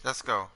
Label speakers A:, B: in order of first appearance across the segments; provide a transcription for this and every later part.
A: Let's go.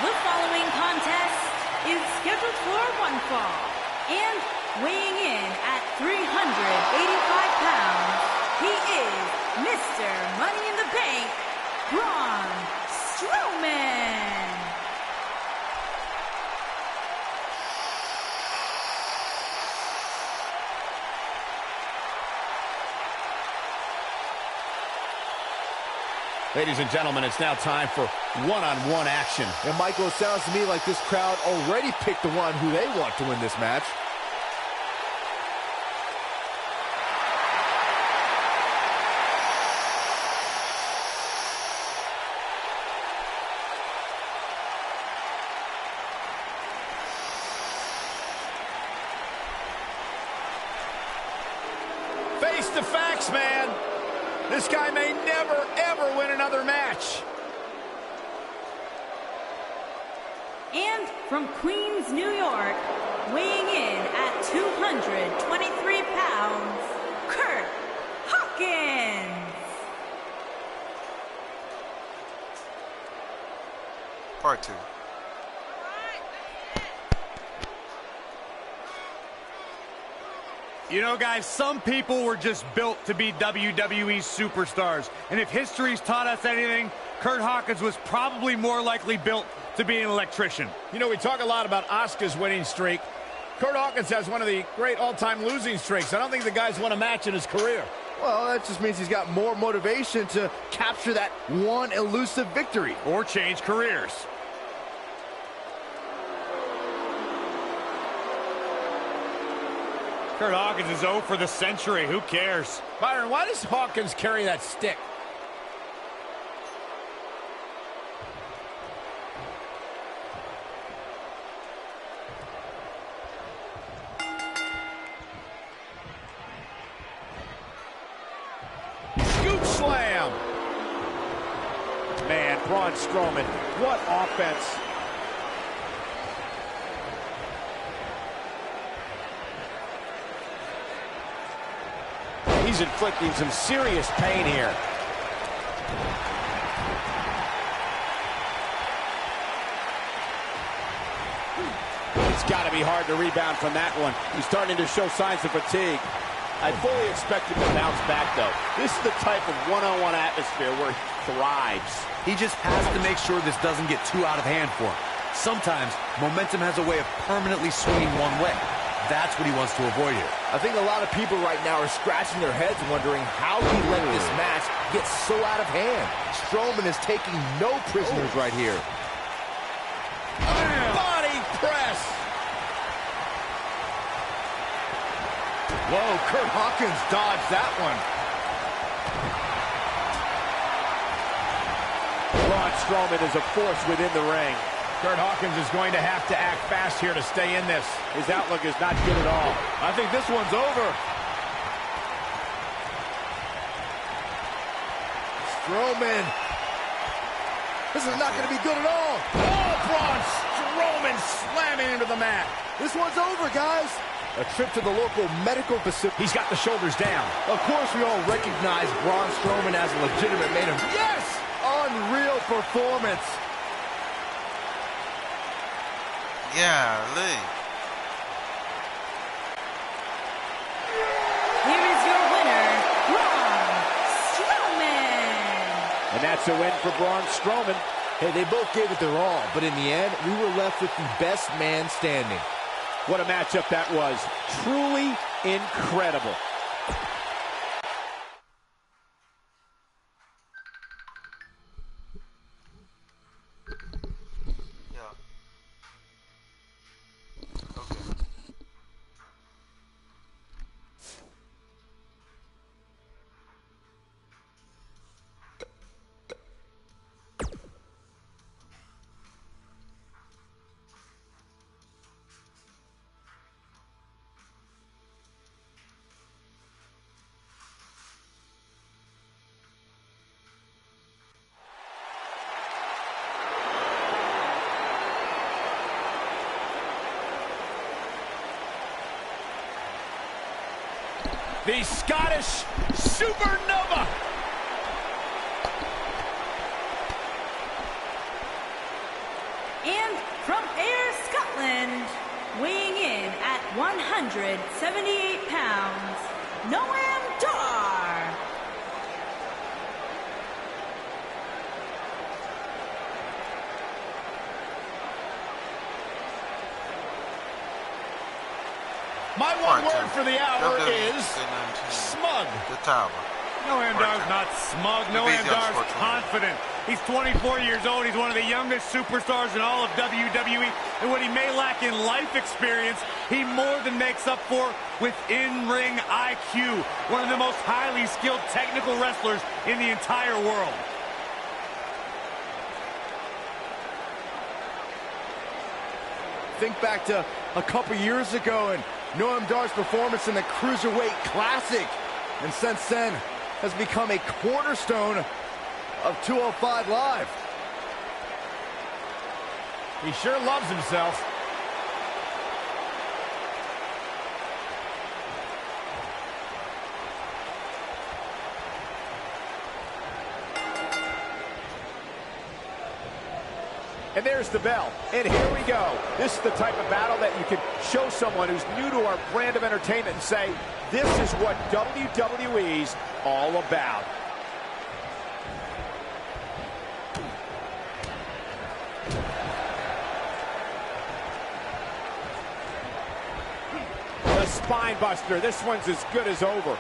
B: The following contest is scheduled for one fall, and weighing in at 385 pounds, he is Mr. Money in the Bank, Braun Strowman.
C: Ladies and gentlemen, it's now time for one-on-one action.
D: And Michael, it sounds to me like this crowd already picked the one who they want to win this match.
C: Face the facts, man. This guy may never, ever win another match.
B: And from Queens, New York, weighing in at 223 pounds, Kurt Hawkins.
A: Part 2.
E: You know, guys, some people were just built to be WWE superstars. And if history's taught us anything, Kurt Hawkins was probably more likely built to be an electrician.
C: You know, we talk a lot about Asuka's winning streak. Kurt Hawkins has one of the great all-time losing streaks. I don't think the guy's won a match in his career.
D: Well, that just means he's got more motivation to capture that one elusive victory.
E: Or change careers. Kurt Hawkins is 0 for the century. Who cares?
C: Byron, why does Hawkins carry that stick? Scoop slam! Man, Braun Strowman, what offense!
F: He's inflicting some serious pain here. It's got to be hard to rebound from that one. He's starting to show signs of fatigue. I fully expect him to bounce back, though. This is the type of one-on-one atmosphere where he thrives.
G: He just has to make sure this doesn't get too out of hand for him. Sometimes, momentum has a way of permanently swinging one way. That's what he wants to avoid here.
D: I think a lot of people right now are scratching their heads wondering how he let this match get so out of hand. Strowman is taking no prisoners right here.
C: Body press!
D: Whoa, Kurt Hawkins dodged that one.
C: Braun Strowman is a force within the ring. Kurt Hawkins is going to have to act fast here to stay in this. His outlook is not good at all.
D: I think this one's over. Strowman. This is not going to be good at all.
C: Oh, Braun Strowman slamming into the mat.
D: This one's over, guys. A trip to the local medical facility.
C: He's got the shoulders down.
D: Of course, we all recognize Braun Strowman as a legitimate main event. Yes! Unreal performance.
A: Yeah, Lee.
B: Here is your winner, Braun Strowman.
F: And that's a win for Braun Strowman.
D: Hey, they both gave it their all, but in the end, we were left with the best man standing.
C: What a matchup that was. Truly incredible.
A: Yeah. Okay.
C: The Scottish Supernova.
B: And from Ayr, Scotland, weighing in at 178 pounds, Noam Dar.
C: My one
A: Part
C: word
A: two.
C: for the hour is
A: KQODGAMING
C: smug.
A: The Towers.
E: Noam
A: Part
E: Dar's
A: two.
E: not smug.
A: The
E: Noam
A: BZL
E: Dar's
A: Sports
E: confident. He's 24 years old. He's one of the youngest superstars in all of WWE. And what he may lack in life experience, he more than makes up for with in-ring IQ. One of the most highly skilled technical wrestlers in the entire world.
D: Think back to a couple years ago and Noam Dar's performance in the Cruiserweight Classic. And since then, has become a cornerstone of 205 Live.
C: He sure loves himself. And there's the bell. And here we go. This is the type of battle that you can show someone who's new to our brand of entertainment and say, this is what WWE's all about. The spine buster. This one's as good as over.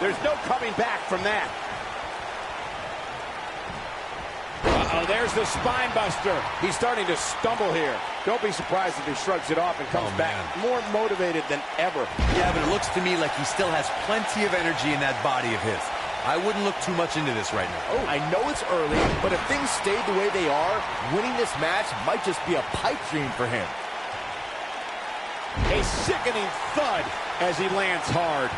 C: There's no coming back from that. Uh-oh, there's the spine buster. He's starting to stumble here. Don't be surprised if he shrugs it off and comes back more motivated than ever.
G: Yeah, but it looks to me like he still has plenty of energy in that body of his. I wouldn't look too much into this right now.
D: Oh, I know it's early, but if things stayed the way they are, winning this match might just be a pipe dream for him.
C: A sickening thud as he lands hard.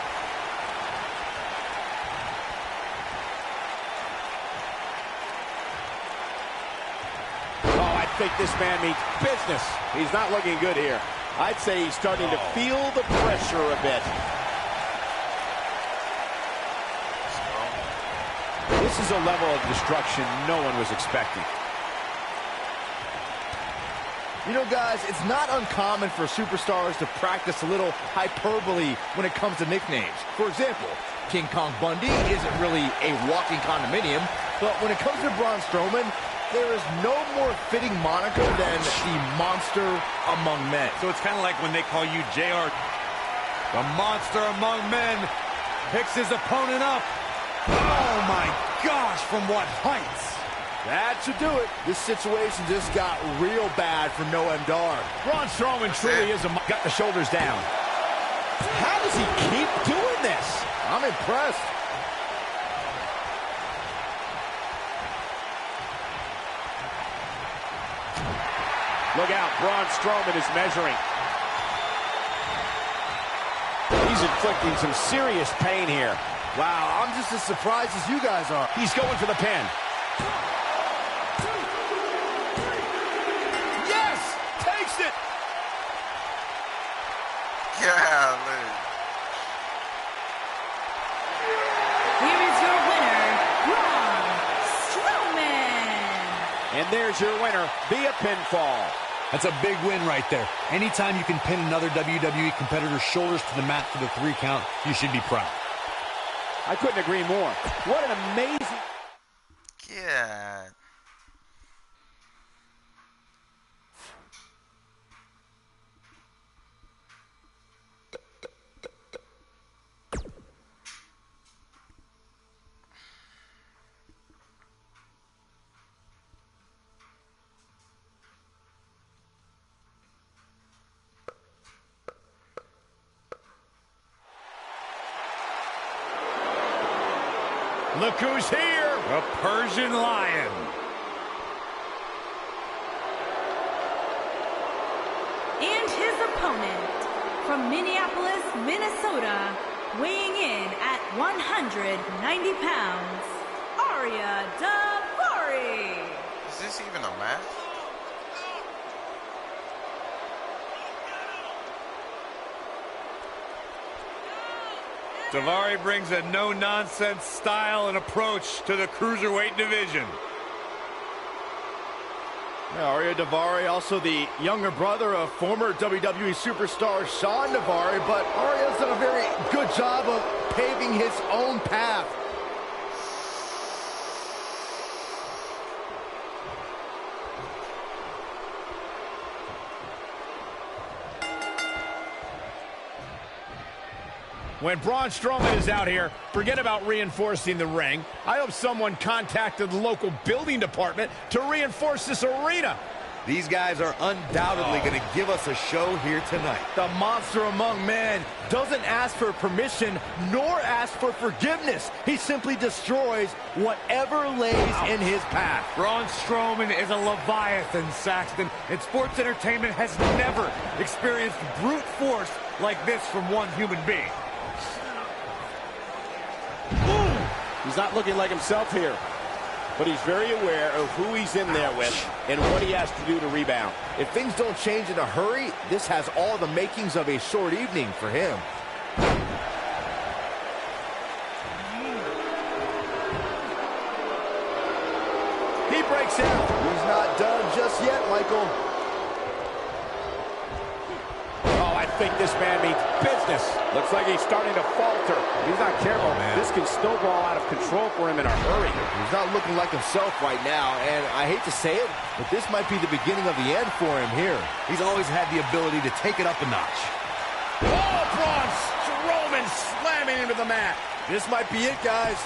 C: I think this man means business. He's not looking good here. I'd say he's starting to feel the pressure a bit. This is a level of destruction no one was expecting.
D: You know, guys, it's not uncommon for superstars to practice a little hyperbole when it comes to nicknames. For example, King Kong Bundy isn't really a walking condominium, but when it comes to Braun Strowman, there is no more fitting moniker than the monster among men.
E: So it's kind of like when they call you JR. The monster among men picks his opponent up. Oh my gosh, from what heights?
D: That should do it. This situation just got real bad for Noam Dar.
C: Braun Strowman truly is got the shoulders down. How does he keep doing this?
D: I'm impressed.
C: Look out, Braun Strowman is measuring. He's inflicting some serious pain here.
D: Wow, I'm just as surprised as you guys are.
C: He's going for the pin.
D: Yes! Takes it!
A: Golly.
B: Here is your winner, Braun Strowman.
C: And there's your winner via pinfall.
G: That's a big win right there. Anytime you can pin another WWE competitor's shoulders to the mat for the 3 count, you should be proud.
C: I couldn't agree more. What an amazing...
A: Yeah.
C: Look who's here!
E: The Persian Lion.
B: And his opponent, from Minneapolis, Minnesota, weighing in at 190 pounds, Arya Daivari.
A: Is this even a match?
E: Daivari brings a no-nonsense style and approach to the cruiserweight division.
D: Arya Daivari, also the younger brother of former WWE superstar Sean Daivari, but Arya's done a very good job of paving his own path.
C: When Braun Strowman is out here, forget about reinforcing the ring. I hope someone contacted the local building department to reinforce this arena.
G: These guys are undoubtedly going to give us a show here tonight.
D: The monster among men doesn't ask for permission nor ask for forgiveness. He simply destroys whatever lays in his path.
E: Braun Strowman is a Leviathan, Saxton, and sports entertainment has never experienced brute force like this from one human being.
F: He's not looking like himself here, but he's very aware of who he's in there with and what he has to do to rebound.
D: If things don't change in a hurry, this has all the makings of a short evening for him. He breaks out. He's not done just yet, Michael.
C: Oh, I think this man means business. Looks like he's starting to falter. If he's not careful, this can snowball out of control for him in a hurry.
D: He's not looking like himself right now, and I hate to say it, but this might be the beginning of the end for him here.
G: He's always had the ability to take it up a notch.
C: Oh, Braun Strowman slamming into the mat.
D: This might be it, guys.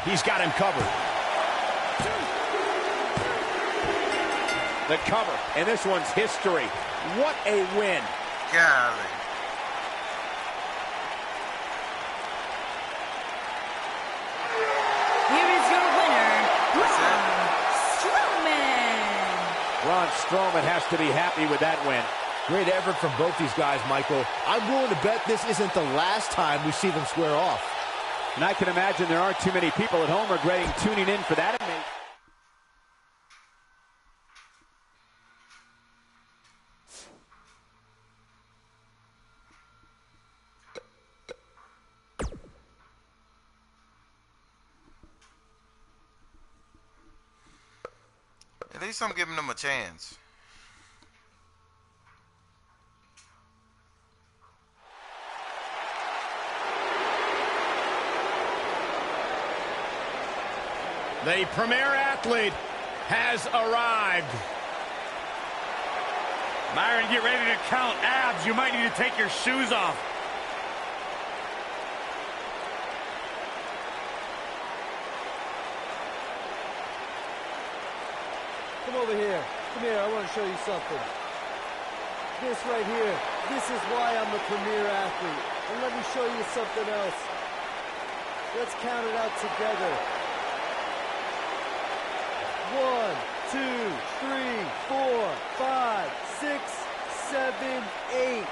C: He's got him covered. The cover, and this one's history. What a win.
A: Golly.
B: Here is your winner, Braun Strowman.
C: Braun Strowman has to be happy with that win.
D: Great effort from both these guys, Michael. I'm willing to bet this isn't the last time we see them square off.
C: And I can imagine there aren't too many people at home regretting tuning in for that.
A: At least I'm giving them a chance.
C: The premier athlete has arrived.
E: Byron, get ready to count abs. You might need to take your shoes off.
H: Come over here. Come here, I want to show you something. This right here, this is why I'm the premier athlete. And let me show you something else. Let's count it out together. 1, 2, 3, 4, 5, 6, 7, 8.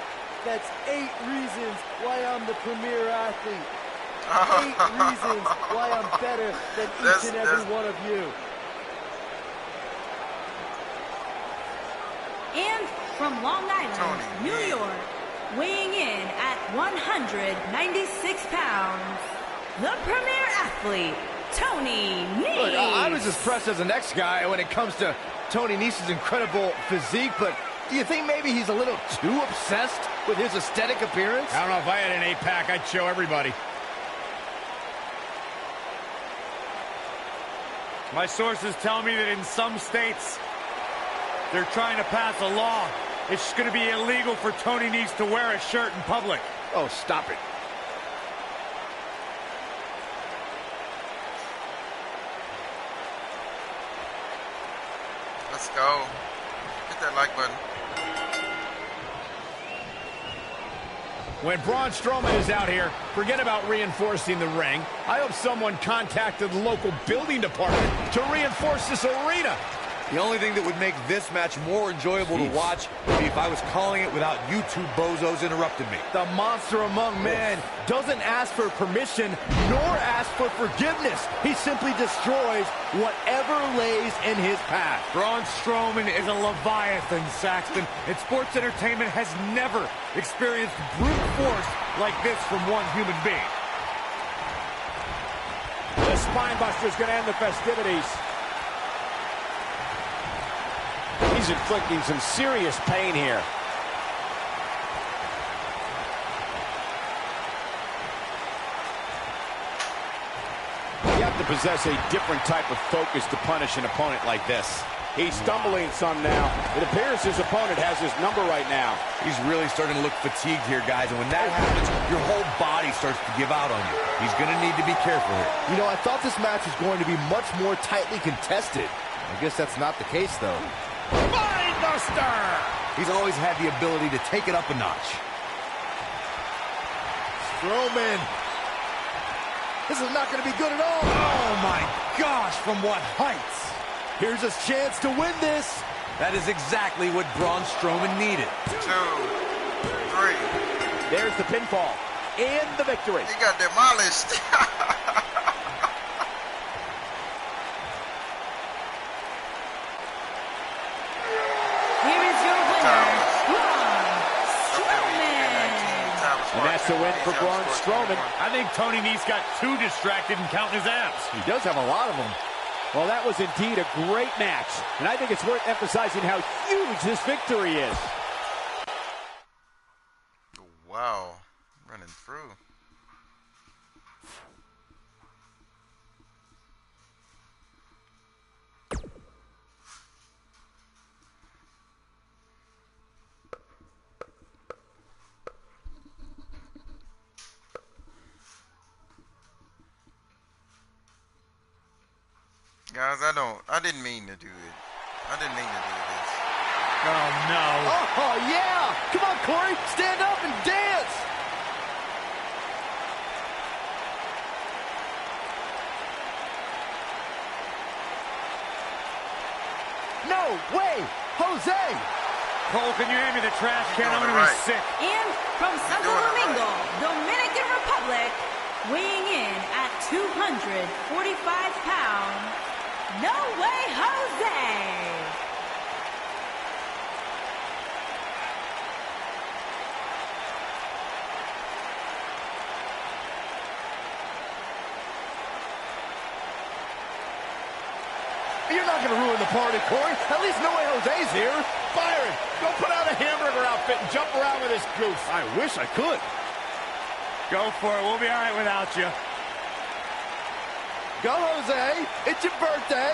H: That's 8 reasons why I'm the premier athlete. 8 reasons why I'm better than each and every one of you.
B: And from Long Island, New York, weighing in at 196 pounds, the premier athlete, Tony Nese.
D: Look, I'm as impressed as the next guy when it comes to Tony Nese's incredible physique, but do you think maybe he's a little too obsessed with his aesthetic appearance?
C: I don't know, if I had an 8-pack, I'd show everybody.
E: My sources tell me that in some states, they're trying to pass a law. It's going to be illegal for Tony Nese to wear a shirt in public.
C: Oh, stop it.
A: Let's go. Hit that like button.
C: When Braun Strowman is out here, forget about reinforcing the ring. I hope someone contacted the local building department to reinforce this arena.
G: The only thing that would make this match more enjoyable to watch would be if I was calling it without you two bozos interrupting me.
D: The monster among men doesn't ask for permission nor ask for forgiveness. He simply destroys whatever lays in his path.
E: Braun Strowman is a Leviathan, Saxton, and sports entertainment has never experienced brute force like this from one human being.
C: The spinebuster is going to end the festivities. He's inflicting some serious pain here. You have to possess a different type of focus to punish an opponent like this. He's stumbling some now. It appears his opponent has his number right now.
G: He's really starting to look fatigued here, guys, and when that happens, your whole body starts to give out on you. He's going to need to be careful here.
D: You know, I thought this match was going to be much more tightly contested. I guess that's not the case, though.
C: Spinebuster!
G: He's always had the ability to take it up a notch.
D: Strowman. This is not going to be good at all.
E: Oh my gosh, from what heights?
D: Here's his chance to win this.
G: That is exactly what Braun Strowman needed.
A: 2, 3.
C: There's the pinfall and the victory.
A: He got demolished.
B: Here is your winner, Braun Strowman.
C: And that's the win for Braun Strowman.
E: I think Tony Nese got too distracted in counting his abs.
D: He does have a lot of them.
C: Well, that was indeed a great match. And I think it's worth emphasizing how huge this victory is.
A: Wow. Running through. Guys, I didn't mean to do it. I didn't mean to do this.
E: Oh no.
D: Oh, yeah. Come on, Corey. Stand up and dance. No way. Jose.
E: Cole, can you hand me the trash can? I'm
A: Doing
E: going to
A: it
E: be sick.
B: And from Santo
A: doing it
B: Domingo, Dominican Republic, weighing in at 245 pounds, No Way Jose.
D: You're not going to ruin the party, Corey. At least No Way Jose's here.
C: Byron, go put on a hamburger outfit and jump around with this goof.
D: I wish I could.
E: Go for it. We'll be all right without you.
D: Go, Jose. It's your birthday.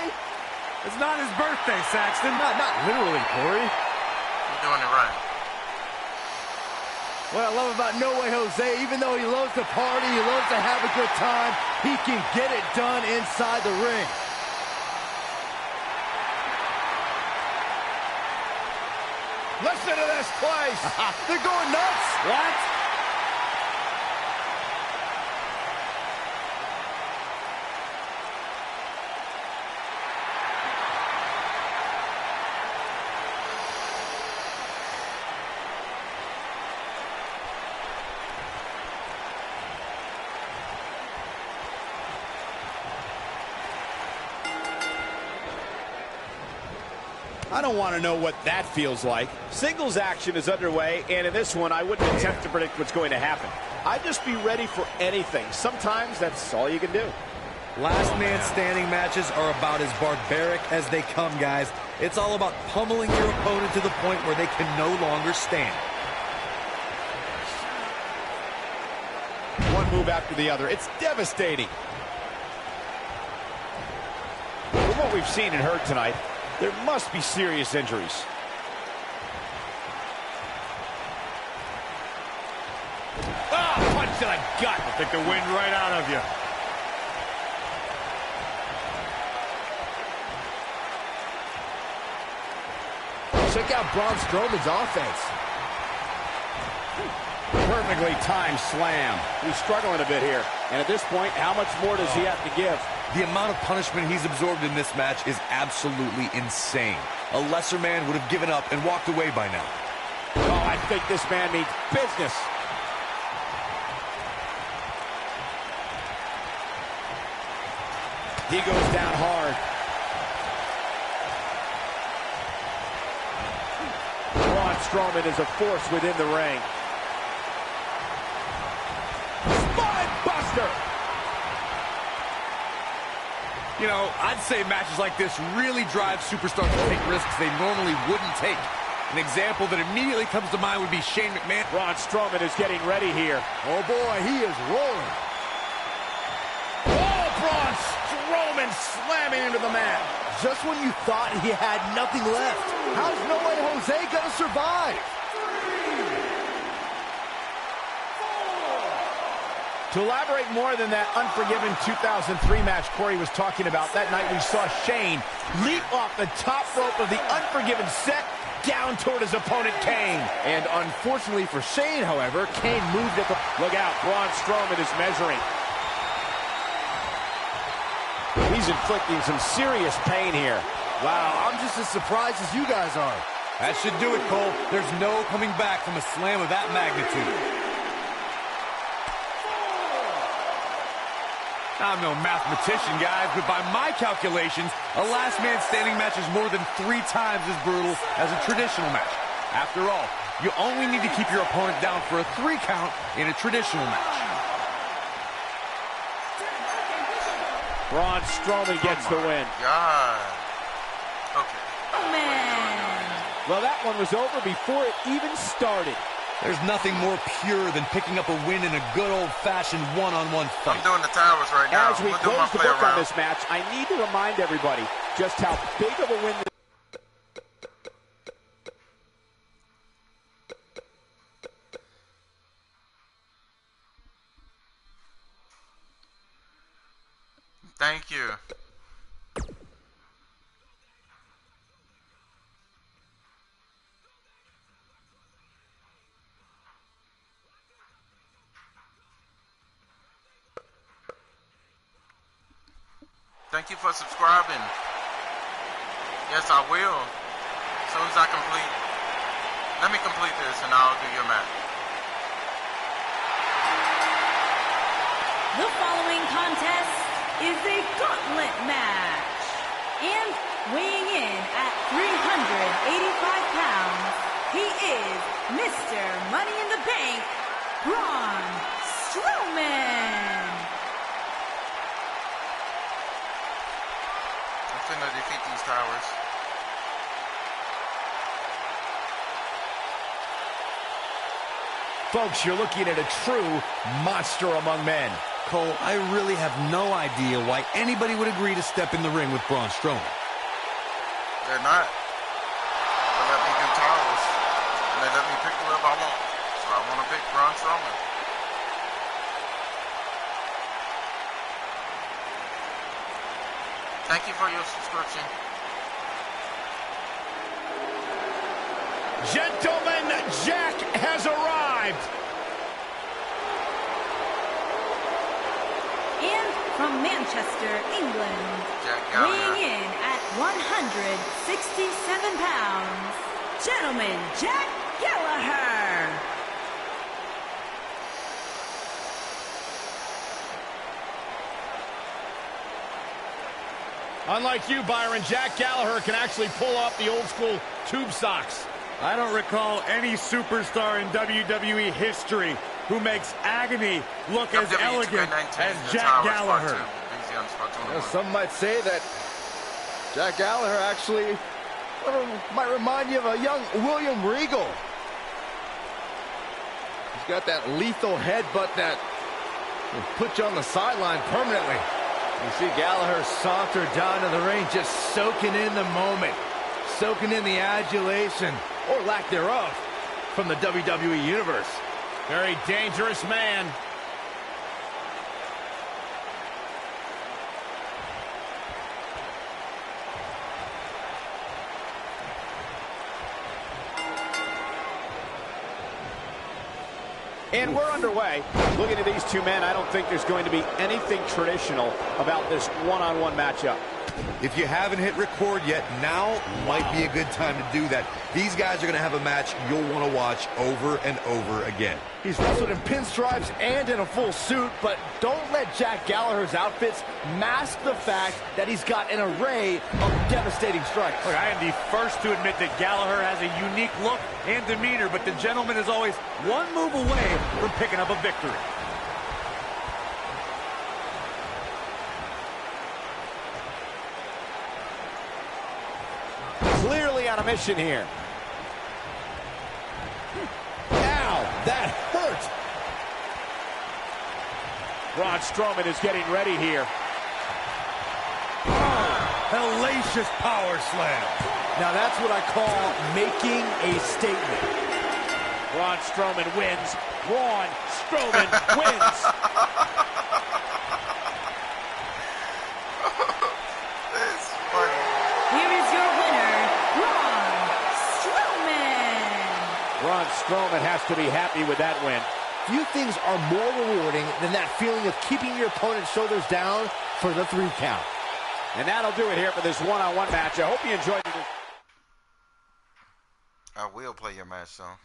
E: It's not his birthday, Saxton.
D: Not literally, Corey.
A: You're doing it right.
D: What I love about No Way Jose, even though he loves to party, he loves to have a good time, he can get it done inside the ring.
C: Listen to this place.
D: They're going nuts.
C: What? I don't want to know what that feels like. Singles action is underway, and in this one, I wouldn't attempt to predict what's going to happen. I'd just be ready for anything. Sometimes that's all you can do.
G: Last man standing matches are about as barbaric as they come, guys. It's all about pummeling your opponent to the point where they can no longer stand.
C: One move after the other. It's devastating. From what we've seen and heard tonight, there must be serious injuries.
E: Oh, punch to the gut. I'll take the wind right out of you.
D: Check out Braun Strowman's offense.
F: Perfectly timed slam. He's struggling a bit here. And at this point, how much more does he have to give?
G: The amount of punishment he's absorbed in this match is absolutely insane. A lesser man would have given up and walked away by now.
F: Oh, I think this man means business. He goes down hard. Braun Strowman is a force within the ring. Spine buster!
G: You know, I'd say matches like this really drive superstars to take risks they normally wouldn't take. An example that immediately comes to mind would be Shane McMahon.
F: Braun Strowman is getting ready here.
D: Oh boy, he is rolling.
F: Oh, Braun Strowman slamming into the mat.
D: Just when you thought he had nothing left. How's No Way Jose gonna survive?
C: To elaborate more than that unforgiving 2003 match Corey was talking about, that night we saw Shane leap off the top rope of the Unforgiven set down toward his opponent, Kane.
D: And unfortunately for Shane, however, Kane moved at the...
F: Look out, Braun Strowman is measuring. He's inflicting some serious pain here.
D: Wow, I'm just as surprised as you guys are.
G: That should do it, Cole. There's no coming back from a slam of that magnitude. I'm no mathematician, guys, but by my calculations, a last man standing match is more than 3 times as brutal as a traditional match. After all, you only need to keep your opponent down for a 3 count in a traditional match.
F: Braun Strowman gets the win.
A: God. Okay.
B: Oh, man.
F: Well, that one was over before it even started.
G: There's nothing more pure than picking up a win in a good old-fashioned one-on-one fight.
A: I'm doing the towers right now.
F: As we close the book on this match, I need to remind everybody just how big of a win
A: Thank you. Thank you for subscribing. Yes, I will. As soon as I complete. Let me complete this and I'll do your match.
B: The following contest is a gauntlet match. And weighing in at 385 pounds, he is Mr. Money in the Bank, Braun Strowman.
A: I'm finna defeat these towers.
C: Folks, you're looking at a true monster among men.
G: Cole, I really have no idea why anybody would agree to step in the ring with Braun Strowman.
A: They're not. They let me do towers. And they let me pick whoever I want. So I want to pick Braun Strowman. Thank you for your subscription.
C: Gentlemen, Jack has arrived.
B: And from Manchester, England, weighing in at 167 pounds, gentleman Jack Gallagher.
C: Unlike you, Byron, Jack Gallagher can actually pull off the old school tube socks.
E: I don't recall any superstar in WWE history who makes agony look as elegant as Jack Gallagher.
A: champions for 21.
D: You know, some might say that Jack Gallagher actually might remind you of a young William Regal. He's got that lethal headbutt that will put you on the sideline permanently. You see Gallagher saunter down to the ring, just soaking in the moment, soaking in the adulation, or lack thereof, from the WWE Universe.
C: Very dangerous man.
F: And we're underway. Looking at these two men, I don't think there's going to be anything traditional about this one-on-one matchup.
G: If you haven't hit record yet, now might be a good time to do that. These guys are going to have a match you'll want to watch over and over again.
D: He's wrestled in pinstripes and in a full suit, but don't let Jack Gallagher's outfits mask the fact that he's got an array of devastating strikes.
E: Look, I am the first to admit that Gallagher has a unique look and demeanor, but the gentleman is always one move away from picking up a victory.
F: Clearly on a mission here.
D: Ow, that hurt.
F: Braun Strowman is getting ready here.
E: Hellacious power slam.
D: Now that's what I call making a statement.
F: Braun Strowman wins. Braun Strowman wins.
A: That's funny.
B: Here is your winner, Braun Strowman.
F: Braun Strowman has to be happy with that win.
D: Few things are more rewarding than that feeling of keeping your opponent's shoulders down for the 3 count.
F: And that'll do it here for this one-on-one match. I hope you enjoyed it.
A: I will play your match song.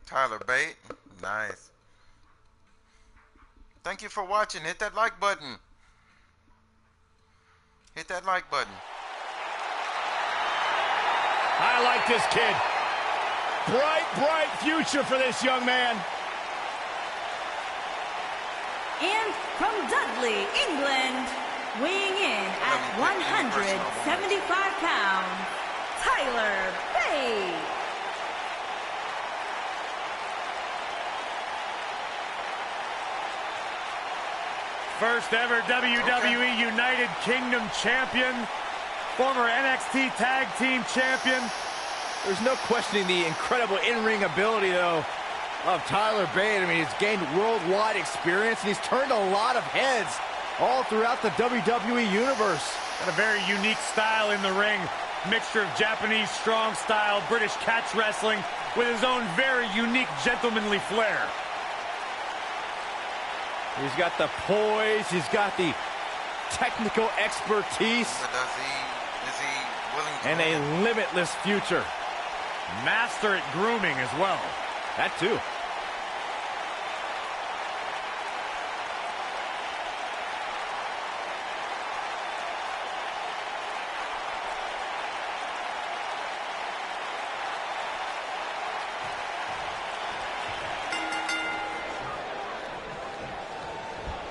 A: Tyler Bate, nice. Thank you for watching. Hit that like button. Hit that like button.
C: I like this kid. Bright, bright future for this young man.
B: And from Dudley, England, weighing in at 175 pounds, Tyler Bate.
E: First ever WWE United Kingdom champion, former NXT Tag Team champion.
D: There's no questioning the incredible in-ring ability, though, of Tyler Bate. I mean, he's gained worldwide experience, and he's turned a lot of heads all throughout the WWE Universe.
E: Got a very unique style in the ring. Mixture of Japanese strong style, British catch wrestling, with his own very unique gentlemanly flair.
D: He's got the poise, he's got the technical expertise,
A: But is he willing to
D: and a limitless future.
E: Master at grooming as well.
D: That too.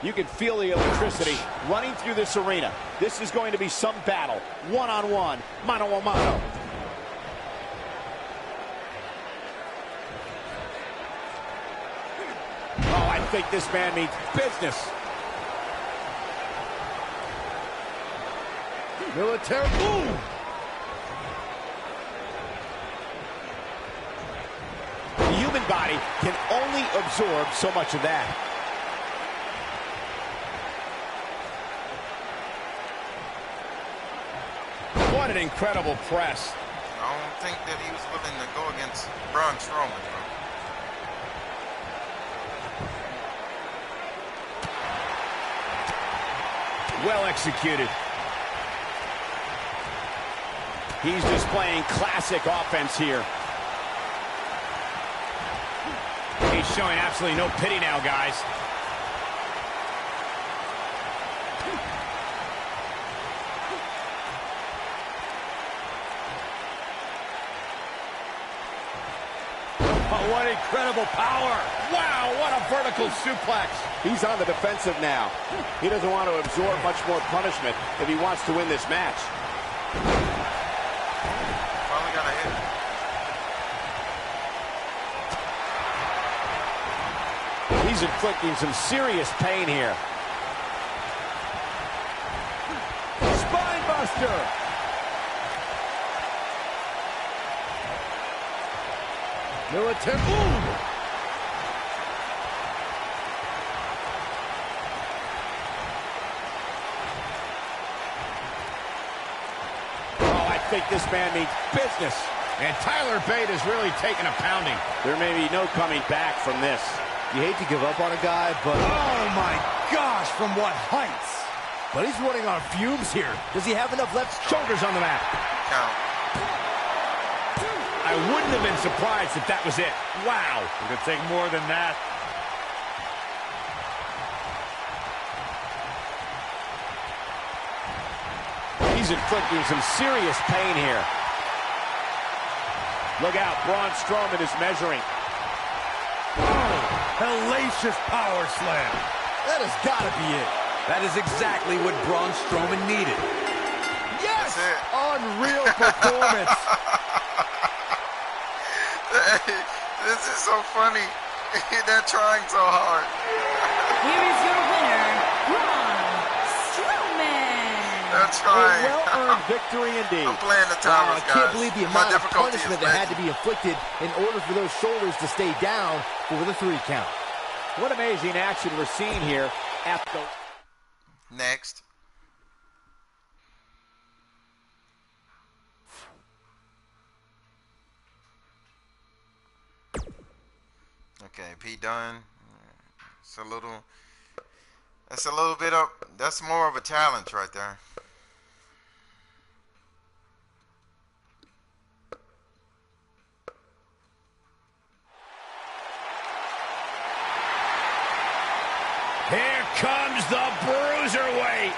F: You can feel the electricity running through this arena. This is going to be some battle. One-on-one, mano-a-mano. Oh, I think this man means business.
D: Military boom!
F: The human body can only absorb so much of that.
C: What an incredible press.
A: I don't think that he was willing to go against Braun Strowman, bro.
C: Well executed.
F: He's displaying classic offense here.
C: He's showing absolutely no pity now, guys. Oh, what incredible power. Wow, what a vertical suplex.
F: He's on the defensive now. He doesn't want to absorb much more punishment if he wants to win this match.
A: Finally got a hit.
F: He's inflicting some serious pain here.
C: Spine buster. No attempt. Ooh.
F: Oh, I think this man means business.
C: And Tyler Bate is really taking a pounding.
F: There may be no coming back from this.
D: You hate to give up on a guy, but...
C: Oh, my gosh, from what heights?
D: But he's running on fumes here. Does he have enough left?
C: Shoulders on the mat.
A: Count.
C: I wouldn't have been surprised if that was it. Wow.
E: It could take more than that.
F: He's inflicting some serious pain here. Look out, Braun Strowman is measuring.
E: Oh, hellacious power slam.
D: That has got to be it.
G: That is exactly what Braun Strowman needed.
D: Yes!
A: That's it.
D: Unreal performance.
A: This is so funny. They're trying so hard.
B: Here is your winner, Braun Strowman.
A: They're
D: A
A: trying.
D: well-earned victory indeed.
A: I'm playing the
D: Wow,
A: Towers,
D: I can't
A: guys.
D: believe the
A: My
D: amount of
A: difficulty is
D: punishment that had to
A: making.
D: be inflicted in order for those shoulders to stay down for the 3 count.
F: What amazing action we're seeing here at the...
A: Next. Okay, Pete Dunne. That's a little bit up. That's more of a challenge right there.
C: Here comes the bruiserweight.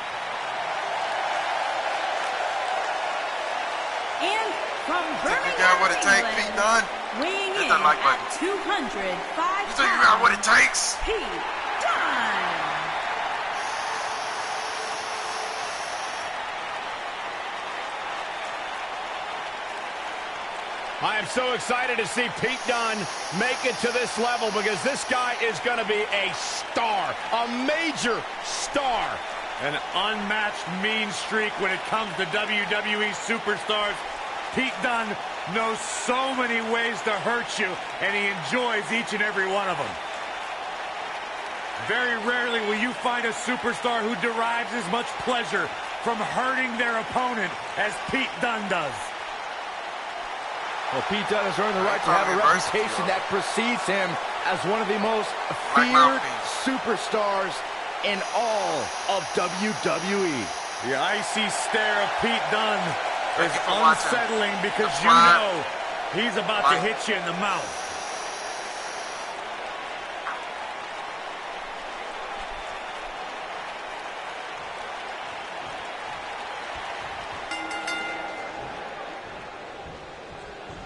B: And from
A: Think you
B: Birmingham,
A: got what it takes,
B: England,
A: Pete Dunne?
B: weighing
A: Hit
B: in
A: that like
B: at
A: button.
B: 205
A: You think you got what it
B: pounds,
A: takes?
B: Pete Dunne.
C: I am so excited to see Pete Dunne make it to this level because this guy is going to be a star, a major star.
E: An unmatched mean streak when it comes to WWE superstars. Pete Dunne knows so many ways to hurt you, and he enjoys each and every one of them. Very rarely will you find a superstar who derives as much pleasure from hurting their opponent as Pete Dunne does.
D: Well, Pete Dunne has earned the right to have a reputation that precedes him as one of the most
A: Like
D: feared
A: mouthpiece.
D: superstars in all of WWE.
E: The icy stare of Pete Dunne is
A: Thank you for watching.
E: unsettling because you
A: Subscribe.
E: know he's about to hit you in the mouth.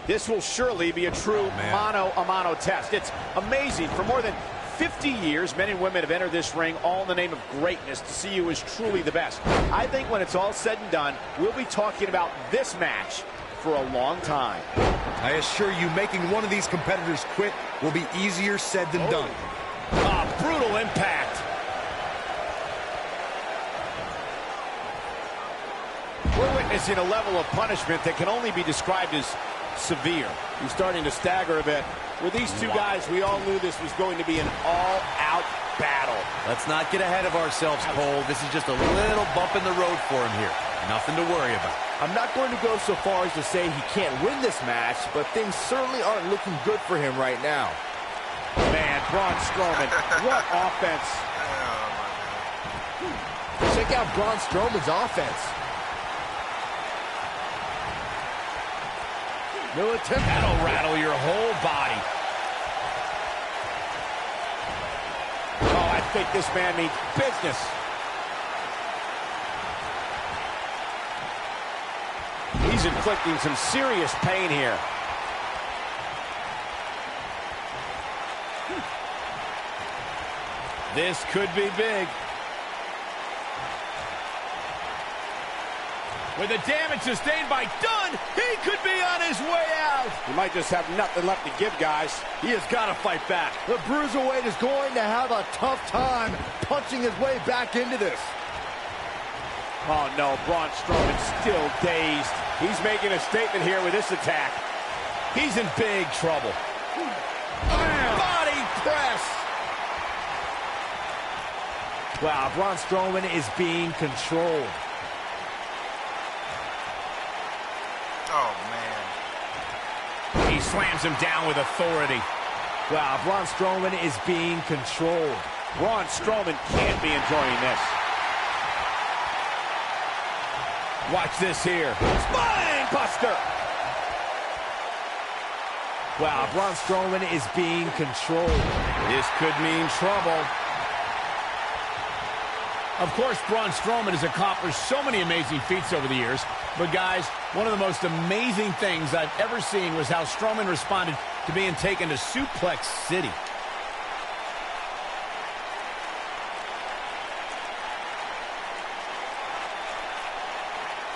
F: This will surely be a true mano-a-mano test. It's amazing. For more than 50 years, men and women have entered this ring all in the name of greatness to see who is truly the best. I think when it's all said and done, we'll be talking about this match for a long time.
G: I assure you, making one of these competitors quit will be easier said than done.
C: Brutal impact.
F: We're witnessing a level of punishment that can only be described as severe. He's starting to stagger a bit. With these two guys, we all knew this was going to be an all-out battle.
G: Let's not get ahead of ourselves, Cole. This is just a little bump in the road for him here. Nothing to worry about.
D: I'm not going to go so far as to say he can't win this match, but things certainly aren't looking good for him right now.
F: Man, Braun Strowman, what offense.
D: Check out Braun Strowman's offense. No attempt.
C: That'll rattle your whole body.
F: Oh, I think this man means business. He's inflicting some serious pain here.
C: This could be big. With the damage sustained by Dunn, he could be on his way out.
F: He might just have nothing left to give, guys.
C: He has got to fight back.
D: The Bruiserweight is going to have a tough time punching his way back into this.
F: Oh, no, Braun Strowman's still dazed. He's making a statement here with this attack.
C: He's in big trouble. Body press. Wow, Braun Strowman is being controlled.
A: Oh, man.
C: He slams him down with authority. Wow, Braun Strowman is being controlled.
F: Braun Strowman can't be enjoying this.
C: Watch this here.
F: Spine buster!
C: Wow, Braun Strowman is being controlled. This could mean trouble. Of course, Braun Strowman has accomplished so many amazing feats over the years. But guys, one of the most amazing things I've ever seen was how Strowman responded to being taken to Suplex City.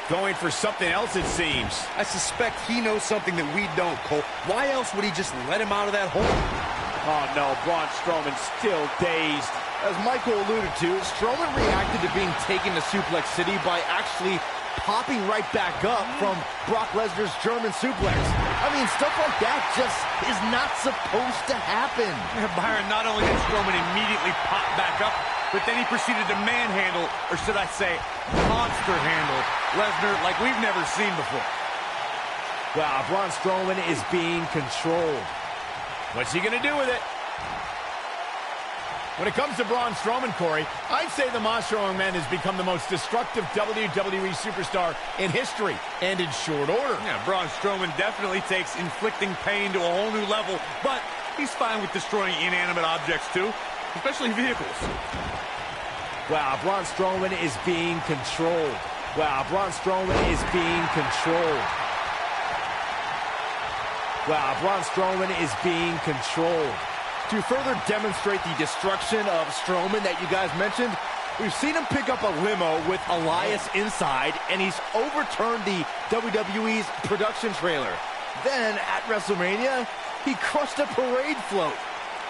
C: Going for something else, it seems.
G: I suspect he knows something that we don't, Cole. Why else would he just let him out of that hole?
F: Oh, no, Braun Strowman's still dazed.
D: As Michael alluded to, Strowman reacted to being taken to Suplex City by actually popping right back up from Brock Lesnar's German suplex. I mean, stuff like that just is not supposed to happen.
E: Yeah, Byron, not only did Strowman immediately pop back up, but then he proceeded to manhandle, or should I say, monster handle, Lesnar like we've never seen before.
C: Wow, Braun Strowman is being controlled. What's he going to do with it? When it comes to Braun Strowman, Corey, I'd say the Monster Among Men has become the most destructive WWE superstar in history, and in short order.
E: Yeah, Braun Strowman definitely takes inflicting pain to a whole new level, but he's fine with destroying inanimate objects too, especially vehicles.
C: Wow, Braun Strowman is being controlled. Wow, Braun Strowman is being controlled. Wow, Braun Strowman is being controlled.
D: To further demonstrate the destruction of Strowman that you guys mentioned, we've seen him pick up a limo with Elias inside, and he's overturned the WWE's production trailer. Then, at WrestleMania, he crushed a parade float.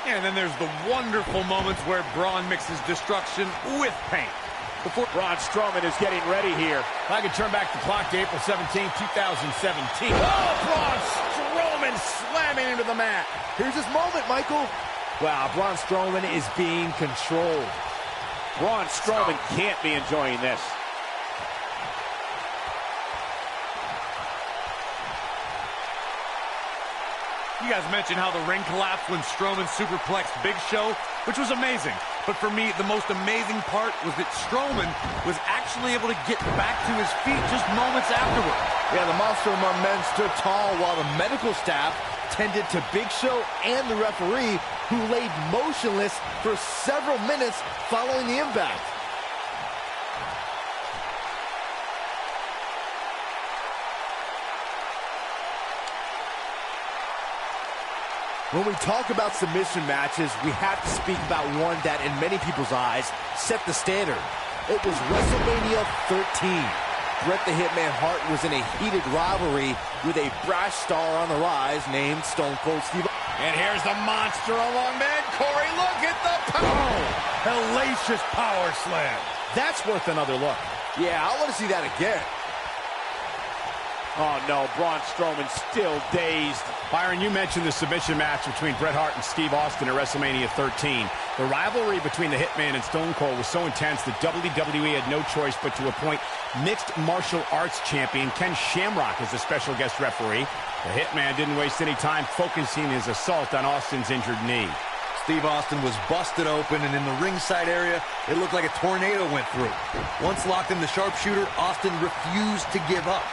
E: And then there's the wonderful moments where Braun mixes destruction with pain.
F: Before Braun Strowman is getting ready here.
C: If I could turn back the clock to April 17, 2017. Oh, Braun Strowman slamming into the mat.
D: Here's his moment, Michael.
C: Wow, Braun Strowman is being controlled.
F: Braun Strowman can't be enjoying this.
E: You guys mentioned how the ring collapsed when Strowman superplexed Big Show, which was amazing. But for me, the most amazing part was that Strowman was actually able to get back to his feet just moments afterward.
D: Yeah, the Monster Among Men stood tall while the medical staff tended to Big Show and the referee, who laid motionless for several minutes following the impact. When we talk about submission matches, we have to speak about one that, in many people's eyes, set the standard. It was WrestleMania 13. Bret the Hitman Hart was in a heated rivalry with a brash star on the rise named Stone Cold Steve.
C: And here's the Monster Among Men. Corey, look at the power.
E: Hellacious power slam.
C: That's worth another look.
D: Yeah, I want to see that again.
F: Oh, no, Braun Strowman still dazed.
C: Byron, you mentioned the submission match between Bret Hart and Steve Austin at WrestleMania 13. The rivalry between the Hitman and Stone Cold was so intense that WWE had no choice but to appoint mixed martial arts champion Ken Shamrock as a special guest referee. The Hitman didn't waste any time focusing his assault on Austin's injured knee.
G: Steve Austin was busted open, and in the ringside area, it looked like a tornado went through. Once locked in the sharpshooter, Austin refused to give up.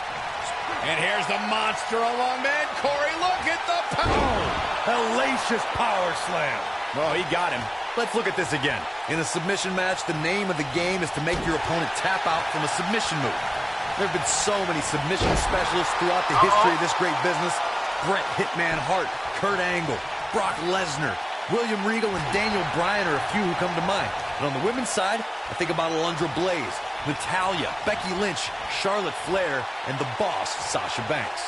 C: And here's the Monster Among Men. Corey, look at the power.
E: Hellacious power slam.
C: Oh, he got him.
G: Let's look at this again. In a submission match, the name of the game is to make your opponent tap out from a submission move. There have been so many submission specialists throughout the history of this great business. Bret Hitman Hart, Kurt Angle, Brock Lesnar, William Regal and Daniel Bryan are a few who come to mind. And on the women's side, I think about Alundra Blaze, Natalya, Becky Lynch, Charlotte Flair, and the boss, Sasha Banks.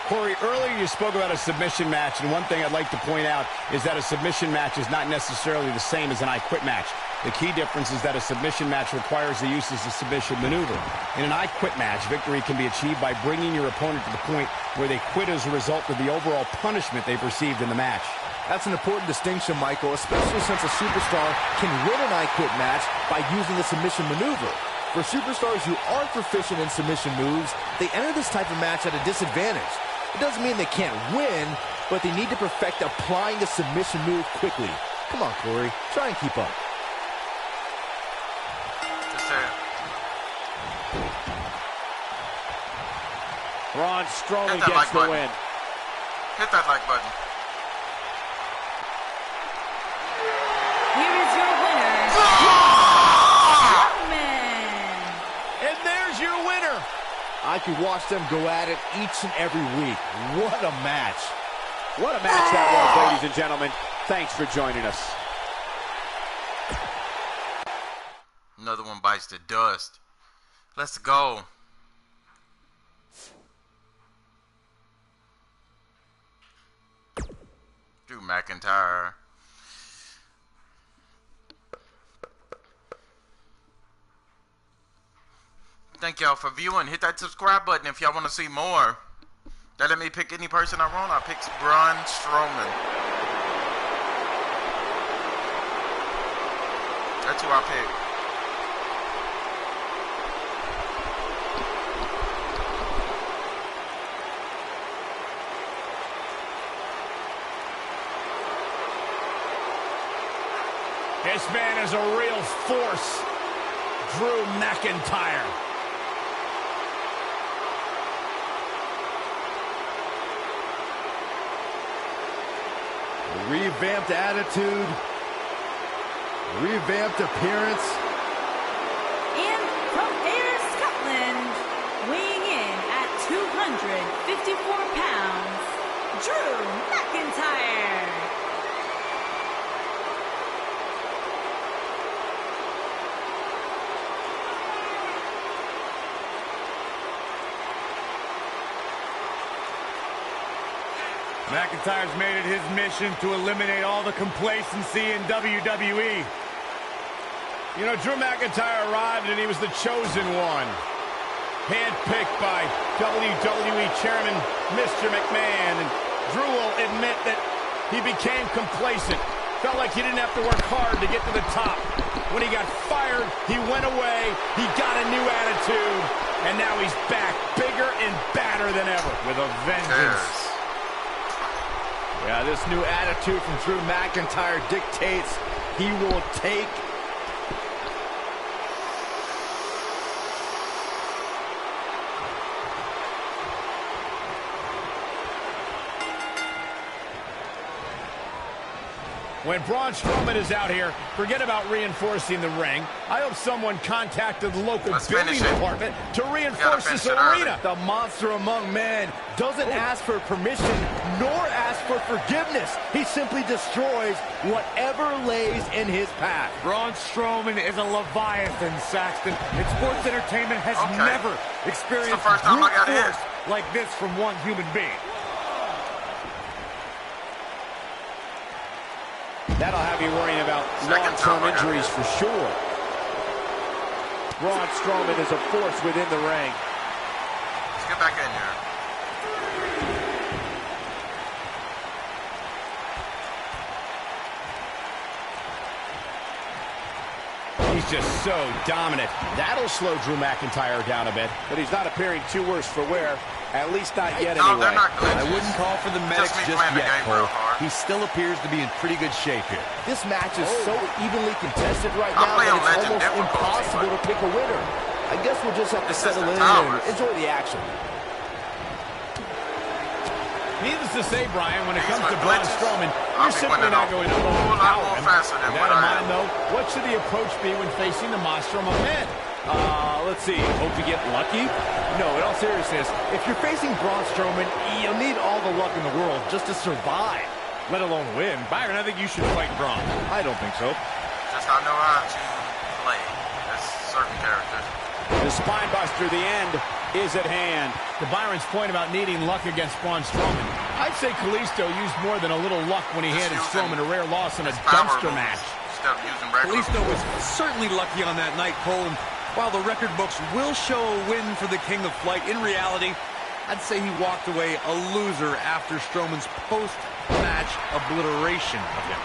C: Corey, earlier you spoke about a submission match, and one thing I'd like to point out is that a submission match is not necessarily the same as an I Quit match. The key difference is that a submission match requires the use of a submission maneuver. In an I Quit match, victory can be achieved by bringing your opponent to the point where they quit as a result of the overall punishment they've received in the match.
D: That's an important distinction, Michael, especially since a superstar can win an I Quit match by using a submission maneuver. For superstars who aren't proficient in submission moves, they enter this type of match at a disadvantage. It doesn't mean they can't win, but they need to perfect applying the submission move quickly. Come on, Corey, try and keep up.
F: Braun Strowman gets the win.
A: Hit that like button.
B: Here is your winner, Strowman.
C: And there's your winner.
D: I could watch them go at it each and every week. What a match.
F: What a match that was, ladies and gentlemen. Thanks for joining us.
A: Another one bites the dust. Let's go. Drew McIntyre. Thank y'all for viewing. Hit that subscribe button if y'all want to see more. That let me pick any person I want. I picked Braun Strowman. That's who I picked.
C: This man is a real force. Drew McIntyre.
D: A revamped attitude. Revamped appearance.
B: And from Ayr, Scotland, weighing in at 254 pounds, Drew McIntyre.
E: McIntyre's made it his mission to eliminate all the complacency in WWE.
C: You know, Drew McIntyre arrived and he was the chosen one. Handpicked by WWE Chairman Mr. McMahon. And Drew will admit that he became complacent. Felt like he didn't have to work hard to get to the top. When he got fired, he went away. He got a new attitude. And now he's back, bigger and badder than ever.
E: With a vengeance.
D: Yeah, this new attitude from Drew McIntyre dictates he will take
C: When Braun Strowman is out here, forget about reinforcing the ring. I hope someone contacted the local building department to reinforce this arena.
D: The monster among men doesn't ask for permission nor ask for forgiveness. He simply destroys whatever lays in his path.
E: Braun Strowman is a Leviathan, Saxton, and sports entertainment has never experienced
A: the first time I got
E: force like this from one human being.
D: That'll have you worrying about long-term injuries for sure. Braun Strowman is a force within the ring.
A: Let's get back in here.
C: He's just so dominant. That'll slow Drew McIntyre down a bit.
F: But he's not appearing too worse for wear. At least not yet,
A: No,
F: anyway.
A: they're not
G: I wouldn't call for the medics just yet, Cole.
A: hard.
G: He still appears to be in pretty good shape here.
D: This match is so evenly contested right now that it's almost impossible to pick a winner. I guess we'll just have to settle in and enjoy the action.
C: Needless to say, Brian, when it comes to Braun Strowman, you're simply not going to overpower him. With that in mind, though, what should the approach be when facing the monster among men?
D: Let's see. Hope to get lucky? No, in all seriousness, if you're facing Braun Strowman, you'll need all the luck in the world just to survive.
E: let alone win. Byron, I think you should fight Braun.
D: I don't think so.
A: Just I know how to play. There's certain characters.
F: The spine buster, the end, is at hand.
C: To Byron's point about needing luck against Braun Strowman, I'd say Kalisto used more than a little luck when he handed Strowman a rare loss in a dumpster match.
A: Instead of using regular.
G: Kalisto was certainly lucky on that night, Cole. And while the record books will show a win for the King of Flight, in reality, I'd say he walked away a loser after Strowman's post-match obliteration of him.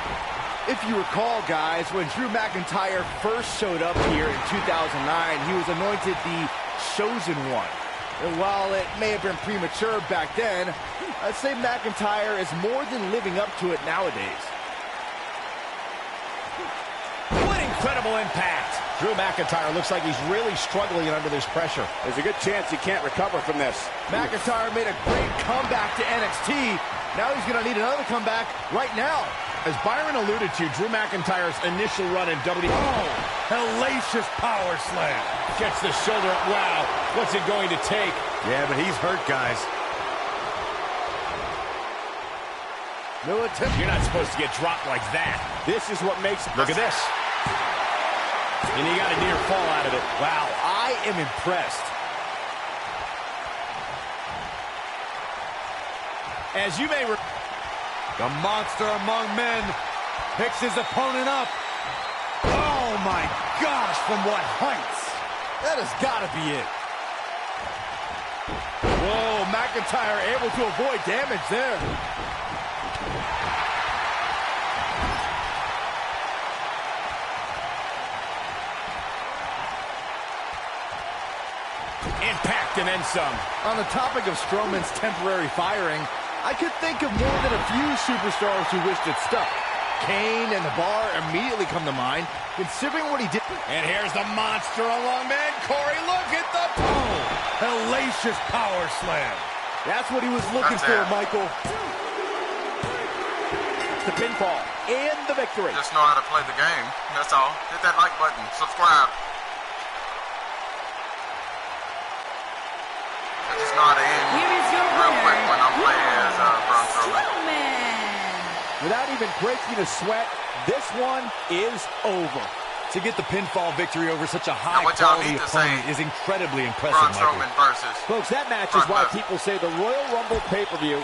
D: If you recall, guys, when Drew McIntyre first showed up here in 2009, he was anointed the Chosen One. And while it may have been premature back then, I'd say McIntyre is more than living up to it nowadays.
C: What incredible impact! Drew McIntyre looks like he's really struggling under this pressure.
F: There's a good chance he can't recover from this.
D: McIntyre made a great comeback to NXT. Now he's going to need another comeback right now.
C: As Byron alluded to, Drew McIntyre's initial run in WWE.
E: Oh, hellacious power slam.
C: Gets the shoulder up. Wow, what's it going to take?
E: Yeah, but he's hurt, guys.
D: No attempt.
C: You're not supposed to get dropped like that.
F: This is what makes it.
C: Look at this. And he got a near fall out of it.
D: Wow, I am impressed.
C: As you may
G: The monster among men picks his opponent up. Oh, my gosh, from what heights?
D: That has got to be it. Whoa, McIntyre able to avoid damage there.
C: impact and then some.
D: On the topic of Strowman's temporary firing, I could think of more than a few superstars who wished it stuck. Kane and The Bar immediately come to mind, considering what he did.
C: And here's the monster among men. Corey, look at the boom.
E: Hellacious power slam.
D: That's what he was looking for, Michael. The pinfall and the victory.
A: Just know how to play the game. That's all. Hit that like button. Subscribe. I just know how to end
B: Here is your
A: real quick when I'm
B: winner,
A: playing as Braun Strowman.
B: Strowman.
D: Without even breaking a sweat, this one is over.
G: To get the pinfall victory over such a
A: Now, what y'all
G: high-quality
A: need to say,
G: opponent is incredibly impressive,
A: Braun
G: Michael.
A: Strowman versus
D: Folks, that match is
A: Brock
D: why
A: Lesnar.
D: people say the Royal Rumble pay-per-view.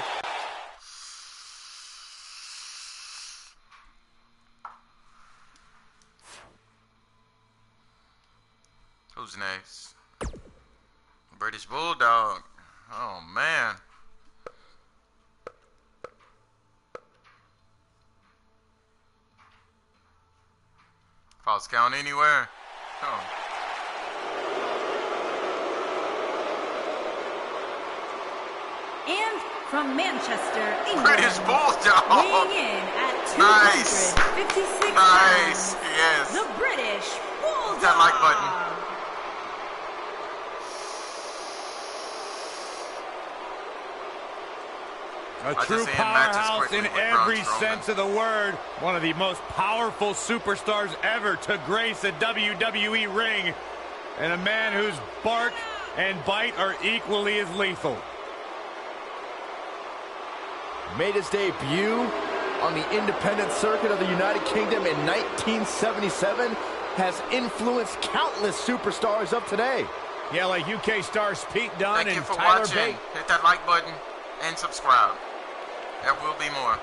A: Who's next? British Bulldog. Oh, man. False count anywhere. Oh.
B: And from Manchester, England,
A: British Bulldog.
B: weighing in at
A: Nice.
B: 256
A: Nice.
B: pounds,
A: Yes.
B: the British Bulldog.
A: That like button.
E: A
A: I
E: true
A: just end matches
E: powerhouse
A: quickly
E: in
A: with Braun
E: every
A: Strowman.
E: sense of the word. One of the most powerful superstars ever to grace a WWE ring. And a man whose bark and bite are equally as lethal.
D: Made his debut on the independent circuit of the United Kingdom in 1977, has influenced countless superstars of today.
C: Yeah, like UK stars Pete Dunne
A: Thank you
C: and
A: for
C: Tyler
A: watching.
C: Bate.
A: Hit that like button and subscribe. There will be more.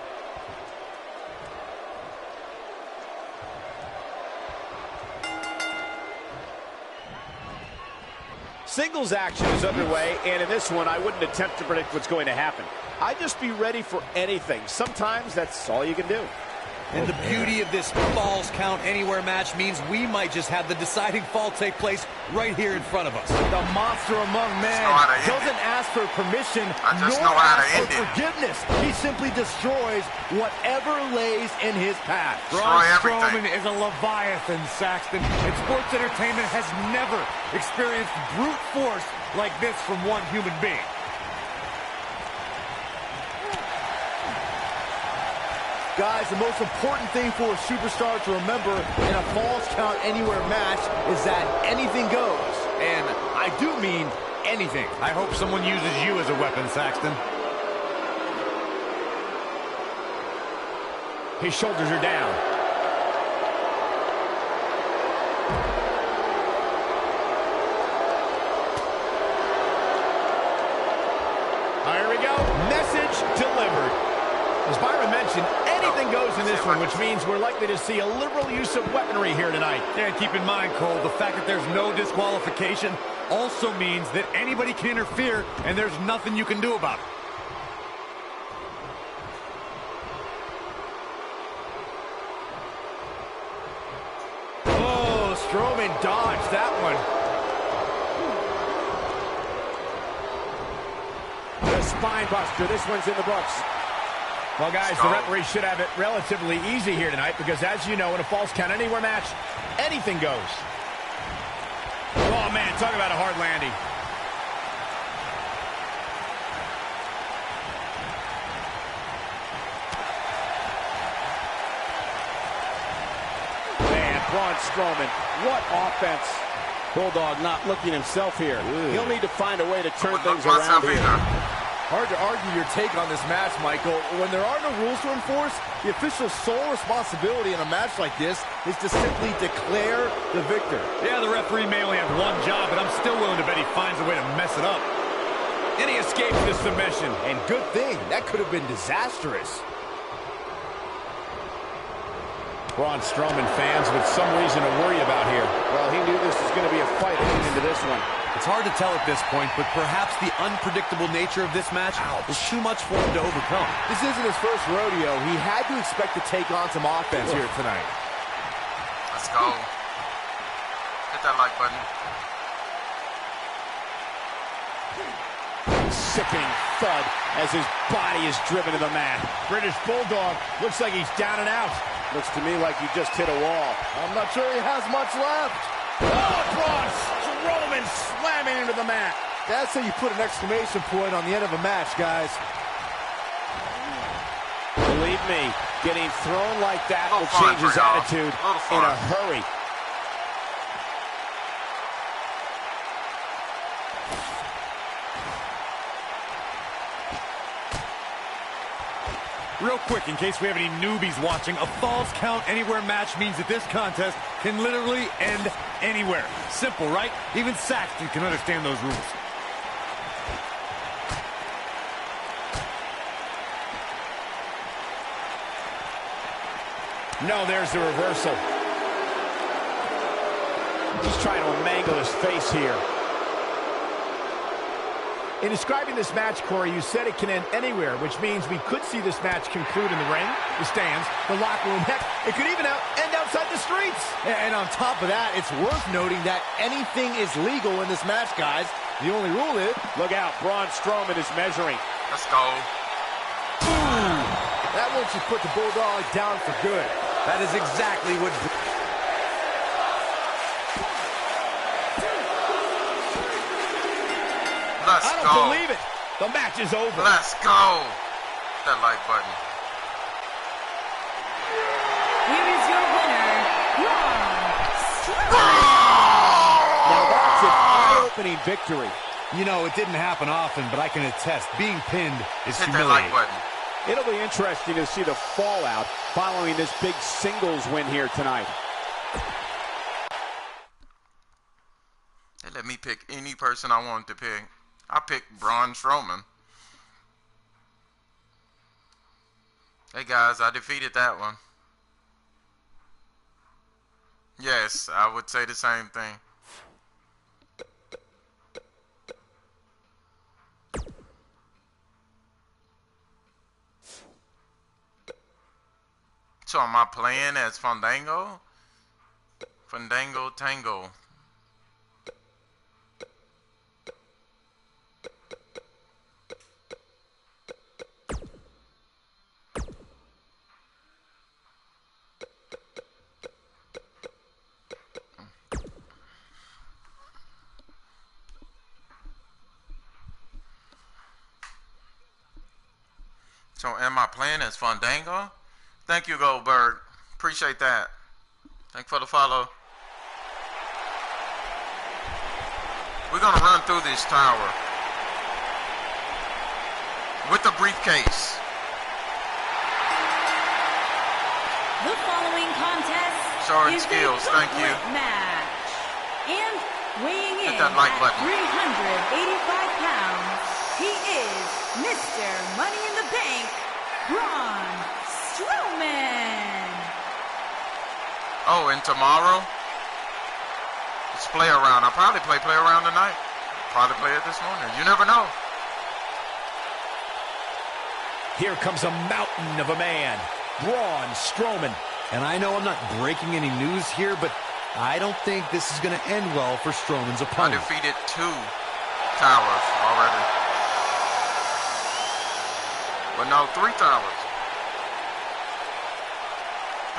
F: Singles action is underway, and in this one, I wouldn't attempt to predict what's going to happen. I'd just be ready for anything. Sometimes that's all you can do.
G: And the beauty of this Falls Count Anywhere match means we might just have the deciding fall take place right here in front of us.
D: The monster among men
A: know how to end
D: doesn't ask for permission,
A: I just
D: nor
A: know how to
D: ask for
A: end it.
D: forgiveness. He simply destroys whatever lays in his path.
E: Braun
A: everything.
E: Strowman is a Leviathan, Saxton, and sports entertainment has never experienced brute force like this from one human being.
D: Guys, the most important thing for a superstar to remember in a Falls Count Anywhere match is that anything goes. And I do mean anything.
E: I hope someone uses you as a weapon, Saxton.
C: His shoulders are down. Here we go. Message delivered. As Byron mentioned, anything goes in this one, which means we're likely to see a liberal use of weaponry here tonight.
G: Yeah, and keep in mind, Cole, the fact that there's no disqualification also means that anybody can interfere, and there's nothing you can do about it.
C: Oh, Strowman dodged that one.
F: The spine buster. This one's in the books.
C: Well, guys, the referee should have it relatively easy here tonight because, as you know, in a Falls Count Anywhere match, anything goes. Oh, man, talk about a hard landing.
F: Man, Braun Strowman, what offense. Bulldog not looking himself here. He'll need to find a way to turn things around here.
D: Hard to argue your take on this match, Michael. When there are no rules to enforce, the official's sole responsibility in a match like this is to simply declare the victor.
G: Yeah, the referee may only have one job, but I'm still willing to bet he finds a way to mess it up.
C: And he escapes this submission.
D: And good thing. That could have been disastrous.
C: Braun Strowman fans with some reason to worry about here.
F: Well, he knew this was going to be a fight heading into this one.
G: It's hard to tell at this point, but perhaps the unpredictable nature of this match was too much for him to overcome.
D: This isn't his first rodeo. He had to expect to take on some offense here tonight.
A: Let's go. Hit that like button.
D: Sickening thud as his body is driven to the mat.
C: British Bulldog looks like he's down and out.
F: Looks to me like he just hit a wall.
D: I'm not sure he has much left.
C: Oh, Braun Strowman slamming into the mat.
D: That's how you put an exclamation point on the end of a match, guys.
F: Believe me, getting thrown like that will change his attitude in a hurry.
G: Real quick, in case we have any newbies watching, a Falls Count Anywhere match means that this contest can literally end anywhere. Simple, right? Even Saxton can understand those rules.
C: No, there's the reversal.
F: He's trying to mangle his face here.
C: In describing this match, Corey, you said it can end anywhere, which means we could see this match conclude in the ring, the stands, the locker room. Heck, it could even end outside the streets.
D: And on top of that, it's worth noting that anything is legal in this match, guys. The only rule is...
F: Look out, Braun Strowman is measuring.
A: Let's go.
D: Ooh, that one should put the Bulldog down for good.
G: That is exactly what...
A: Let's go.
C: I don't believe it. The match is over.
A: Let's go. That like button.
B: Here is your winner, Braun Strowman.
F: Now that's an eye-opening victory.
G: You know, it didn't happen often, but I can attest, being pinned is
A: Hit that like
G: humiliating.
A: button.
F: It'll be interesting to see the fallout following this big singles win here tonight.
A: They let me pick any person I wanted to pick. I picked Braun Strowman. Hey guys, I defeated that one. Yes, I would say the same thing. So am I playing as Fandango? Fandango Tango. So am I playing as Fandango? Thank you, Goldberg. Appreciate that. Thank you for the follow. We're going to run through this tower with the briefcase.
B: The following contest
A: Showing
B: is
A: skills,
B: a
A: thank you.
B: gauntlet match. And weighing in
A: Hit that like
B: at
A: button.
B: 385 pounds, he is Mr. Money in the Bank, Braun Strowman.
A: Oh, and tomorrow, it's play around. I'll probably play around tonight. Probably play it this morning. You never know.
C: Here comes a mountain of a man, Braun Strowman.
G: And I know I'm not breaking any news here, but I don't think this is going to end well for Strowman's
A: I
G: opponent.
A: defeated 2 towers already. But no, 3 towers.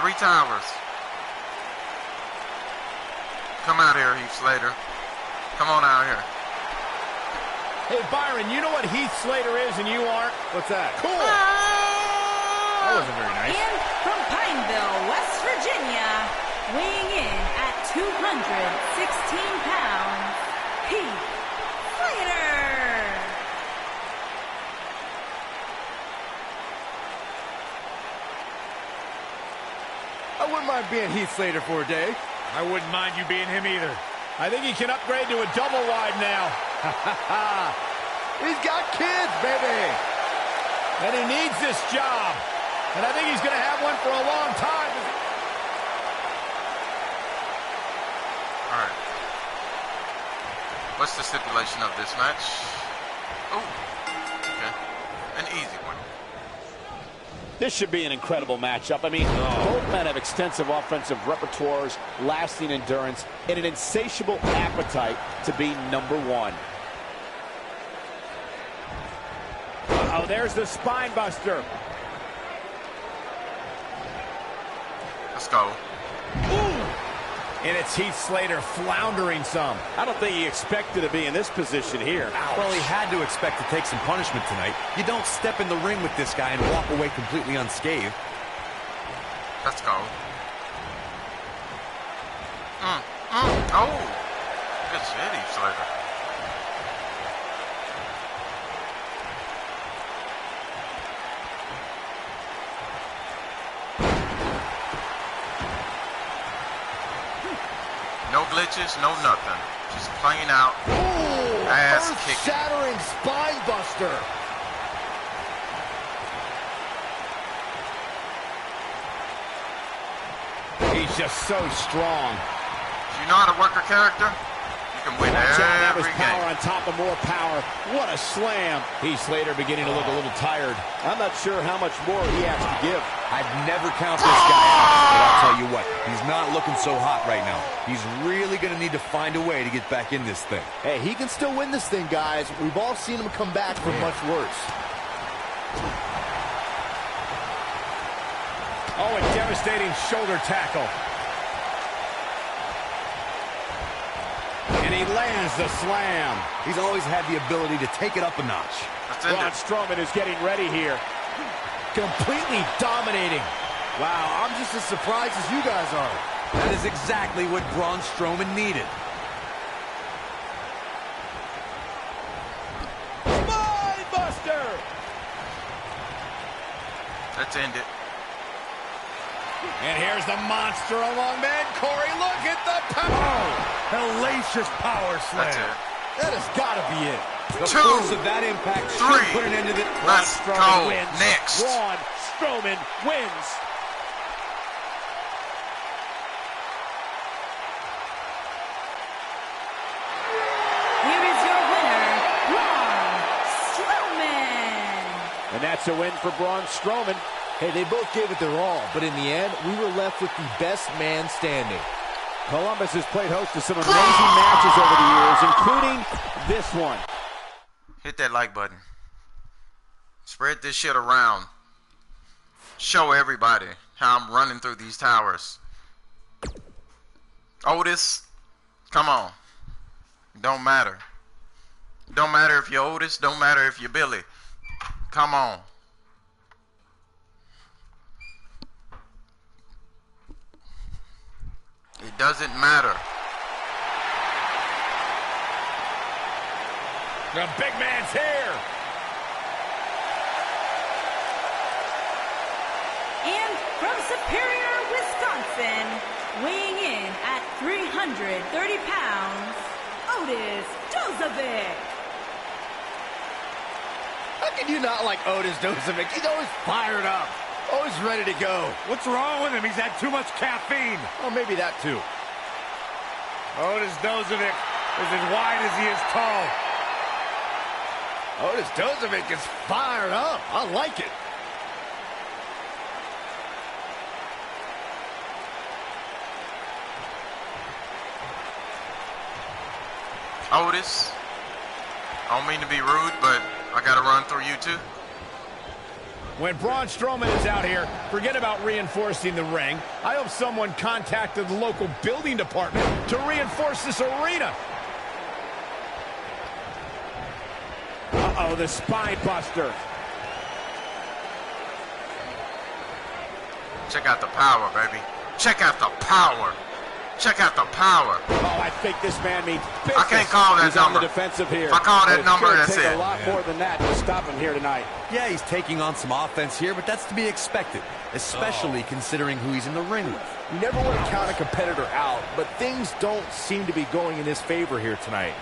A: 3 towers. Come out here, Heath Slater. Come on out here.
C: Hey, Byron, you know what Heath Slater is and you aren't?
D: What's that?
C: Cool. That wasn't very nice.
B: And from Pineville, West Virginia, weighing in at 216 pounds, Heath Slater.
D: I wouldn't mind being Heath Slater for a day.
E: I wouldn't mind you being him either.
C: I think he can upgrade to a double wide now.
D: He's got kids, baby.
C: And he needs this job. And I think he's going to have one for a long time.
A: All right. What's the stipulation of this match? Oh, okay. An easy one.
F: This should be an incredible matchup. I mean, both men have extensive offensive repertoires, lasting endurance, and an insatiable appetite to be number one.
C: Oh, there's the spine buster.
A: Let's go.
C: And it's Heath Slater floundering some.
F: I don't think he expected to be in this position here.
G: Well, he had to expect to take some punishment tonight. You don't step in the ring with this guy and walk away completely unscathed.
A: Let's go. Oh, good shit, Heath Slater. No glitches, no nothing. Just plain out ass kicking.
D: Shattering spine buster.
C: He's just so strong.
A: If you know how to work a character, you can win
D: That was
A: every
D: power
A: game.
D: on top of more power. What a slam.
C: Heath Slater beginning to look a little tired.
D: I'm not sure how much more he has to give.
G: I'd never count this guy out, but I'll tell you what, he's not looking so hot right now. He's really going to need to find a way to get back in this thing.
D: Hey, he can still win this thing, guys. We've all seen him come back from much worse.
C: Oh, a devastating shoulder tackle. And he lands the slam.
G: He's always had the ability to take it up a notch.
A: Let's end
D: Braun
A: it.
D: Strowman is getting ready here.
C: Completely dominating.
D: Wow, I'm just as surprised as you guys are.
G: That is exactly what Braun Strowman needed.
C: Spine buster.
A: Let's end it.
C: And here's the monster among men. Corey, look at the power.
E: Hellacious power slam.
A: That's it.
D: That has got to be it.
G: The
A: 2,
G: force of that impact should
A: 3.
G: put an end to the...
A: Let's
D: Strowman
A: go.
D: wins.
A: Next.
D: Braun Strowman wins.
B: Here is your winner, Braun Strowman.
D: And that's a win for Braun Strowman. Hey, they both gave it their all, but in the end, we were left with the best man standing. Columbus has played host to some amazing matches over the years, including this one.
A: Hit that like button. Spread this shit around. Show everybody how I'm running through these towers. Otis, come on. Don't matter. Don't matter if you're Otis. Don't matter if you're Billy. Come on. It doesn't matter.
C: The big man's here.
B: And from Superior, Wisconsin, weighing in at 330 pounds, Otis Dozovic.
D: How can you not like Otis Dozovic? He's always fired up, always ready to go.
E: What's wrong with him? He's had too much caffeine.
D: Oh, maybe that too.
E: Otis Dozovic is as wide as he is tall.
D: Otis Dozovic is fired up. I like it.
A: Otis, I don't mean to be rude, but I got to run through you too.
C: When Braun Strowman is out here, forget about reinforcing the ring. I hope someone contacted the local building department to reinforce this arena.
F: Uh-oh, the spine buster.
A: Check out the power, baby. Check out the power. Check out the power.
F: Oh, I think this man means business.
A: I can't call that
F: He's
A: number.
F: on the defensive here.
A: If I call that number, that's
F: It's
A: it.
F: a lot more than that to stop him here tonight.
G: Yeah, he's taking on some offense here, but that's to be expected, especially considering who he's in the ring with.
D: You never want to count a competitor out, but things don't seem to be going in his favor here tonight.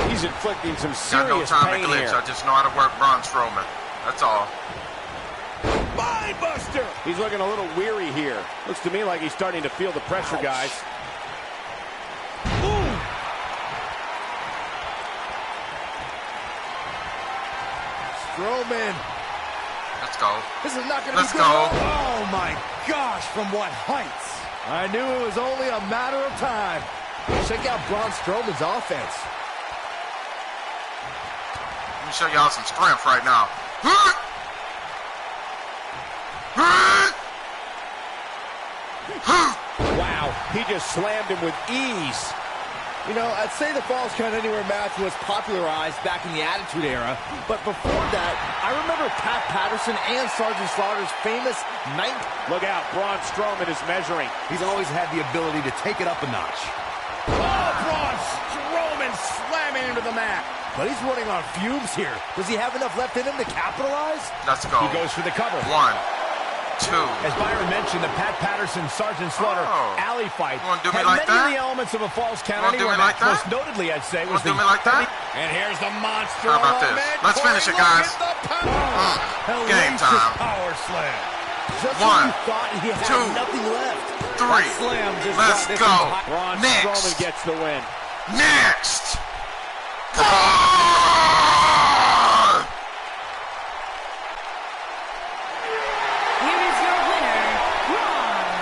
F: He's inflicting some
A: Got no
F: serious
A: time
F: pain
A: to glitch.
F: here.
A: I just know how to work Braun Strowman. That's all.
F: Spine buster. He's looking a little weary here. Looks to me like he's starting to feel the pressure, guys.
C: Ooh.
D: Strowman.
A: Let's go.
D: This is not going to be
A: Let's
D: good.
A: go.
C: Oh, my gosh, from what heights?
D: I knew it was only a matter of time. Check out Braun Strowman's offense.
A: Let me show y'all some strength right now.
F: Wow, he just slammed him with ease.
D: You know, I'd say the Falls Count Anywhere match was popularized back in the Attitude Era, but before that, I remember Pat Patterson and Sergeant Slaughter's famous night.
F: Look out, Braun Strowman is measuring.
G: He's always had the ability to take it up a notch.
C: Oh, Braun Strowman slamming into the mat.
D: But he's running on fumes here. Does he have enough left in him to capitalize?
A: Let's go.
C: He goes for the cover.
A: 1, 2.
C: As Byron mentioned, the Pat Patterson Sergeant Slaughter alley fight
A: You wanna do me
C: had
A: like
C: many
A: that?
C: of the elements of a Falls Count
A: You wanna do
C: Anywhere
A: me like
C: match.
A: that?
C: Most notably, I'd say, was
A: Wanna do me like that?
C: And here's the monster.
A: How about this?
C: man.
A: Let's finish it,
C: Corey,
A: guys.
C: look at the power.
A: Game
C: Hellacious
A: time.
C: Power slam.
D: Just
A: 1,
D: when you thought he had
A: 2,
D: nothing left.
A: 3.
F: Slam just
A: Let's
F: got this
A: go.
F: Braun
A: Next.
F: Strowman gets the win.
A: Next.
B: Here is your winner, Braun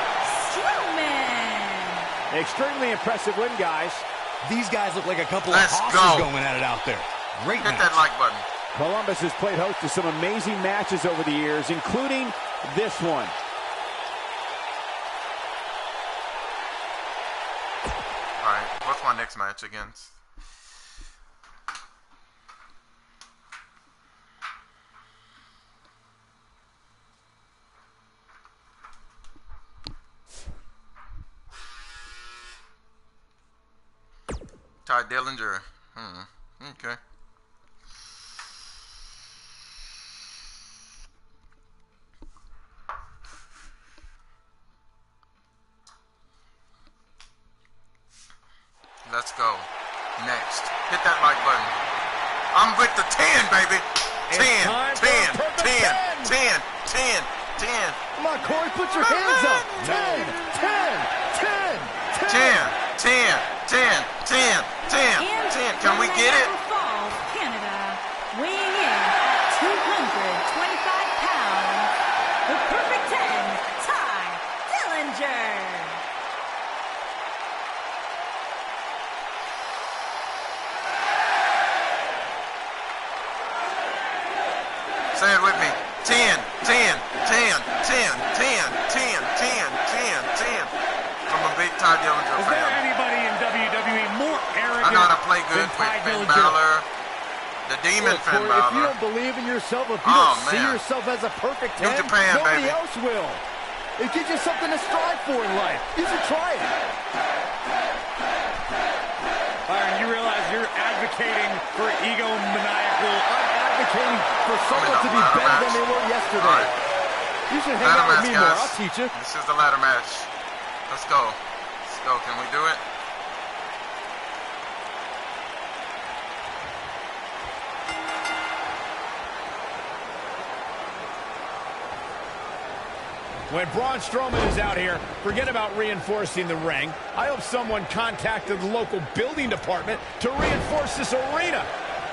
B: Strowman.
F: Extremely impressive win, guys.
G: These guys look like a couple
A: Let's
G: of horses
A: go.
G: going at it out there. Great
A: Hit
G: match.
A: that like button.
F: Columbus has played host to some amazing matches over the years, including this one.
A: All right, what's my next match against? Ty Dillinger. Okay. Let's go. Next. Hit that like button. I'm with the 10, baby. 10, 10, 10, 10, 10, 10.
D: Come on, Corey, put your hands up. 10, 10, 10, 10.
A: 10, 10, 10, 10, 10. Can we get it?
B: Niagara Falls, Canada, weighing in at 225 pounds, the perfect 10, Ty Dillinger.
A: Say it with me. 10, 10, 10, 10, 10, 10, 10, 10, 10. From a big Ty Dillinger
E: Is there
A: fan.
E: anybody in WWE more arrogant
A: I know how to play good
E: than
A: with
E: Ty
A: Finn
E: Dillinger?
A: Balor. The Demon
D: Look,
A: Finn
D: Corey, if you
A: Balor.
D: don't believe in yourself, if you
A: Oh,
D: don't see
A: man.
D: yourself as a perfect
A: New
D: 10,
A: Japan,
D: nobody
A: baby.
D: else will. It gives you something to strive for in life. You should try it.
E: Byron, you realize you're advocating for egomaniacal.
D: I'm advocating for someone to be better than they were yesterday. You should hang out with me more. I'll teach you.
A: This is the ladder match. Let's go. Let's go. Can we do it?
C: When Braun Strowman is out here, forget about reinforcing the ring. I hope someone contacted the local building department to reinforce this arena.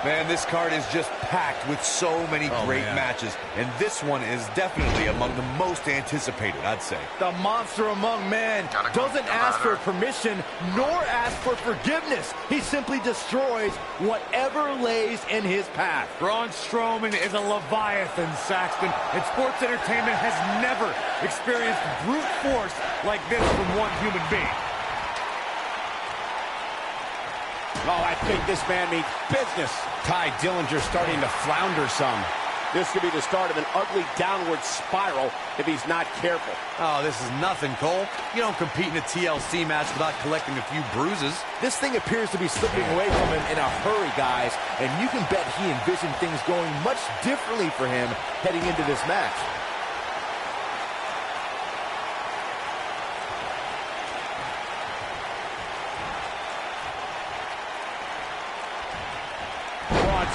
G: Man, this card is just packed with so many great matches, and this one is definitely among the most anticipated, I'd say.
D: The monster among men doesn't ask for permission nor ask for forgiveness. He simply destroys whatever lays in his path.
E: Braun Strowman is a Leviathan, Saxton, and sports entertainment has never experienced brute force like this from one human being.
C: Oh, I think this man means business. Ty Dillinger starting to flounder some.
F: This could be the start of an ugly downward spiral if he's not careful.
G: Oh, this is nothing, Cole. You don't compete in a TLC match without collecting a few bruises.
D: This thing appears to be slipping away from him in a hurry, guys, and you can bet he envisioned things going much differently for him heading into this match.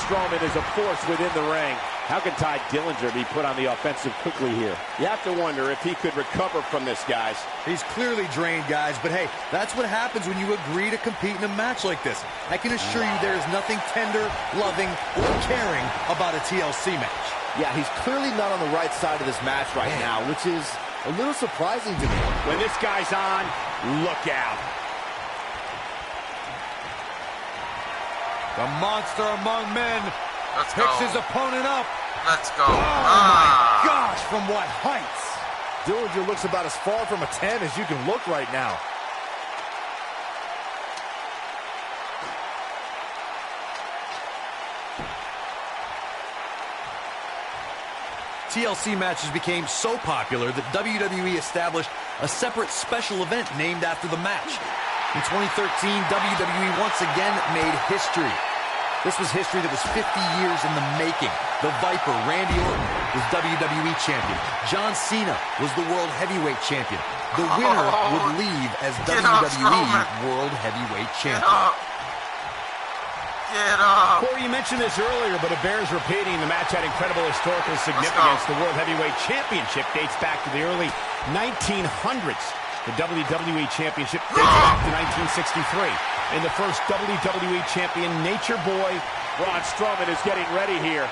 D: Strowman is a force within the ring.
F: How can Ty Dillinger be put on the offensive quickly here? You have to wonder if he could recover from this, guys.
G: He's clearly drained, guys, but hey, that's what happens when you agree to compete in a match like this. I can assure you there is nothing tender, loving, or caring about a TLC match.
D: Yeah, he's clearly not on the right side of this match right now, which is a little surprising to me.
F: When this guy's on, look out.
G: The monster among men picks his opponent up.
A: Let's go.
G: Oh, my gosh, from what heights?
D: Dillinger looks about as far from a 10 as you can look right now.
G: TLC matches became so popular that WWE established a separate special event named after the match. In 2013, WWE once again made history. This was history that was 50 years in the making. The Viper, Randy Orton, was WWE Champion. John Cena was the World Heavyweight Champion. The winner would leave as WWE World Heavyweight Champion.
A: Get up.
C: Corey, you mentioned this earlier, but it bears repeating. The match had incredible historical significance. The World Heavyweight Championship dates back to the early 1900s. The WWE Championship dates back to 1963. And the first WWE Champion, Nature Boy,
F: Braun Strowman, is getting ready here.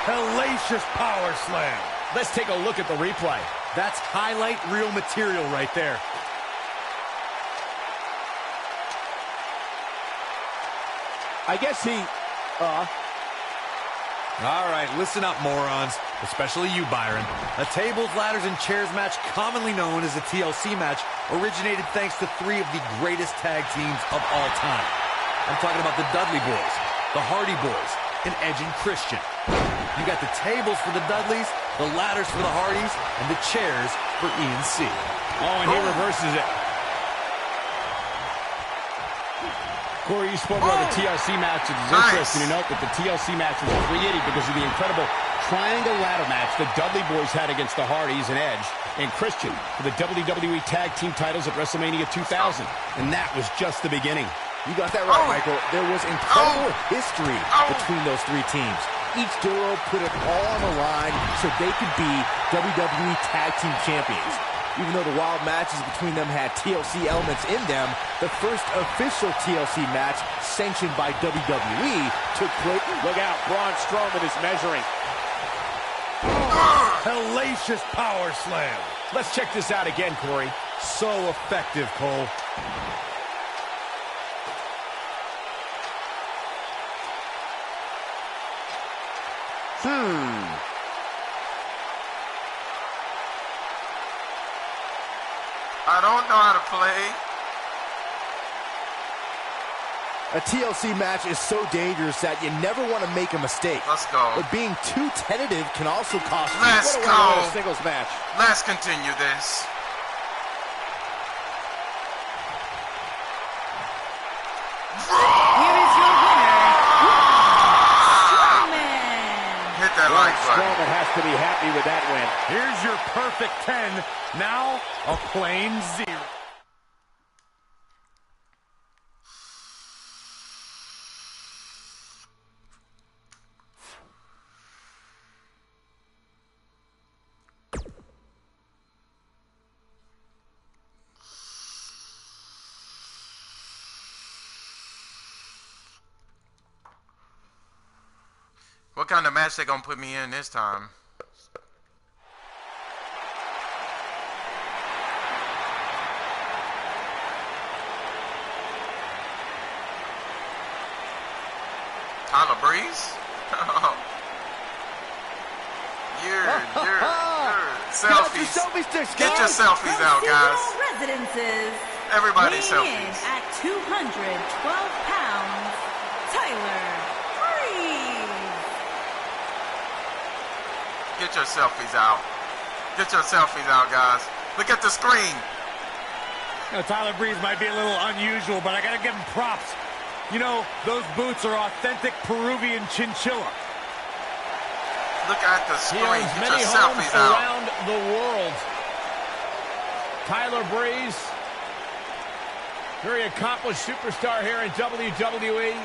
E: Hellacious power slam.
C: Let's take a look at the replay.
G: That's highlight reel material right there.
D: I guess he,
G: All right, listen up, morons. Especially you, Byron. A tables, ladders, and chairs match, commonly known as a TLC match, originated thanks to three of the greatest tag teams of all time. I'm talking about the Dudley Boys, the Hardy Boys, and Edge and Christian. You got the tables for the Dudleys, the ladders for the Hardys, and the chairs for E&C.
C: Oh, and he reverses it. Corey, you spoke about the TLC match. It's interesting to note that the TLC match was created because of the incredible triangle ladder match the Dudley Boys had against the Hardys and Edge and Christian for the WWE Tag Team titles at WrestleMania 2000. And that was just the beginning.
D: You got that right, Michael. There was incredible history between those three teams. Each duo put it all on the line so they could be WWE Tag Team Champions. Even though the wild matches between them had TLC elements in them, the first official TLC match sanctioned by WWE took place.
F: Look out, Braun Strowman is measuring.
E: Hellacious power slam.
C: Let's check this out again, Corey.
G: So effective, Cole.
A: I don't know how to play.
D: A TLC match is so dangerous that you never want to make a mistake.
A: Let's go.
D: But being too tentative can also cost you.
A: Let's
D: What a
A: go.
D: way to win a singles match.
A: Let's continue this.
B: Here is your winner, Braun
C: happy with that win.
E: Here's your perfect 10. Now, a plain 0.
A: What kind of match they gonna put me in this time? Tyler Breeze? You're selfies. Get your selfies out, guys.
B: Residences.
A: Everybody
B: weighing
A: selfies.
B: in at 212 pounds, Tyler Breeze.
A: Get your selfies out. Get your selfies out, guys. Look at the screen.
E: You know, Tyler Breeze might be a little unusual, but I gotta give him props. You know, those boots are authentic Peruvian chinchilla.
A: Look at the
C: He
A: screen.
C: owns
A: Get
C: many
A: your
C: homes
A: selfies out.
C: around the world. Tyler Breeze, very accomplished superstar here in WWE,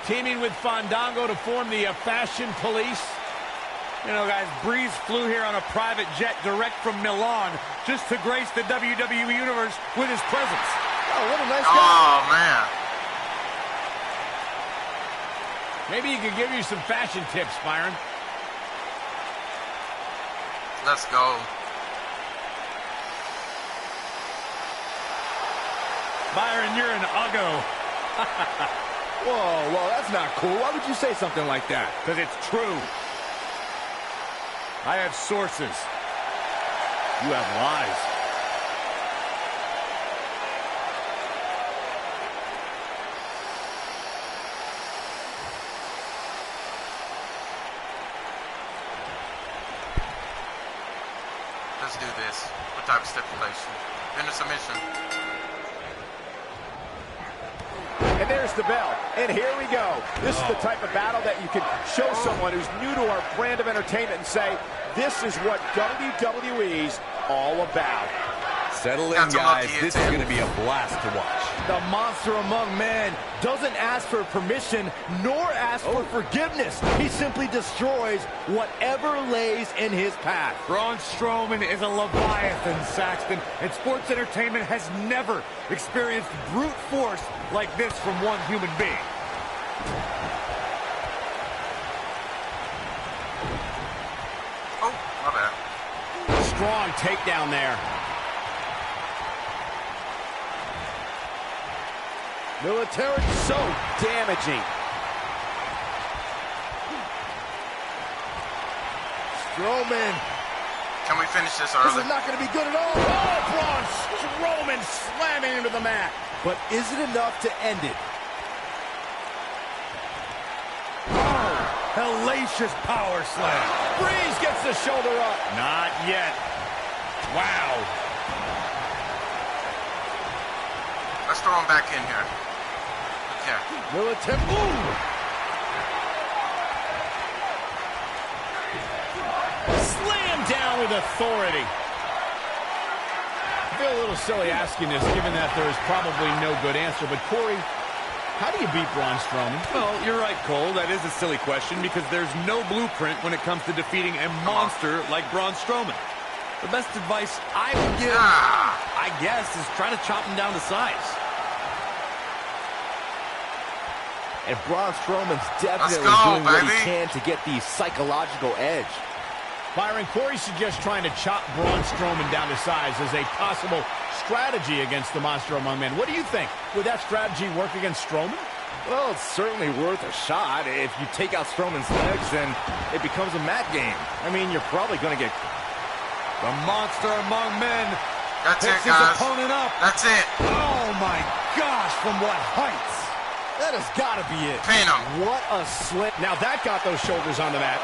C: teaming with Fandango to form the Fashion Police.
E: You know, guys, Breeze flew here on a private jet direct from Milan just to grace the WWE Universe with his presence.
D: Oh, what a nice guy.
A: Oh, man.
C: Maybe he could give you some fashion tips, Byron.
A: Let's go.
E: Byron, you're an uggo.
D: Whoa, that's not cool. Why would you say something like that?
E: Because it's true. I have sources. You have lies.
A: Let's do this. What type of stipulation? Finish submission.
C: And there's the bell. And here we go. This is the type of battle that you can show someone who's new to our brand of entertainment and say, this is what WWE's all about.
G: Settle in,
A: That's a
G: guys.
A: lucky
G: This is
A: attempt.
G: going to be a blast to watch.
D: The monster among men doesn't ask for permission nor ask for forgiveness. He simply destroys whatever lays in his path.
E: Braun Strowman is a Leviathan, Saxton, and sports entertainment has never experienced brute force like this from one human being.
A: Oh, my bad.
C: Strong takedown there.
D: Military so damaging. Strowman.
A: Can we finish this
D: This
A: early?
D: is not going to be good at all.
C: Oh, Braun Strowman slamming into the mat.
D: But is it enough to end it?
E: Hellacious power slam.
C: Breeze gets the shoulder up.
E: Not yet. Wow.
A: Let's throw him back in here. Okay.
D: Military. Ooh.
C: Slam down with authority. I feel a little silly asking this, given that there is probably no good answer. But, Corey, how do you beat Braun Strowman?
G: Well, you're right, Cole. That is a silly question because there's no blueprint when it comes to defeating a monster like Braun Strowman. The best advice I would give, I guess, is try to chop him down to size.
D: And Braun Strowman's definitely
A: go,
D: doing what he
A: baby.
D: can to get the psychological edge.
C: Byron, Corey suggests trying to chop Braun Strowman down to size as a possible strategy against the monster among men. What do you think? Would that strategy work against Strowman?
D: Well, it's certainly worth a shot. If you take out Strowman's legs, then it becomes a mat game. I mean, you're probably going to get...
E: The monster among men
A: That's it,
E: picks his
A: guys.
E: opponent up.
A: That's it.
E: Oh, my gosh, from what heights?
D: That has got to be it.
A: Pin him.
D: What a slam.
C: Now that got those shoulders on the mat.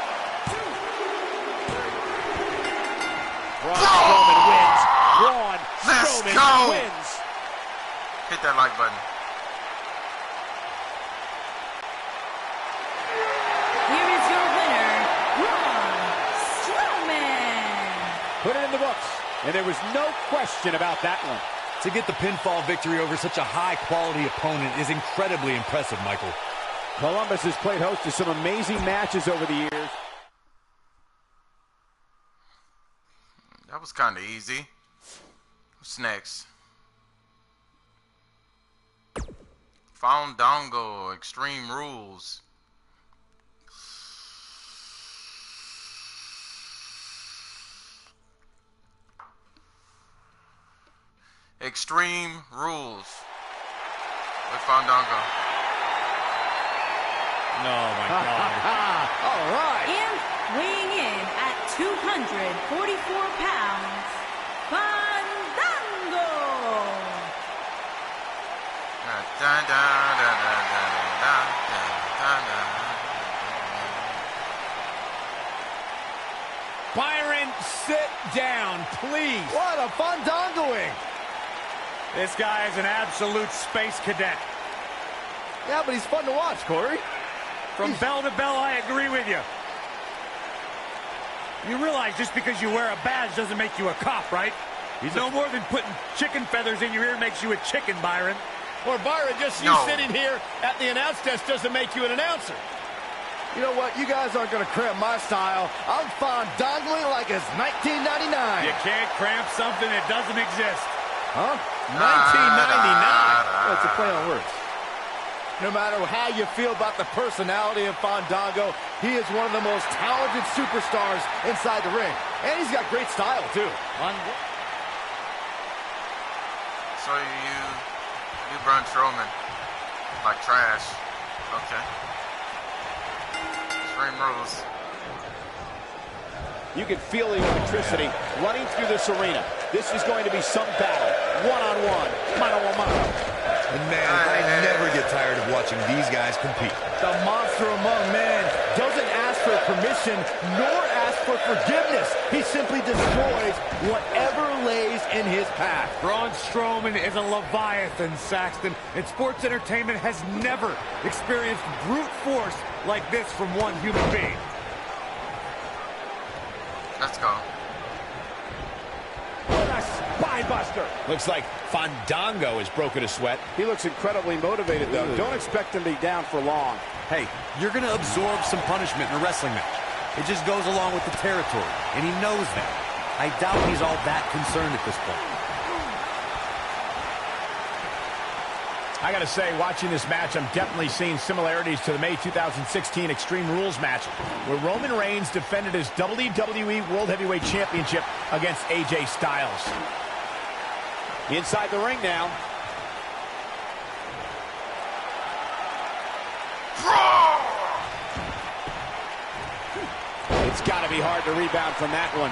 C: Braun Strowman wins. Braun
A: Let's
C: Strowman
A: go.
C: wins.
A: Hit that like button.
B: Here is your winner, Braun Strowman.
F: the books. And there was no question about that one.
G: To get the pinfall victory over such a high-quality opponent is incredibly impressive, Michael.
F: Columbus has played host to some amazing matches over the years.
A: That was kind of easy. What's next? Fandango, Extreme Rules. Extreme Rules with Fandango.
E: Oh, my God.
D: All right.
B: And weighing in at 244 pounds, Fandango.
A: Dun, dun, dun, dun, dun, dun, dun, dun.
C: Byron, sit down, please.
D: What a fandangoing.
E: This guy is an absolute space cadet.
D: Yeah, but he's fun to watch, Corey.
E: From bell to bell, I agree with you. You realize just because you wear a badge doesn't make you a cop, right? He's no more than putting chicken feathers in your ear makes you a chicken, Byron.
C: Or Byron, just you sitting here at the announce desk doesn't make you an announcer.
D: You know what? You guys aren't going to cramp my style. I'm fandangoing like it's 1999.
E: You can't cramp something that doesn't exist.
D: Huh?
C: 1999.
D: Well, it's a play on words. No matter how you feel about the personality of Fandango, he is one of the most talented superstars inside the ring. And he's got great style, too.
A: So you Braun Strowman like trash. Okay. Extreme Rules.
F: You can feel the electricity running through this arena. This is going to be some battle. One-on-one, mano-a-mano.
G: And man, I never get tired of watching these guys compete.
D: The monster among men doesn't ask for permission nor ask for forgiveness. He simply destroys whatever lays in his path.
E: Braun Strowman is a Leviathan, Saxton, and sports entertainment has never experienced brute force like this from one human being.
A: Let's go.
F: What a spine buster.
C: Looks like Fandango has broken a sweat.
F: He looks incredibly motivated, though. Don't expect him to be down for long.
G: Hey, you're going to absorb some punishment in a wrestling match. It just goes along with the territory, and he knows that. I doubt he's all that concerned at this point.
C: I got to say, watching this match, I'm definitely seeing similarities to the May 2016 Extreme Rules match, where Roman Reigns defended his WWE World Heavyweight Championship against AJ Styles.
F: Inside the ring now. It's got to be hard to rebound from that one.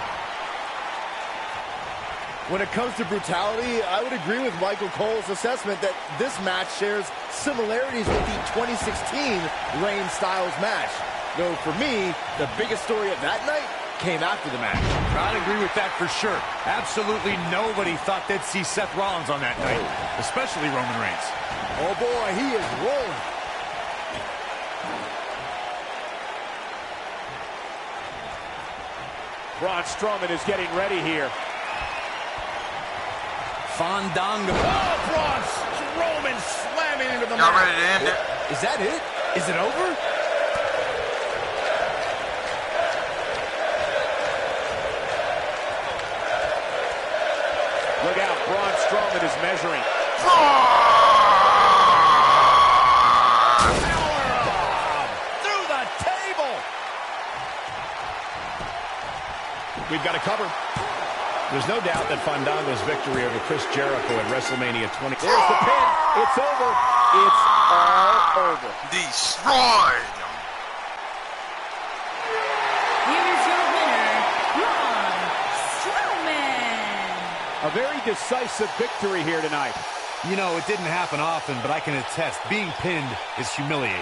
D: When it comes to brutality, I would agree with Michael Cole's assessment that this match shares similarities with the 2016 Reigns-Styles match. Though for me, the biggest story of that night came after the match.
E: I'd agree with that for sure. Absolutely nobody thought they'd see Seth Rollins on that night, especially Roman Reigns.
D: Oh boy, he is rolling.
F: Braun Strowman is getting ready here.
G: Fandango.
C: Oh, Braun Strowman slamming into the
A: Y'all
C: mat.
A: ready to end it?
D: Is that it? Is it over?
F: Look out, Braun Strowman is measuring.
C: Through the table. We've got a cover. There's no doubt that Fandango's victory over Chris Jericho at WrestleMania 20.
F: There's the pin. It's over. It's all over.
A: Destroyed.
B: Here is your winner, Braun Strowman.
F: A very decisive victory here tonight.
G: You know, it didn't happen often, but I can attest, being pinned is humiliating.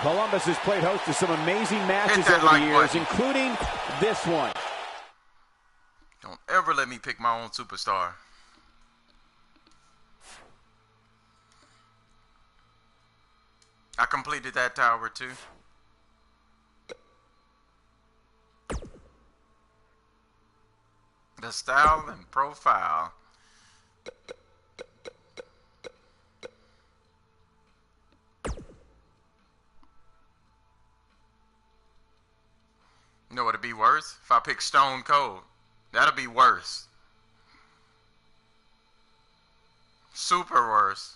F: Columbus has played host to some amazing matches
A: that
F: over
A: like
F: the years,
A: button.
F: including this one.
A: Don't ever let me pick my own superstar. I completed that tower too. The style and profile. You know what'd be worse? If I pick Stone Cold. That'll be worse. Super worse.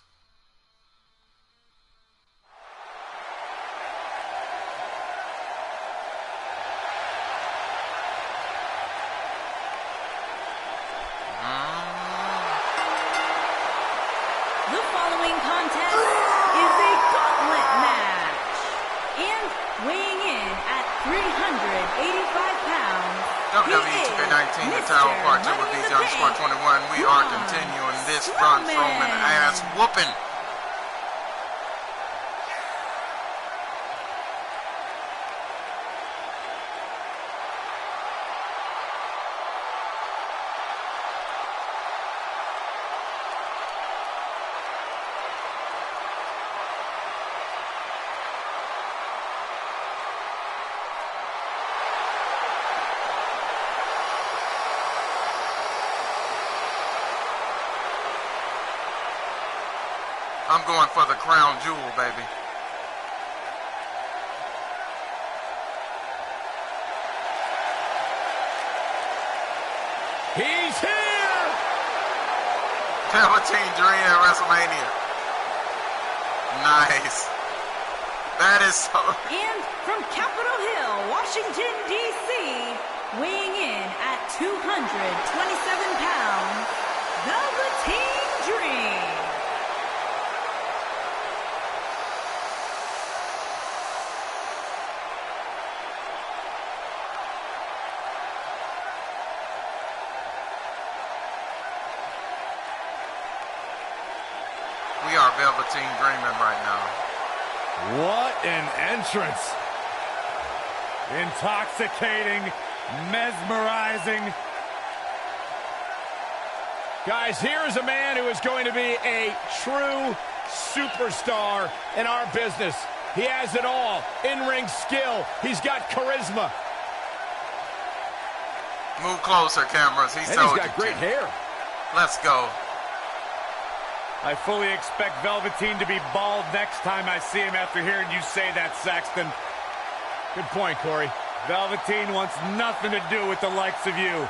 B: The following contest is a gauntlet match. And weighing in at 385 pounds,
A: Wwe2k19 The Towers Part 2 with these _21. We are continuing this Braun Strowman ass whooping. I'm going for the crown jewel, baby.
C: He's here!
A: Velveteen Dream at WrestleMania. Nice. That is so...
B: And from Capitol Hill, Washington, D.C., weighing in at 227 pounds, Velveteen Dream.
A: We are Velveteen Dreaming right now.
E: What an entrance. Intoxicating, mesmerizing.
C: Guys, here is a man who is going to be a true superstar in our business. He has it all. In-ring skill. He's got charisma.
A: Move closer, cameras. He's
C: got great hair.
A: Let's go.
E: I fully expect Velveteen to be bald next time I see him after hearing you say that, Saxton.
C: Good point, Corey.
E: Velveteen wants nothing to do with the likes of you.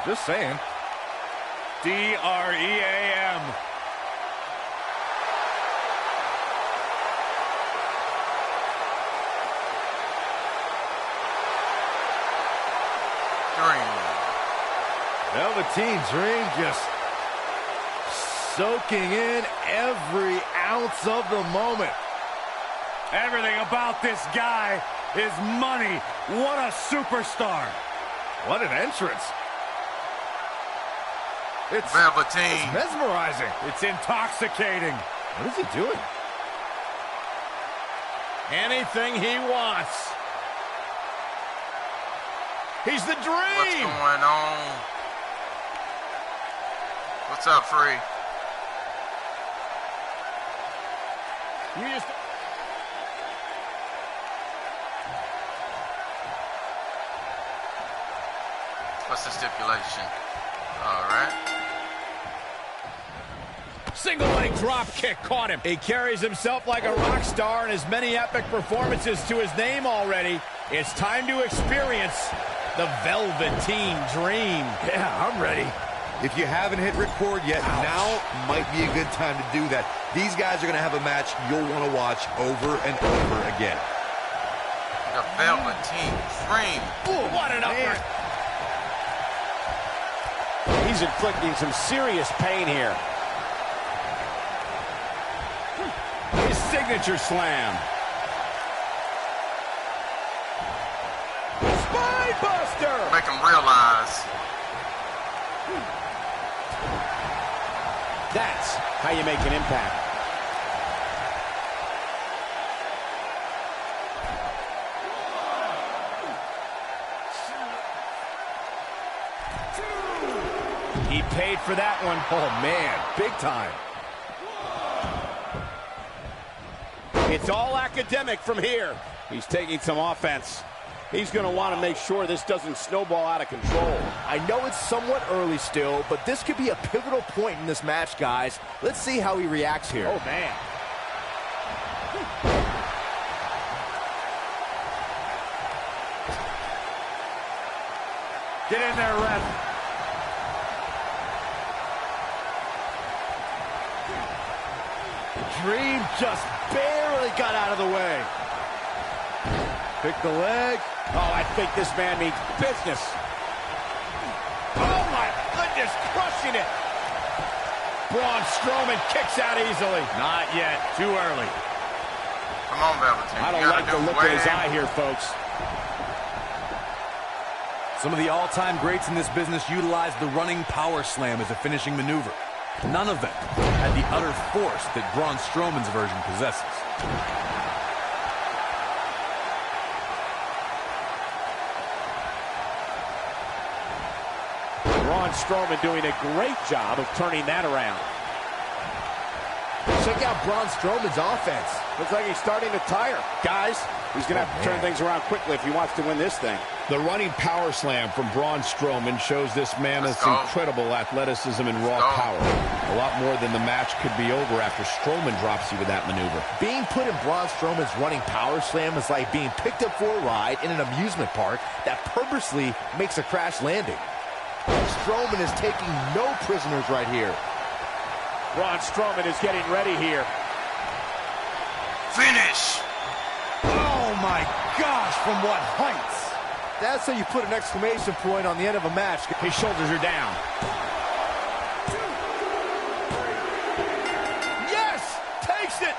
C: Just saying.
E: D-R-E-A-M.
A: Dream.
D: Velveteen Dream just soaking in every ounce of the moment.
E: Everything about this guy is money. What a superstar.
D: What an entrance. It's
A: Velveteen.
D: It's mesmerizing.
E: It's intoxicating.
D: What is he doing?
C: Anything he wants. He's the Dream.
A: What's going on? What's up, Free?
C: You just...
A: What's the stipulation? All right.
C: Single leg drop kick caught him. He carries himself like a rock star and has many epic performances to his name already. It's time to experience the Velveteen Dream.
D: Yeah, I'm ready.
I: If you haven't hit record yet, now might be a good time to do that. These guys are going to have a match you'll want to watch over and over again.
A: The Velveteen Dream.
C: Ooh, what an upper.
F: He's inflicting some serious pain here.
C: His signature slam. Spine buster.
A: Make them realize.
F: That's how you make an impact.
C: He paid for that one. Oh, man, big time. It's all academic from here.
F: He's taking some offense. He's going to want to make sure this doesn't snowball out of control.
D: I know it's somewhat early still, but this could be a pivotal point in this match, guys. Let's see how he reacts here.
F: Oh, man.
E: Get in there, ref.
D: Dream just barely got out of the way. Pick the leg.
F: Oh, I think this man means business.
C: Oh, my goodness, crushing it. Braun Strowman kicks out easily.
E: Not yet. Too early.
A: Come on, Velveteen.
F: I don't like the look in his eye here, folks.
G: Some of the all-time greats in this business utilized the running power slam as a finishing maneuver. None of them had the utter force that Braun Strowman's version possesses.
F: Braun Strowman doing a great job of turning that around.
D: Check out Braun Strowman's offense.
F: Looks like he's starting to tire. Guys, he's going to have to turn things around quickly if he wants to win this thing.
C: The running power slam from Braun Strowman shows this man has incredible athleticism and raw power. A lot more than the match could be over after Strowman drops you with that maneuver.
D: Being put in Braun Strowman's running power slam is like being picked up for a ride in an amusement park that purposely makes a crash landing. Strowman is taking no prisoners right here.
F: Braun Strowman is getting ready here.
A: Finish!
C: Oh, my gosh, from what heights?
D: That's how you put an exclamation point on the end of a match.
C: His shoulders are down. Yes! Takes it!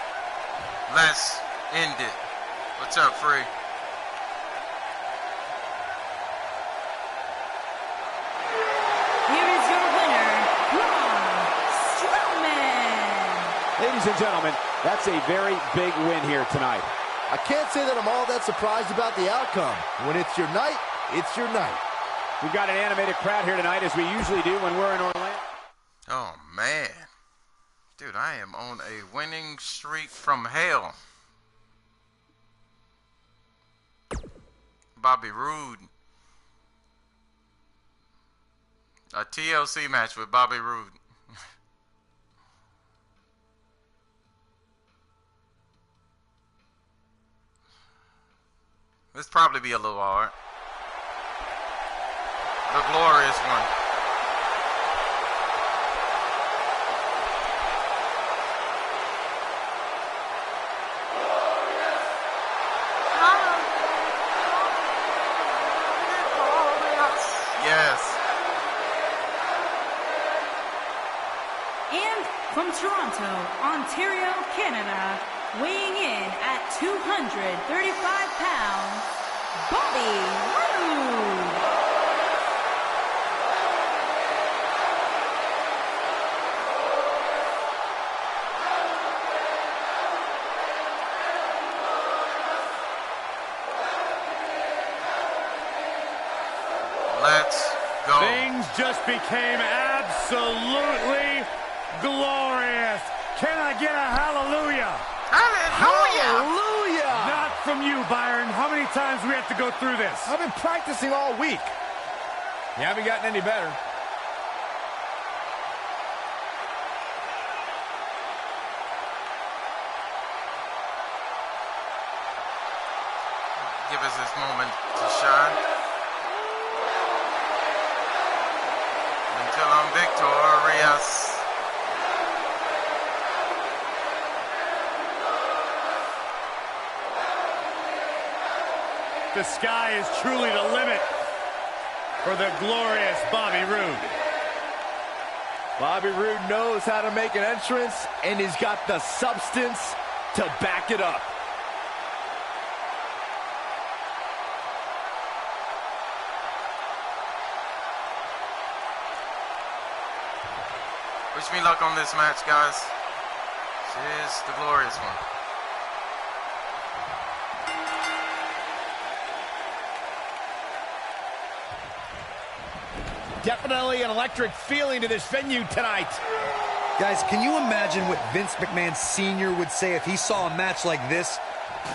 A: Let's end it. What's up, Free?
B: Here is your winner, Braun Strowman.
F: Ladies and gentlemen, that's a very big win here tonight.
D: I can't say that I'm all that surprised about the outcome. When it's your night, it's your night.
F: We've got an animated crowd here tonight, as we usually do when we're in Orlando.
A: Oh, man. Dude, I am on a winning streak from hell. Bobby Roode. A TLC match with Bobby Roode. This probably be a little hard. The glorious one. Yes.
B: And from Toronto, Ontario, Canada, weighing in at 235 pounds, Bobby Roode.
A: Let's go.
E: Things just became absolutely glorious. Can I get a hallelujah?
A: Hallelujah!
E: Not from you, Byron. How many times do we have to go through this?
C: I've been practicing all week. You haven't gotten any better.
A: Give us this moment to shine. Until I'm victorious.
E: The sky is truly the limit for the glorious Bobby Roode.
D: Bobby Roode knows how to make an entrance, and he's got the substance to back it up.
A: Wish me luck on this match, guys. This is the glorious one.
C: Definitely an electric feeling to this venue tonight.
I: Guys, can you imagine what Vince McMahon Sr. would say if he saw a match like this?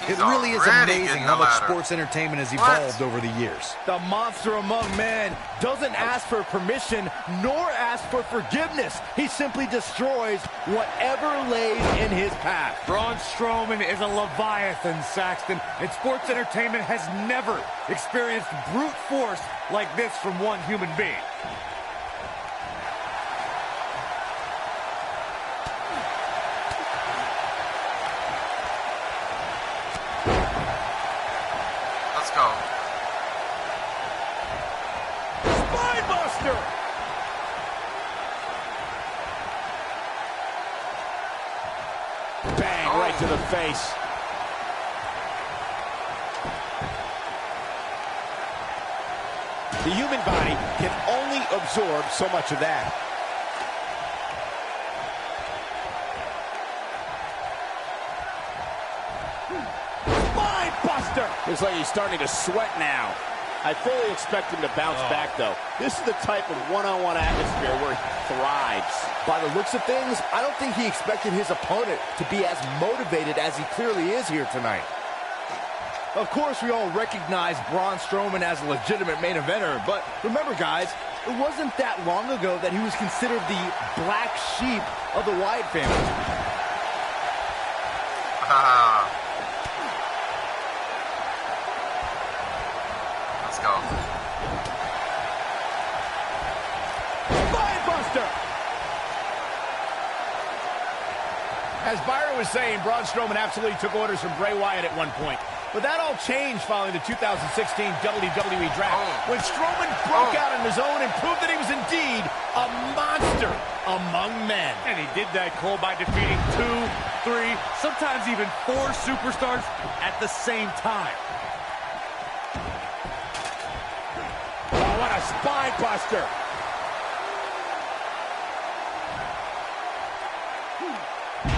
I: It really is amazing how much sports entertainment has evolved over the years.
C: The monster among men doesn't ask for permission nor ask for forgiveness. He simply destroys whatever lays in his path.
E: Braun Strowman is a Leviathan, Saxton, and sports entertainment has never experienced brute force like this from one human being.
A: Let's go.
C: Spinebuster!
F: Bang, right to the face. The human body can only absorb so much of that.
C: Spinebuster!
F: Looks like he's starting to sweat now. I fully expect him to bounce back, though. This is the type of one-on-one atmosphere where he thrives.
D: By the looks of things, I don't think he expected his opponent to be as motivated as he clearly is here tonight.
C: Of course, we all recognize Braun Strowman as a legitimate main eventer, but remember, guys, it wasn't that long ago that he was considered the black sheep of the Wyatt family.
A: Let's go.
C: Spinebuster! As Byron was saying, Braun Strowman absolutely took orders from Bray Wyatt at one point. But that all changed following the 2016 WWE Draft, when Strowman broke out on his own and proved that he was indeed a monster among men.
E: And he did that, Cole, by defeating 2, 3, sometimes even 4 superstars at the same time.
C: Oh, what a spine buster!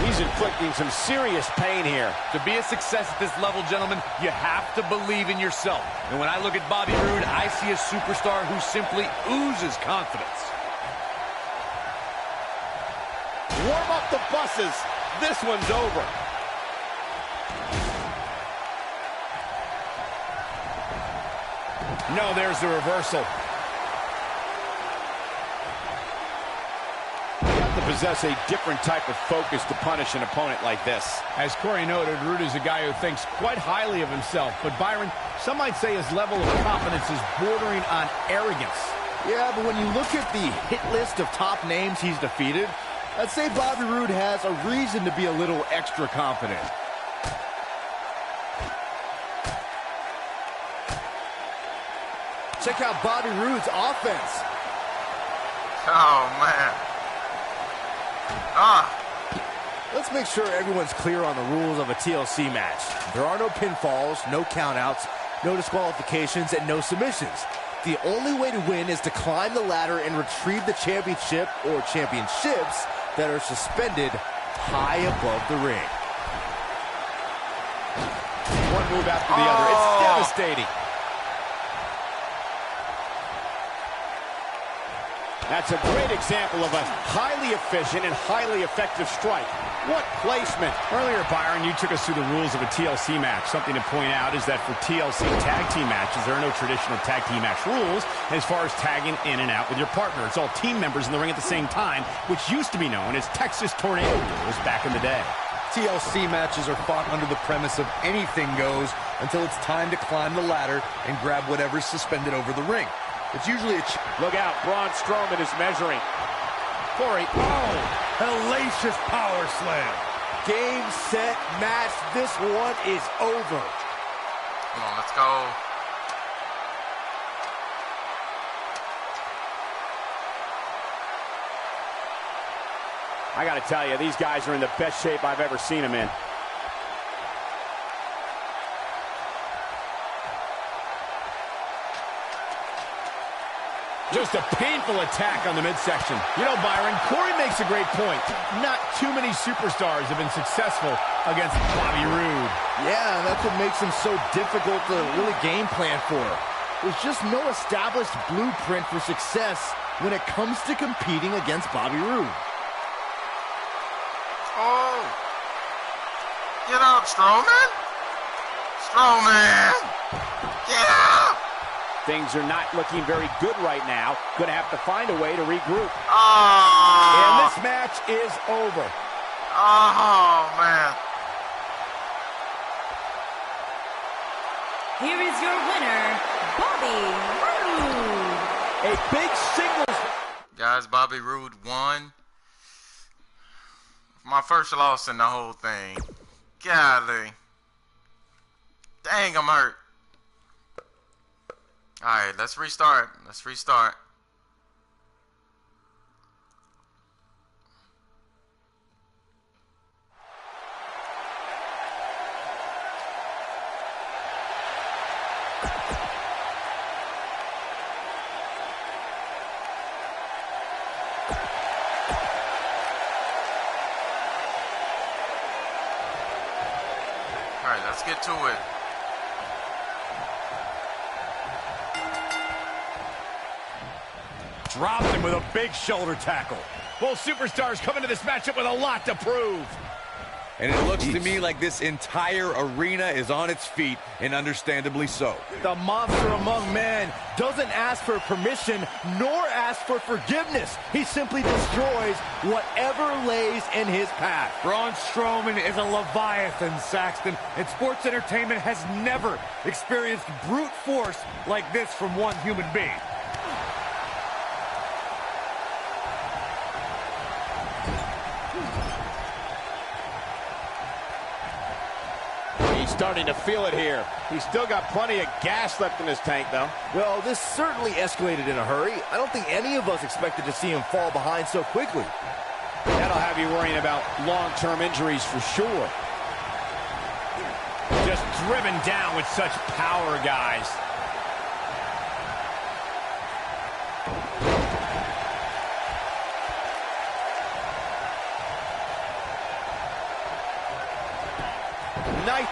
F: He's inflicting some serious pain here.
G: To be a success at this level, gentlemen, you have to believe in yourself. And when I look at Bobby Roode, I see a superstar who simply oozes confidence.
F: Warm up the buses. This one's over.
C: No, there's the reversal.
F: Possess a different type of focus to punish an opponent like this.
C: As Corey noted, Roode is a guy who thinks quite highly of himself. But Byron, some might say his level of confidence is bordering on arrogance.
D: Yeah, but when you look at the hit list of top names he's defeated, I'd say Bobby Roode has a reason to be a little extra confident. Check out Bobby Roode's offense.
A: Oh, man.
D: Let's make sure everyone's clear on the rules of a TLC match. There are no pinfalls, no countouts, no disqualifications, and no submissions. The only way to win is to climb the ladder and retrieve the championship or championships that are suspended high above the ring.
F: One move after the other. It's devastating. That's a great example of a highly efficient and highly effective strike. What placement.
C: Earlier, Byron, you took us through the rules of a TLC match. Something to point out is that for TLC tag team matches, there are no traditional tag team match rules as far as tagging in and out with your partner. It's all team members in the ring at the same time, which used to be known as Texas Tornado rules back in the day.
I: TLC matches are fought under the premise of anything goes until it's time to climb the ladder and grab whatever's suspended over the ring. It's usually a...
F: Look out, Braun Strowman is measuring.
C: Corey,
E: Hellacious power slam.
D: Game, set, match. This one is over.
A: Come on, let's go.
F: I got to tell you, these guys are in the best shape I've ever seen them in.
C: just a painful attack on the midsection. You know, Byron, Corey makes a great point. Not too many superstars have been successful against Bobby Roode.
D: Yeah, that's what makes him so difficult to really game plan for. There's just no established blueprint for success when it comes to competing against Bobby Roode.
A: Oh. Get out, Strowman. Strowman! Yeah!
F: Things are not looking very good right now. Gonna have to find a way to regroup.
A: Oh!
C: And this match is over.
A: Oh, man.
B: Here is your winner, Bobby Roode.
C: A big singles.
A: Guys, Bobby Roode won. My first loss in the whole thing. Golly. Dang, I'm hurt. Alright, let's restart. Let's restart. Alright, let's get to it.
E: Dropped him with a big shoulder tackle.
C: Both superstars come into this matchup with a lot to prove.
G: And it looks to me like this entire arena is on its feet, and understandably so.
C: The monster among men doesn't ask for permission nor ask for forgiveness. He simply destroys whatever lays in his path.
E: Braun Strowman is a Leviathan, Saxton, and sports entertainment has never experienced brute force like this from one human being.
F: Starting to feel it here. He's still got plenty of gas left in his tank, though.
C: Well, this certainly escalated in a hurry. I don't think any of us expected to see him fall behind so quickly.
F: That'll have you worrying about long-term injuries for sure.
C: Just driven down with such power, guys. Nice.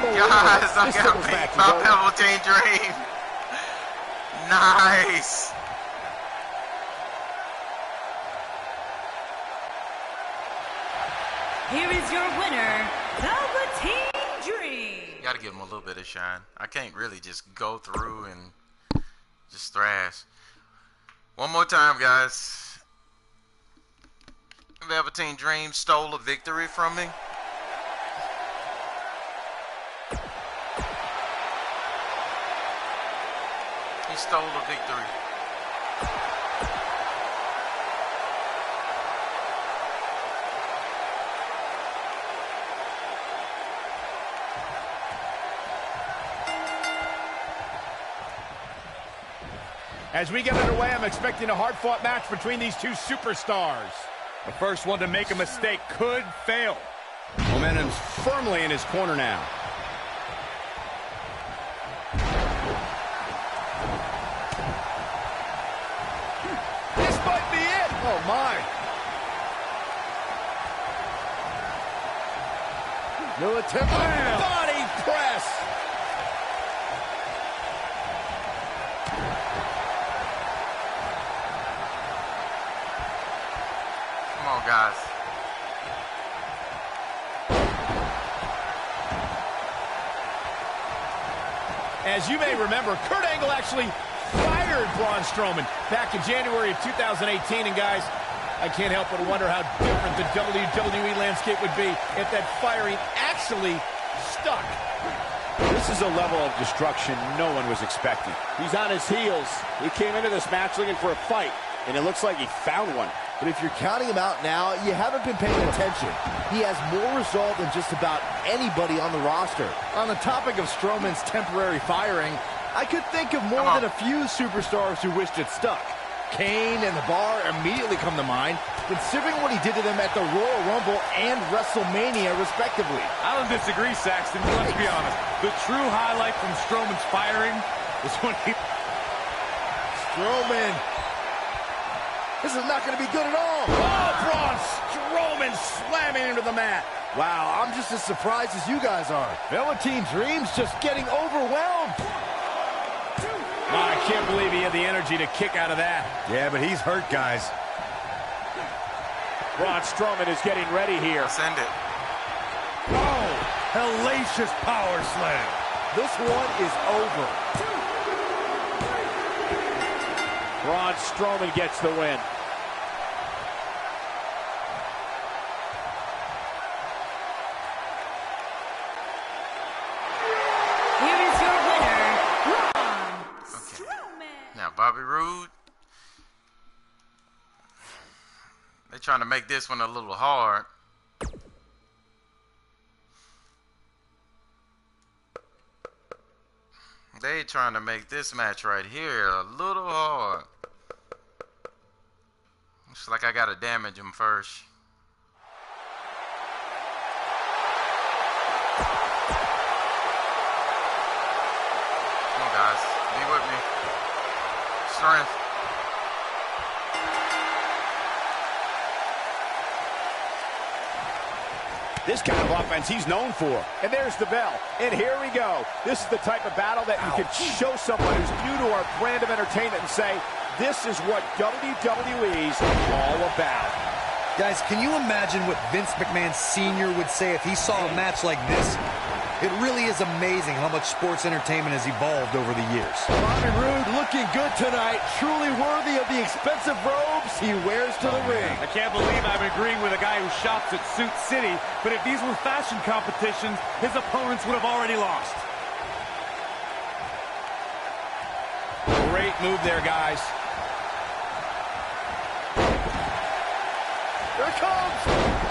A: Guys, I got beat by Velveteen Dream. Nice.
B: Here is your winner, Velveteen Dream.
A: You gotta give him a little bit of shine. I can't really just go through and just thrash. One more time, guys. Velveteen Dream stole a victory from me. He stole a victory.
C: As we get underway, I'm expecting a hard-fought match between these two superstars.
E: The first one to make a mistake could fail.
C: Momentum's firmly in his corner now. This might be it. Oh, my. No attempt. Body press.
A: Come on, guys.
C: As you may remember, Kurt Angle actually fired Braun Strowman back in January of 2018. And guys, I can't help but wonder how different the WWE landscape would be if that firing actually stuck.
F: This is a level of destruction no one was expecting. He's on his heels. He came into this match looking for a fight, and it looks like he found one.
J: But if you're counting him out now, you haven't been paying attention. He has more resolve than just about anybody on the roster. On the topic of Strowman's temporary firing, I could think of more than a few superstars who wished it stuck. Kane and The Bar immediately come to mind, considering what he did to them at the Royal Rumble and WrestleMania, respectively.
E: I don't disagree, Saxton, but let's be honest. The true highlight from Strowman's firing was when he...
J: Strowman. This is not going to be good at all.
C: Oh, Braun Strowman slamming into the mat.
J: Wow, I'm just as surprised as you guys are. Velveteen Dream's just getting overwhelmed.
C: Oh, I can't believe he had the energy to kick out of that.
I: Yeah, but he's hurt, guys.
C: Braun Strowman is getting ready here.
A: Send it.
E: Oh, hellacious power slam.
C: This one is over. Braun Strowman gets the win.
B: Here is your winner, Braun Strowman.
A: Now, Bobby Roode. They're trying to make this one a little hard. They trying to make this match right here a little hard. Looks like I gotta damage him first. Come on, guys. Be with me. Strength.
C: This kind of offense he's known for. And there's the bell. And here we go. This is the type of battle that you could show someone who's new to our brand of entertainment and say, this is what WWE's all about.
I: Guys, can you imagine what Vince McMahon Sr. would say if he saw a match like this? It really is amazing how much sports entertainment has evolved over the years.
J: Bobby Roode looking good tonight. Truly worthy of the expensive robes he wears to the ring.
E: I can't believe I'm agreeing with a guy who shops at Suit City, but if these were fashion competitions, his opponents would have already lost.
C: Great move there, guys.
J: Here it comes.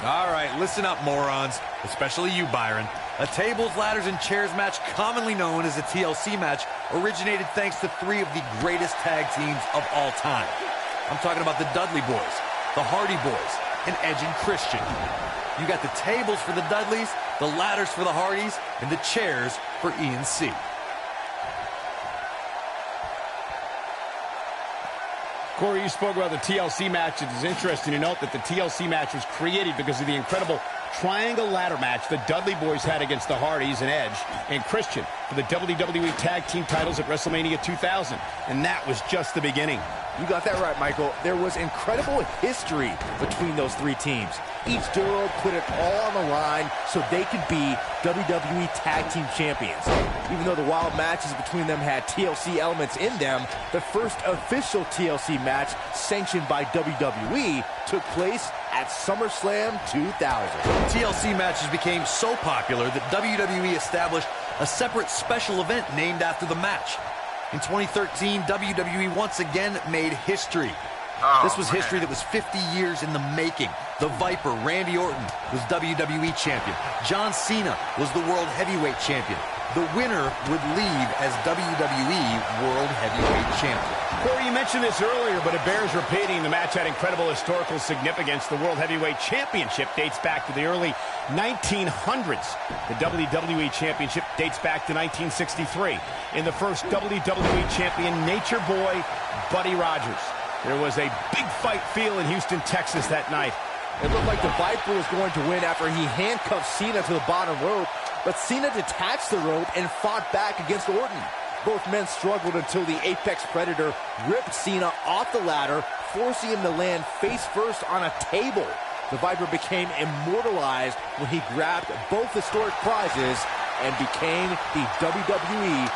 G: All right, listen up, morons, especially you, Byron. A tables, ladders, and chairs match, commonly known as a TLC match, originated thanks to three of the greatest tag teams of all time. I'm talking about the Dudley Boys, the Hardy Boys, and Edge and Christian. You got the tables for the Dudleys, the ladders for the Hardys, and the chairs for E&C.
C: Corey, you spoke about the TLC match. It is interesting to note that the TLC match was created because of the incredible triangle ladder match the Dudley Boys had against the Hardys and Edge and Christian for the WWE Tag Team titles at WrestleMania 2000. And that was just the beginning.
J: You got that right, Michael. There was incredible history between those three teams. Each duo put it all on the line so they could be WWE Tag Team Champions. Even though the wild matches between them had TLC elements in them, the first official TLC match sanctioned by WWE took place at SummerSlam 2000.
G: TLC matches became so popular that WWE established a separate special event named after the match. In 2013, WWE once again made history. This was history that was 50 years in the making. The Viper, Randy Orton, was WWE Champion. John Cena was the World Heavyweight Champion. The winner would leave as WWE World Heavyweight Champion.
C: Corey, you mentioned this earlier, but it bears repeating. The match had incredible historical significance. The World Heavyweight Championship dates back to the early 1900s. The WWE Championship dates back to 1963. In the first WWE Champion, Nature Boy, Buddy Rogers. There was a big fight feel in Houston, Texas that night.
J: It looked like the Viper was going to win after he handcuffed Cena to the bottom rope, but Cena detached the rope and fought back against Orton. Both men struggled until the Apex Predator ripped Cena off the ladder, forcing him to land face first on a table. The Viper became immortalized when he grabbed both historic prizes and became the WWE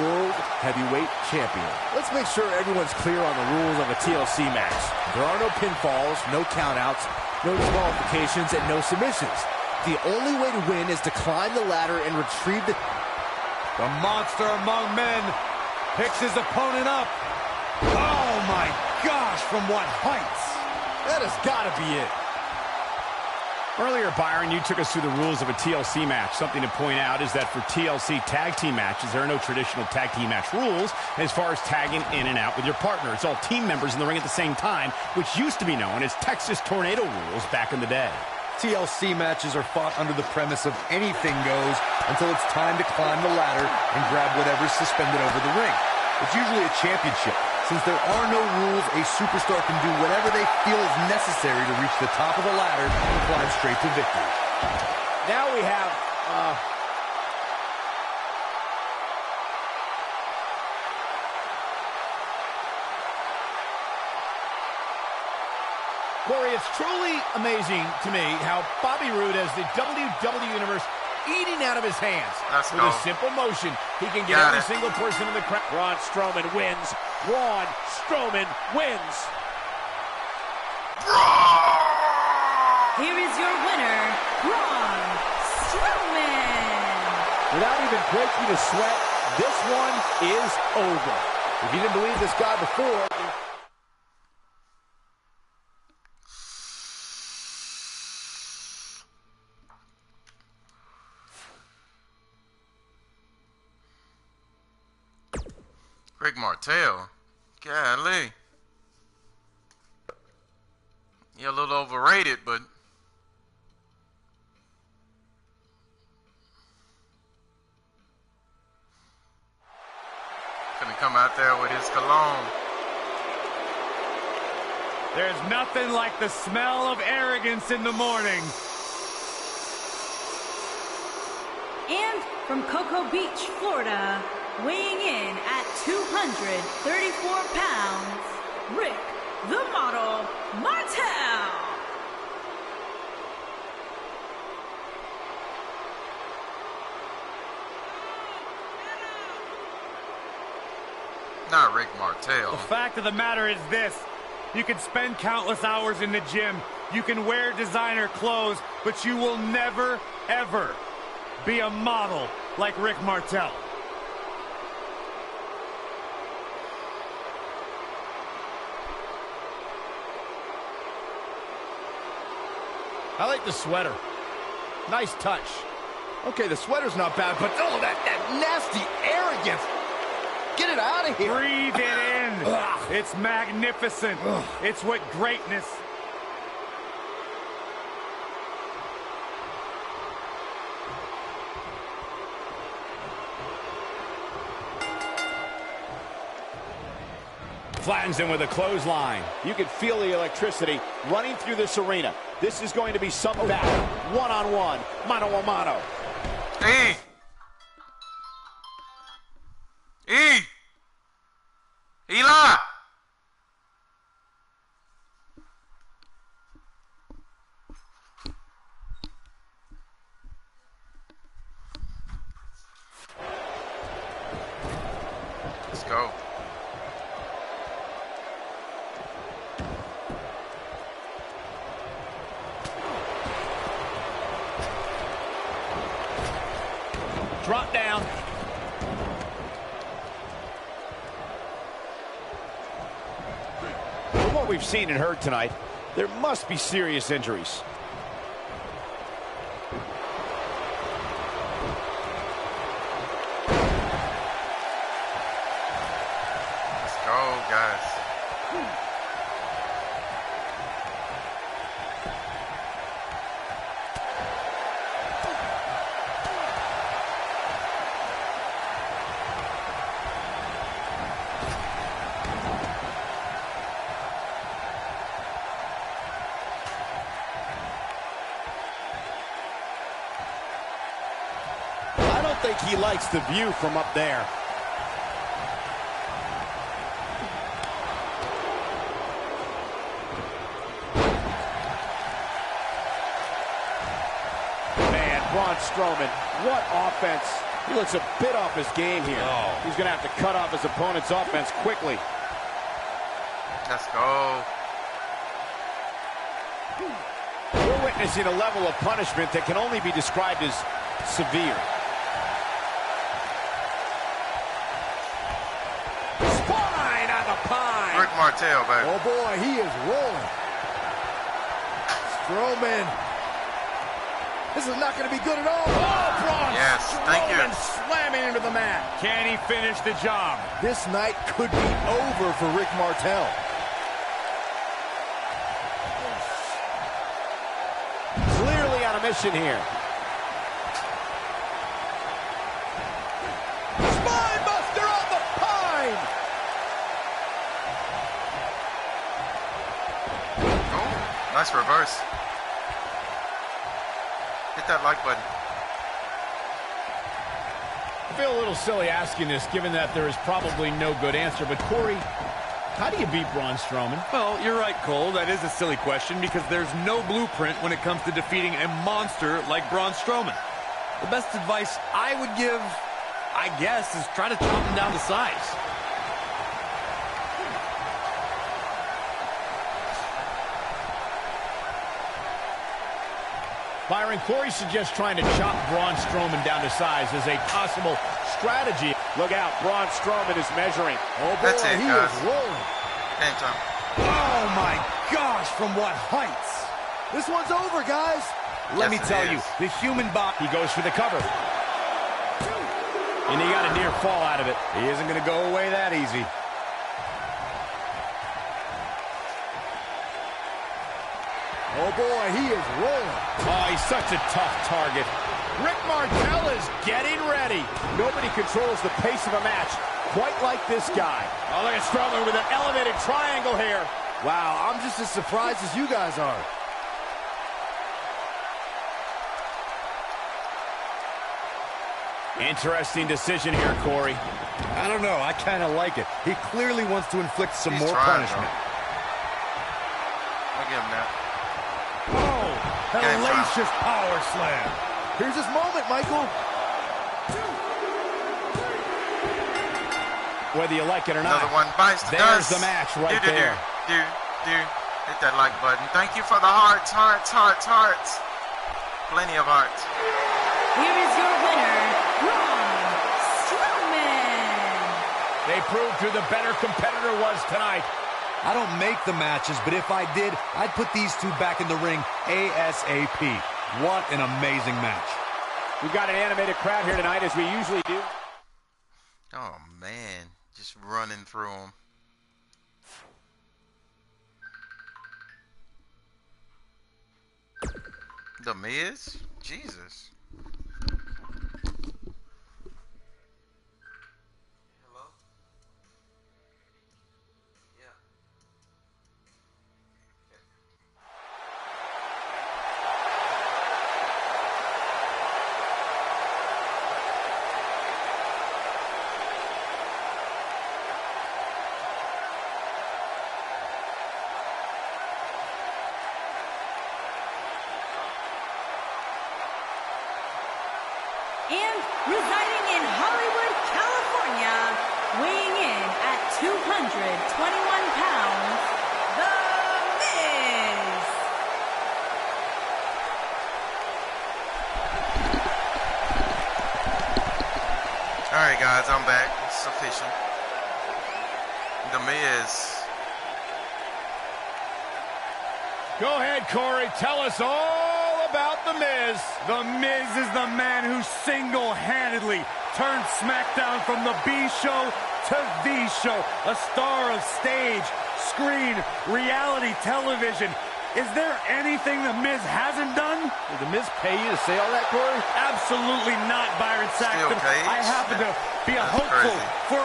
J: World Heavyweight Champion. Let's make sure everyone's clear on the rules of a TLC match. There are no pinfalls, no countouts, no disqualifications, and no submissions. The only way to win is to climb the ladder and retrieve the...
E: The monster among men picks his opponent up. Oh my gosh, from what heights?
J: That has got to be it.
C: Earlier, Byron, you took us through the rules of a TLC match. Something to point out is that for TLC tag team matches, there are no traditional tag team match rules as far as tagging in and out with your partner. It's all team members in the ring at the same time, which used to be known as Texas Tornado rules back in the day.
I: TLC matches are fought under the premise of anything goes until it's time to climb the ladder and grab whatever's suspended over the ring. It's usually a championship. Since there are no rules, a superstar can do whatever they feel is necessary to reach the top of the ladder and climb straight to victory.
F: Now we have,
C: Corey, it's truly amazing to me how Bobby Roode has the WWE Universe eating out of his hands. With a simple motion, he can get every single person in the crowd.
F: Braun Strowman wins. Braun Strowman wins.
B: Here is your winner, Braun Strowman.
F: Without even breaking a sweat, this one is over. If you didn't believe this guy before...
A: Rick Martel. Golly. You're a little overrated, but gonna come out there with his cologne.
E: There's nothing like the smell of arrogance in the morning.
B: And from Cocoa Beach, Florida, weighing in at 234 pounds, Rick the Model Martel.
A: Not Rick Martel.
E: The fact of the matter is this. You can spend countless hours in the gym. You can wear designer clothes, but you will never, ever be a model like Rick Martel.
C: I like the sweater. Nice touch.
D: Okay, the sweater's not bad, but oh, that nasty arrogance. Get it out of here.
E: Breathe it in. It's magnificent. It's what greatness.
C: Flattens him with a clothesline.
F: You can feel the electricity running through this arena. This is going to be some battle. One-on-one, mano-a-mano.
A: E! Eli! Let's go.
C: Drop down.
F: From what we've seen and heard tonight, there must be serious injuries.
A: Let's go, guys.
F: I don't think he likes the view from up there. Man, Braun Strowman, what offense. He looks a bit off his game here. He's going to have to cut off his opponent's offense quickly.
A: Let's go.
F: We're witnessing a level of punishment that can only be described as severe. Spine on the pine.
A: Rick Martel, baby.
J: Oh boy, he is rolling. Strowman. This is not going to be good at all.
C: Oh, Braun
A: Yes, thank you.
C: Strowman slamming into the mat.
E: Can he finish the job?
J: This night could be over for Rick Martel.
F: submission here.
C: Spinebuster on the pine.
A: Oh, nice reverse. Hit that like button.
C: I feel a little silly asking this, given that there is probably no good answer. But, Corey, how do you beat Braun Strowman?
G: Well, you're right, Cole. That is a silly question because there's no blueprint when it comes to defeating a monster like Braun Strowman. The best advice I would give, I guess, is try to chop him down to size.
C: Byron, Corey suggests trying to chop Braun Strowman down to size as a possible strategy.
F: Look out, Braun Strowman is measuring.
J: Oh, boy,
A: That's it,
J: he
A: guys.
J: is rolling.
A: Game time.
G: Oh, my gosh, from what heights?
J: This one's over, guys.
G: Let
A: Yes,
G: me
A: it
G: tell
A: is.
G: you, the human body...
C: He goes for the cover. And he got a near fall out of it.
G: He isn't going to go away that easy.
J: Oh, boy, he is rolling.
C: Oh, he's such a tough target. Rick Martel is getting ready.
F: Nobody controls the pace of a match quite like this guy.
C: Oh, look at Strowman with an elevated triangle here.
J: Wow, I'm just as surprised as you guys are.
C: Interesting decision here, Corey.
I: I don't know. I kind of like it. He clearly wants to inflict some
A: He's
I: more
A: trying,
I: punishment.
A: I'll give him that.
G: Oh, hellacious power slam.
J: Here's his moment, Michael.
C: Whether you like it or not,
A: Another one bites the
C: there's
A: dust.
C: the match right
A: do,
C: there.
A: Do. Hit that like button. Thank you for the hearts. Plenty of hearts.
B: Here is your winner, Braun Strowman.
C: They proved who the better competitor was tonight.
I: I don't make the matches, but if I did, I'd put these two back in the ring ASAP. What an amazing match.
F: We've got an animated crowd here tonight, as we usually do.
A: Oh, man. Just running through them. The Miz? Jesus. Hello? Yeah.
B: And residing in Hollywood, California, weighing in at 221 pounds, The Miz.
A: All right, guys, I'm back. It's official. The Miz.
C: Go ahead, Corey. Tell us all about The Miz.
E: The Miz is the man who single-handedly turned SmackDown from the B show to the show. A star of stage, screen, reality television. Is there anything the Miz hasn't done?
J: Did the Miz pay you to say all that, Corey?
E: Absolutely not, Byron Saxton.
A: Cage?
E: I happen to be a
A: That's
E: hopeful
A: crazy.
E: for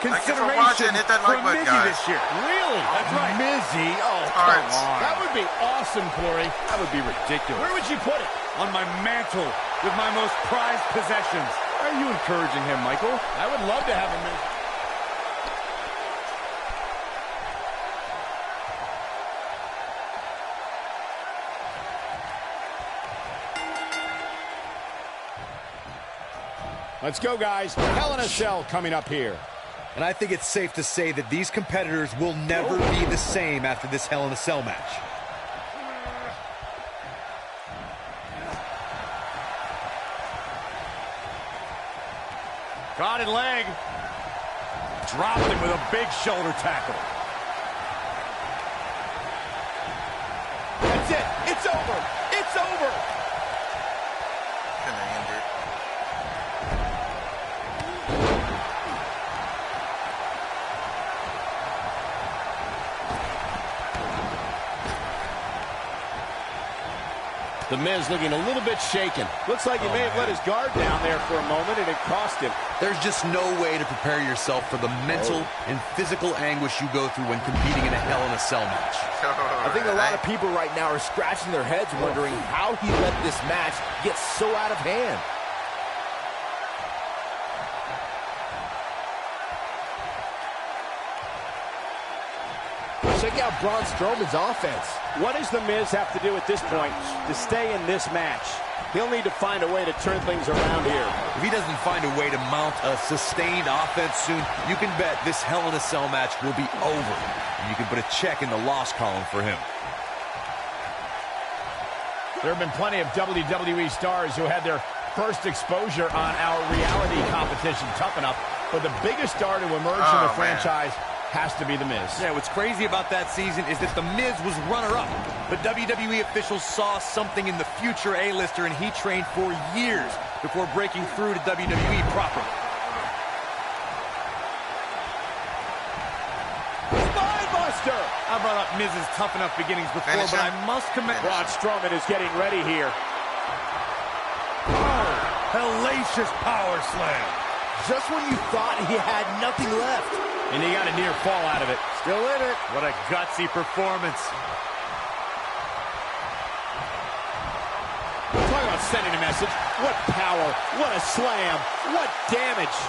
A: Thank you for
E: consideration
A: watching. Hit that
E: for
A: like button,
E: Mizzy
A: guys.
E: this year.
C: Really?
E: That's right.
C: Mizzy? Oh,
A: Hearts.
C: come on. That would be awesome, Corey.
J: That would be ridiculous.
C: Where would you put it?
E: On my mantle with my most prized possessions.
J: Why are you encouraging him, Michael?
C: I would love to have a Miz. Let's go, guys. Hell in a Cell coming up here.
I: And I think it's safe to say that these competitors will never be the same after this Hell in a Cell match.
E: Crowded leg. Dropped him with a big shoulder tackle.
C: That's it. It's over. It's over.
A: Gonna end it.
F: The Miz looking a little bit shaken. Looks like he may have let his guard down there for a moment, and it cost him.
I: There's just no way to prepare yourself for the mental and physical anguish you go through when competing in a Hell in a Cell match.
J: I think a lot of people right now are scratching their heads wondering how he let this match get so out of hand. Check out Braun Strowman's offense.
F: What does The Miz have to do at this point to stay in this match? He'll need to find a way to turn things around here.
I: If he doesn't find a way to mount a sustained offense soon, you can bet this Hell in a Cell match will be over. And you can put a check in the loss column for him.
C: There have been plenty of WWE stars who had their first exposure on our reality competition, Tough Enough, but the biggest star to emerge in the franchise has to be The Miz.
I: Yeah, what's crazy about that season is that The Miz was runner-up, but WWE officials saw something in the future A-lister, and he trained for years before breaking through to WWE proper.
F: Spinebuster!
E: I brought up Miz's Tough Enough beginnings before, but I must commend...
F: Braun Strowman is getting ready here.
E: Oh, hellacious power slam.
J: Just when you thought he had nothing left.
C: And he got a near fall out of it.
F: Still in it.
E: What a gutsy performance.
F: Talk about sending a message. What power. What a slam. What damage.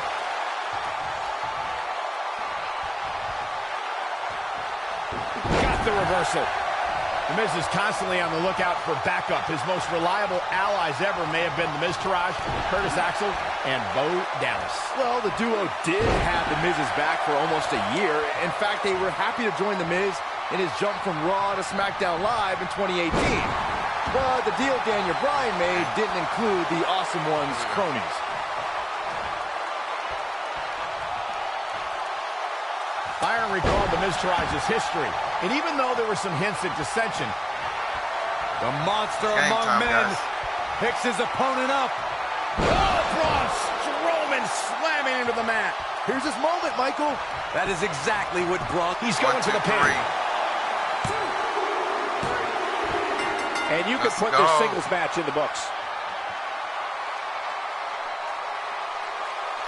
C: Got the reversal. The Miz is constantly on the lookout for backup. His most reliable allies ever may have been the Miztourage, Curtis Axel, and Bo Dallas.
J: Well, the duo did have the Miz's back for almost a year. In fact, they were happy to join the Miz in his jump from Raw to SmackDown Live in 2018. But the deal Daniel Bryan made didn't include the Awesome One's cronies.
C: Byron recalled the Miztourage's history, and even though there were some hints at dissension,
E: the monster among men picks his opponent up.
C: Oh, Braun Strowman slamming into the mat.
J: Here's his moment, Michael.
I: That is exactly what Braun...
C: He's going to the pin.
F: And you can put this singles match in the books.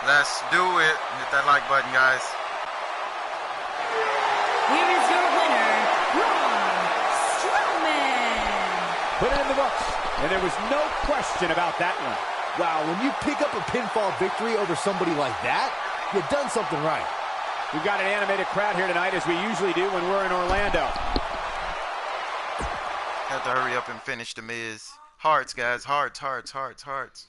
A: Let's do it. Hit that like button, guys.
B: Here is your winner, Braun Strowman.
F: Put it in the books. And there was no question about that one.
J: Wow, when you pick up a pinfall victory over somebody like that, you've done something right.
F: We've got an animated crowd here tonight, as we usually do when we're in Orlando.
A: Have to hurry up and finish the Miz. Hearts, guys. Hearts, hearts, hearts, hearts.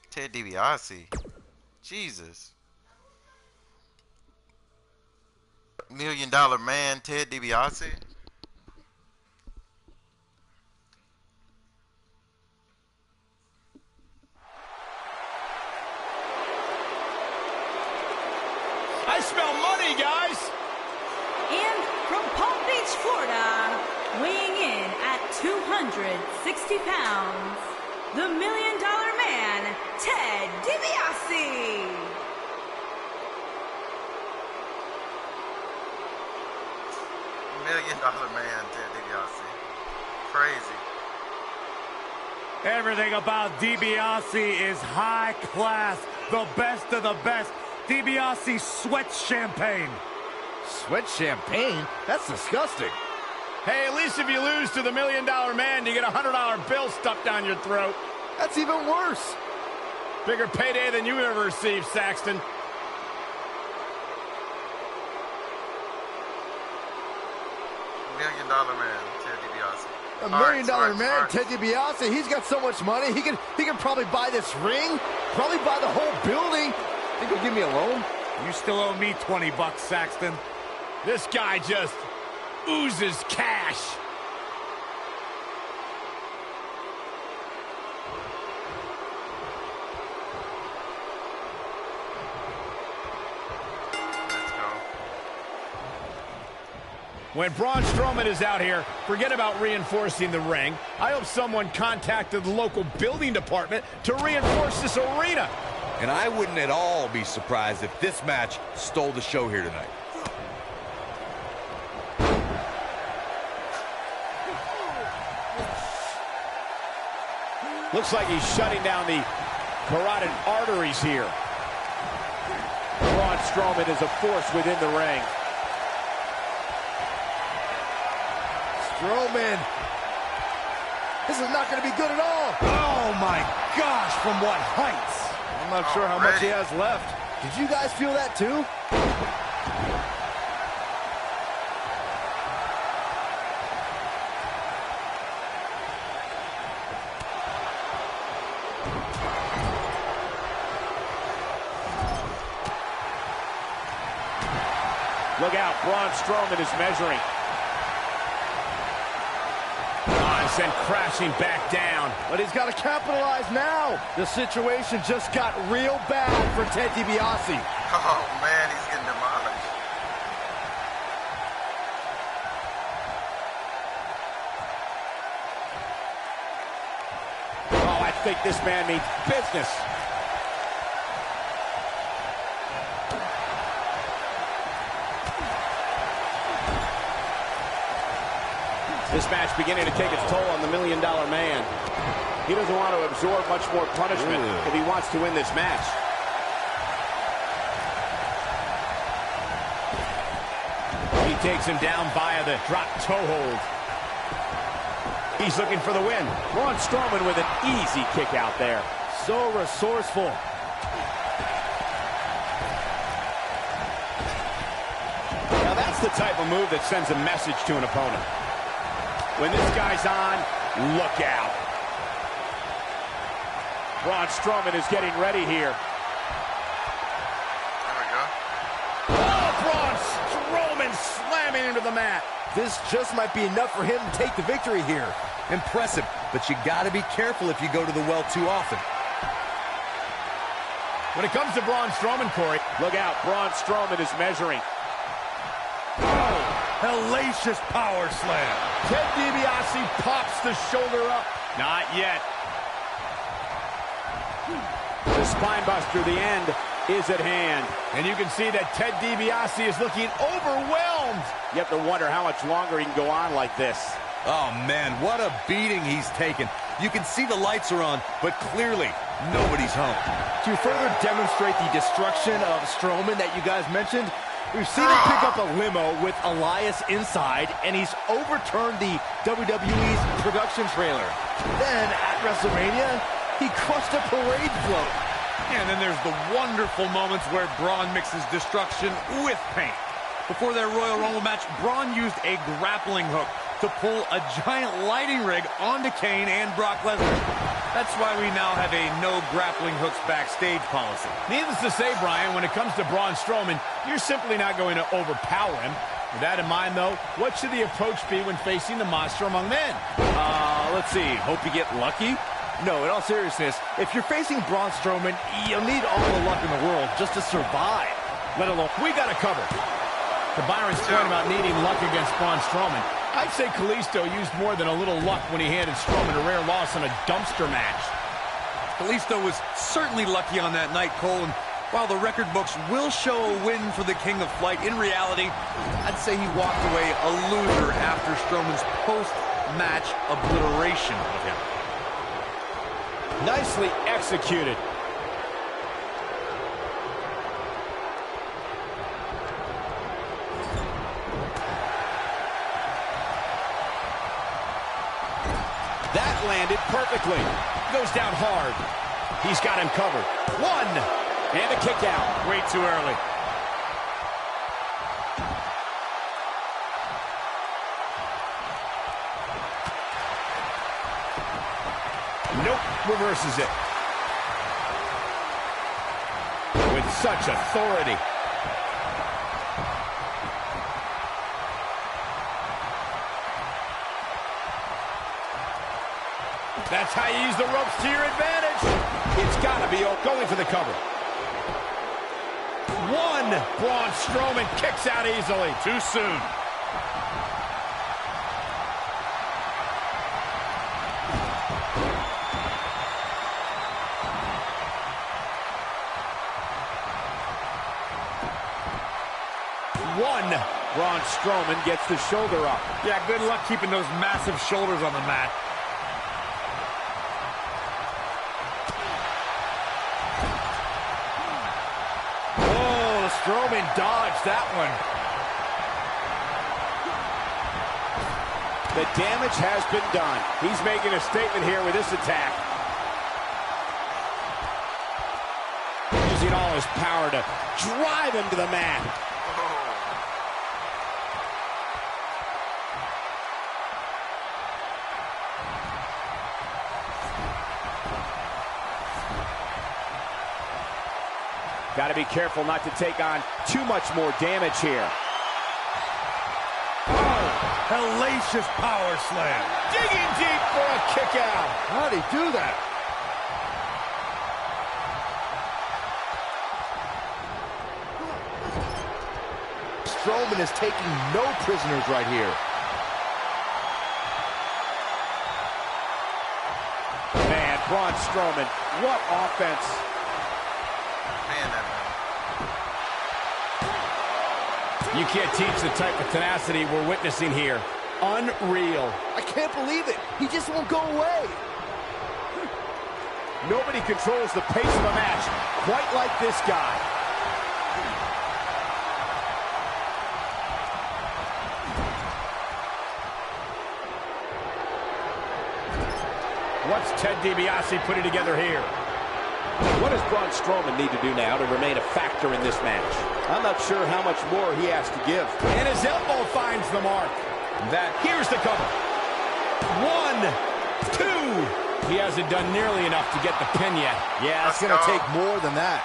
A: Ted DiBiase. Jesus. $1 Million Man, Ted DiBiase.
C: I smell money, guys.
B: And from Palm Beach, Florida, weighing in at 260 pounds, the $1 Million Man, Ted DiBiase.
A: $1 Million Man, Ted DiBiase. Crazy.
E: Everything about DiBiase is high class, the best of the best. DiBiase sweats champagne.
J: Sweat champagne? That's disgusting.
C: Hey, at least if you lose to the $1 Million Man, you get a $100 bill stuffed down your throat.
J: That's even worse.
C: Bigger payday than you ever received, Saxton.
A: $1 Million Man, Ted DiBiase.
J: $1 Million Man, Ted DiBiase, he's got so much money, he could probably buy this ring, probably buy the whole building. Think he'll give me a loan?
E: You still owe me $20, Saxton.
C: This guy just oozes cash.
A: Let's go.
C: When Braun Strowman is out here, forget about reinforcing the ring. I hope someone contacted the local building department to reinforce this arena.
I: And I wouldn't at all be surprised if this match stole the show here tonight.
C: Looks like he's shutting down the carotid arteries here.
F: Braun Strowman is a force within the ring.
J: Strowman. This is not going to be good at all.
C: Oh, my gosh, from what heights?
J: I'm not sure how much he has left. Did you guys feel that too?
F: Look out, Braun Strowman is measuring.
C: Sent crashing back down.
J: But he's got to capitalize now. The situation just got real bad for Ted DiBiase.
A: Oh, man, he's getting demolished.
F: Oh, I think this man means business. This match beginning to take its toll on the $1 Million Man. He doesn't want to absorb much more punishment if he wants to win this match.
C: He takes him down via the drop toe hold. He's looking for the win.
F: Braun Strowman with an easy kick out there.
J: So resourceful.
C: Now that's the type of move that sends a message to an opponent. When this guy's on, look out.
F: Braun Strowman is getting ready here.
A: There we go.
C: Oh, Braun Strowman slamming into the mat.
J: This just might be enough for him to take the victory here.
I: Impressive, but you got to be careful if you go to the well too often.
C: When it comes to Braun Strowman, Corey,
F: Look out, Braun Strowman is measuring.
G: Hellacious power slam.
C: Ted DiBiase pops the shoulder up. Not yet.
F: The spine buster, the end is at hand.
C: And you can see that Ted DiBiase is looking overwhelmed.
F: You have to wonder how much longer he can go on like this.
I: Oh, man, what a beating he's taken. You can see the lights are on, but clearly nobody's home.
J: To further demonstrate the destruction of Strowman that you guys mentioned, we've seen him pick up a limo with Elias inside, and he's overturned the WWE's production trailer. Then, at WrestleMania, he crushed a parade float.
G: And then there's the wonderful moments where Braun mixes destruction with pain. Before their Royal Rumble match, Braun used a grappling hook to pull a giant lighting rig onto Kane and Brock Lesnar. That's why we now have a no grappling hooks backstage policy.
C: Needless to say, Brian, when it comes to Braun Strowman, you're simply not going to overpower him. With that in mind, though, what should the approach be when facing the monster among men?
J: Let's see. Hope you get lucky? No, in all seriousness, if you're facing Braun Strowman, you'll need all the luck in the world just to survive.
C: Let alone, we got it covered. To Byron's point about needing luck against Braun Strowman, I'd say Kalisto used more than a little luck when he handed Strowman a rare loss in a dumpster match.
G: Kalisto was certainly lucky on that night, Cole, and while the record books will show a win for the King of Flight, in reality, I'd say he walked away a loser after Strowman's post-match obliteration of him.
C: Nicely executed. That landed perfectly. Goes down hard. He's got him covered. One. And a kick out.
G: Way too early.
C: Nope. Reverses it. With such authority. That's how you use the ropes to your advantage. It's got to be going for the cover. One. Braun Strowman kicks out easily.
G: Too soon.
C: One.
F: Braun Strowman gets the shoulder up.
G: Yeah, good luck keeping those massive shoulders on the mat.
C: Strowman dodged that one.
F: The damage has been done. He's making a statement here with this attack. Using all his power to drive him to the mat. Got to be careful not to take on too much more damage here.
I: Hellacious power slam.
C: Digging deep for a kick out.
J: How'd he do that? Strowman is taking no prisoners right here.
F: Man, Braun Strowman, what offense.
A: Man, that
C: You can't teach the type of tenacity we're witnessing here. Unreal.
J: I can't believe it. He just won't go away.
F: Nobody controls the pace of a match quite like this guy.
C: What's Ted DiBiase putting together here?
F: What does Braun Strowman need to do now to remain a factor in this match? I'm not sure how much more he has to give.
C: And his elbow finds the mark. Here's the cover. 1, 2. He hasn't done nearly enough to get the pin yet.
J: Yeah, it's going to take more than that.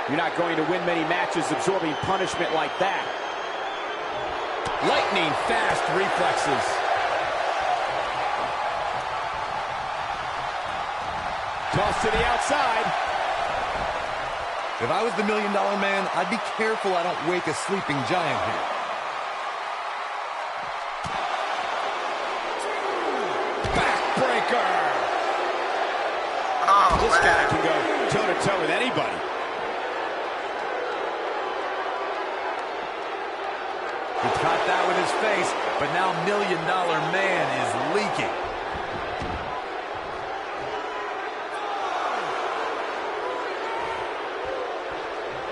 F: You're not going to win many matches absorbing punishment like that.
C: Lightning fast reflexes.
F: Toss to the outside.
I: If I was the $1 Million Man, I'd be careful I don't wake a sleeping giant here.
C: Backbreaker.
A: Oh,
F: This guy can go toe-to-toe with anybody.
I: He caught that with his face, but now $1 Million Man is leaking.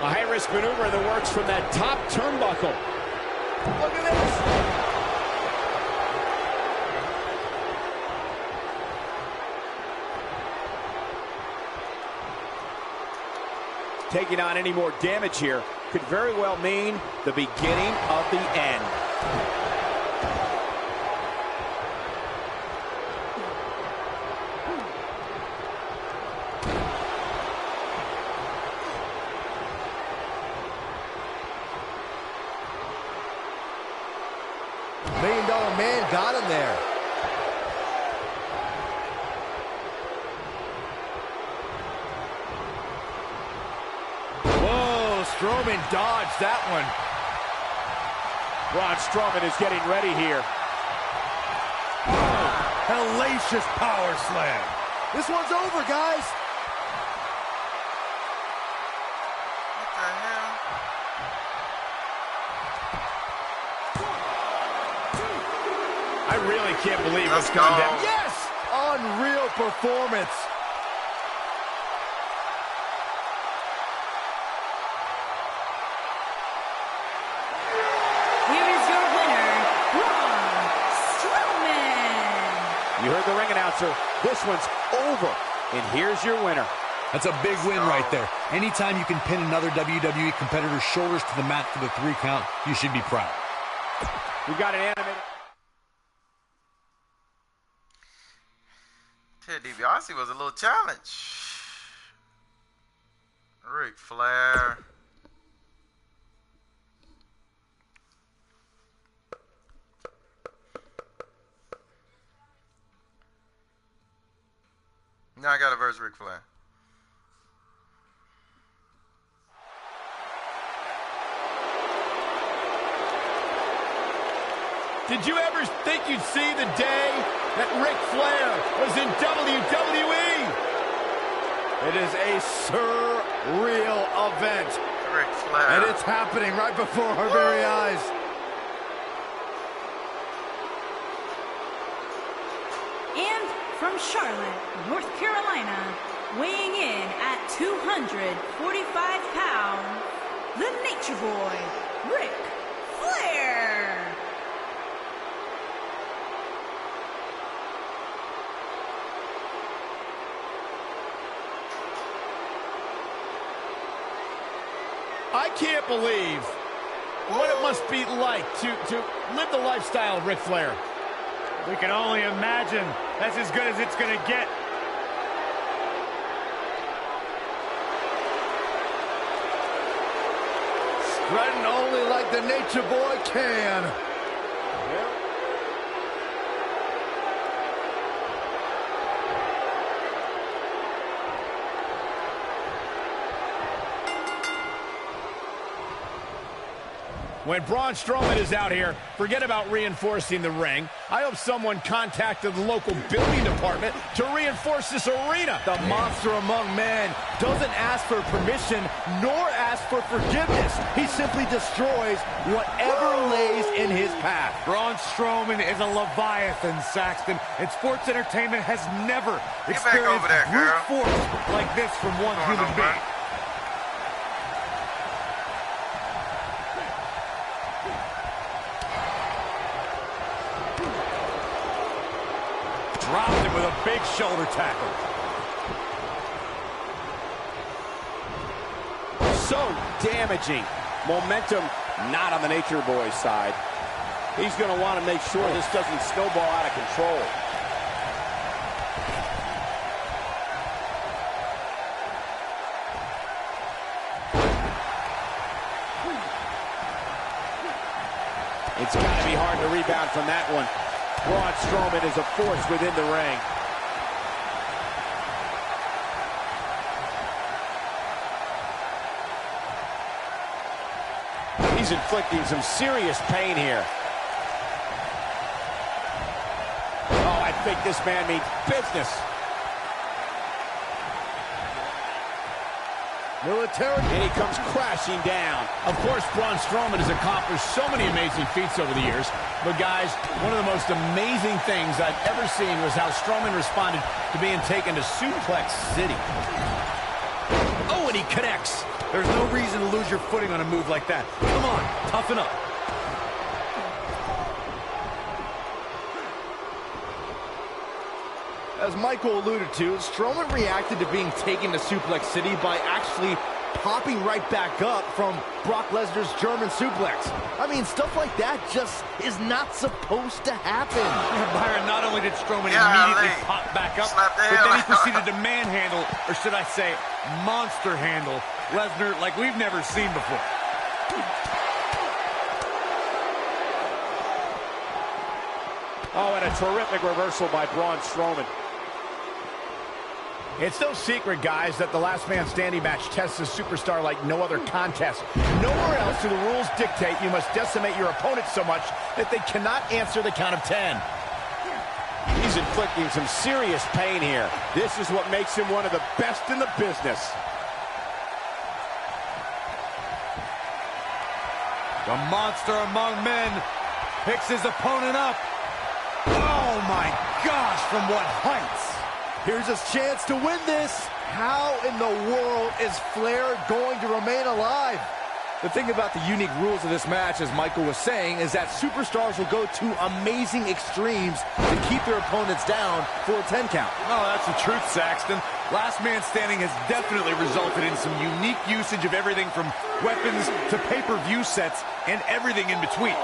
F: A high-risk maneuver in the works from that top turnbuckle. Look at this. Taking on any more damage here could very well mean the beginning of the end.
J: $1 Million Man got him there.
C: Whoa, Strowman dodged that one.
F: Braun Strowman is getting ready here.
I: Hellacious power slam.
J: This one's over, guys.
A: what the hell?
C: I really can't believe
A: Let's
C: what's gone
A: go.
C: down.
J: Yes! Unreal performance.
B: Here is your winner, Braun Strowman.
F: You heard the ring announcer. This one's over. And here's your winner.
I: That's a big win right there. Anytime you can pin another WWE competitor's shoulders to the mat for the 3 count, you should be proud.
F: We got an animated.
A: Ted DiBiase was a little challenge. Ric Flair. Now I got to verse Ric Flair.
C: Did you ever think you'd see the day that Ric Flair was in WWE?
J: It is a surreal event.
A: Ric Flair.
J: And it's happening right before our very eyes.
B: And from Charlotte, North Carolina, weighing in at 245 pounds, the Nature Boy, Ric Flair.
C: I can't believe what it must be like to live the lifestyle of Ric Flair.
E: We can only imagine. That's as good as it's going to get.
J: Strutting only like the Nature Boy can.
C: When Braun Strowman is out here, forget about reinforcing the ring. I hope someone contacted the local building department to reinforce this arena.
J: The monster among men doesn't ask for permission nor ask for forgiveness. He simply destroys whatever lays in his path.
E: Braun Strowman is a Leviathan, Saxton, and sports entertainment has never experienced brute force like this from one human being.
G: Dropped him with a big shoulder tackle.
F: So damaging. Momentum not on the Nature Boy's side. He's going to want to make sure this doesn't snowball out of control. It's got to be hard to rebound from that one. Braun Strowman is a force within the ring. He's inflicting some serious pain here. Oh, I think this man means business.
J: Military.
F: And he comes crashing down.
C: Of course, Braun Strowman has accomplished so many amazing feats over the years. But guys, one of the most amazing things I've ever seen was how Strowman responded to being taken to Suplex City. Oh, and he connects.
I: There's no reason to lose your footing on a move like that. Come on, toughen up.
J: As Michael alluded to, Strowman reacted to being taken to Suplex City by actually popping right back up from Brock Lesnar's German suplex. I mean, stuff like that just is not supposed to happen.
E: Yeah, Byron, not only did Strowman immediately pop back up, but then he proceeded to manhandle, or should I say, monster handle, Lesnar like we've never seen before.
F: Oh, and a terrific reversal by Braun Strowman.
C: It's no secret, guys, that the last man standing match tests a superstar like no other contest. Nowhere else do the rules dictate you must decimate your opponent so much that they cannot answer the count of 10.
F: He's inflicting some serious pain here. This is what makes him one of the best in the business.
E: The monster among men picks his opponent up. Oh my gosh, from what heights?
J: Here's his chance to win this. How in the world is Flair going to remain alive? The thing about the unique rules of this match, as Michael was saying, is that superstars will go to amazing extremes to keep their opponents down for a 10 count.
G: Oh, that's the truth, Saxton. Last Man Standing has definitely resulted in some unique usage of everything from weapons to pay-per-view sets and everything in between.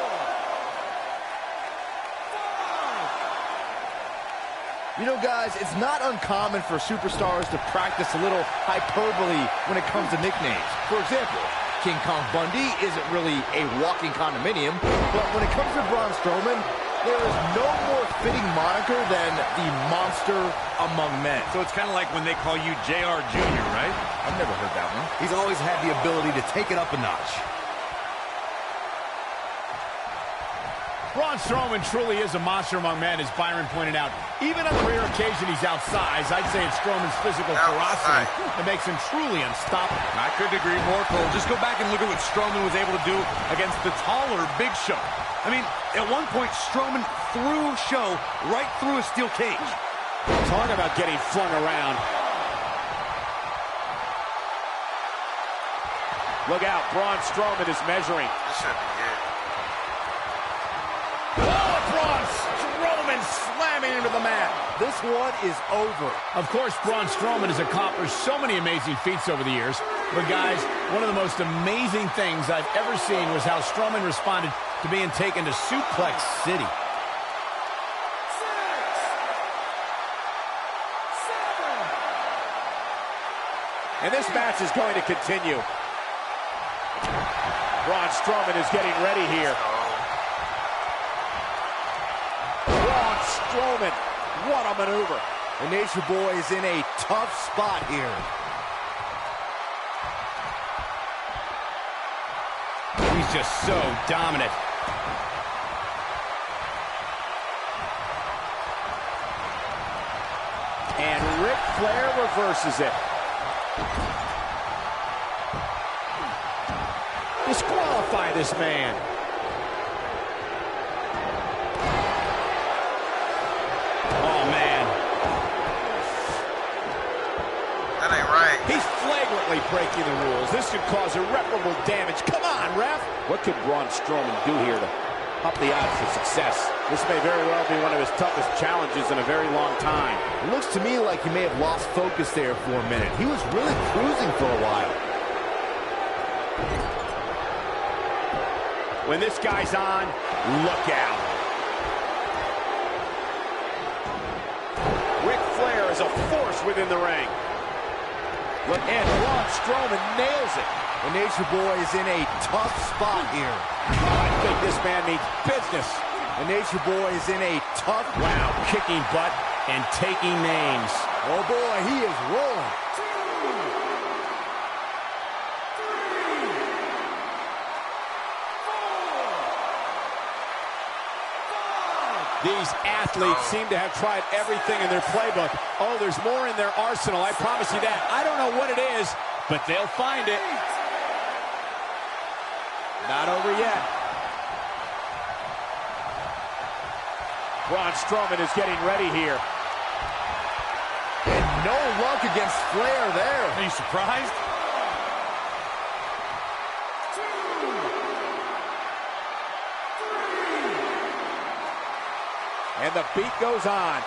J: You know, guys, it's not uncommon for superstars to practice a little hyperbole when it comes to nicknames. For example, King Kong Bundy isn't really a walking condominium, but when it comes to Braun Strowman, there is no more fitting moniker than the monster among men.
G: So it's kind of like when they call you JR Jr., right?
I: I've never heard that one. He's always had the ability to take it up a notch.
C: Braun Strowman truly is a monster among men, as Byron pointed out. Even on the rare occasion he's outsized, I'd say it's Strowman's physical ferocity that makes him truly unstoppable.
G: I couldn't agree more, Cole. Just go back and look at what Strowman was able to do against the taller Big Show. I mean, at one point, Strowman threw Show right through a steel cage.
F: Talk about getting flung around. Look out, Braun Strowman is measuring.
A: This should be it.
C: Oh, Braun Strowman slamming into the mat.
J: This one is over.
C: Of course, Braun Strowman has accomplished so many amazing feats over the years. But guys, one of the most amazing things I've ever seen was how Strowman responded to being taken to Suplex City.
H: 6, 7.
F: And this match is going to continue. Braun Strowman is getting ready here. Braun Strowman, what a maneuver.
J: The Nature Boy is in a tough spot here.
C: He's just so dominant.
F: And Ric Flair reverses it. Disqualify this man.
C: Oh, man.
A: That ain't right.
F: He's flagrantly breaking the rules. This could cause irreparable damage. Come on, ref. What could Braun Strowman do here to up the odds for success? This may very well be one of his toughest challenges in a very long time.
J: It looks to me like he may have lost focus there for a minute. He was really cruising for a while.
F: When this guy's on, look out. Ric Flair is a force within the ring. Look, and Braun Strowman nails it.
J: The Nature Boy is in a tough spot here.
F: I think this man means business.
J: The Nature Boy is in a tough...
C: Wow, kicking butt and taking names.
J: Oh boy, he is rolling.
H: 2, 3, 4, 5.
F: These athletes seem to have tried everything in their playbook. Oh, there's more in their arsenal, I promise you that. I don't know what it is, but they'll find it. Not over yet. Braun Strowman is getting ready here.
J: And no luck against Flair there.
C: Are you surprised?
H: 2, 3.
F: And the beat goes on.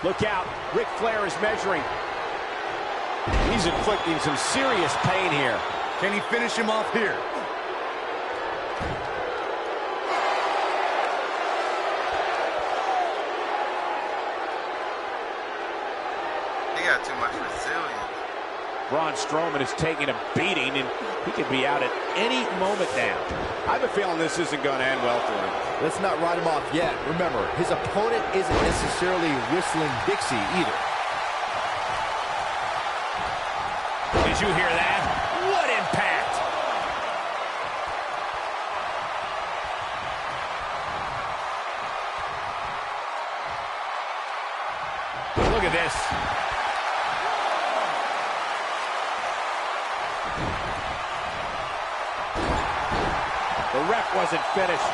F: Look out, Ric Flair is measuring. He's inflicting some serious pain here.
G: Can he finish him off here?
A: He got too much resilience.
F: Braun Strowman is taking a beating, and he could be out at any moment now. I have a feeling this isn't going to end well for him.
J: Let's not write him off yet. Remember, his opponent isn't necessarily whistling Dixie either.
C: Did you hear that? What impact! Look at this.
F: The ref wasn't finished.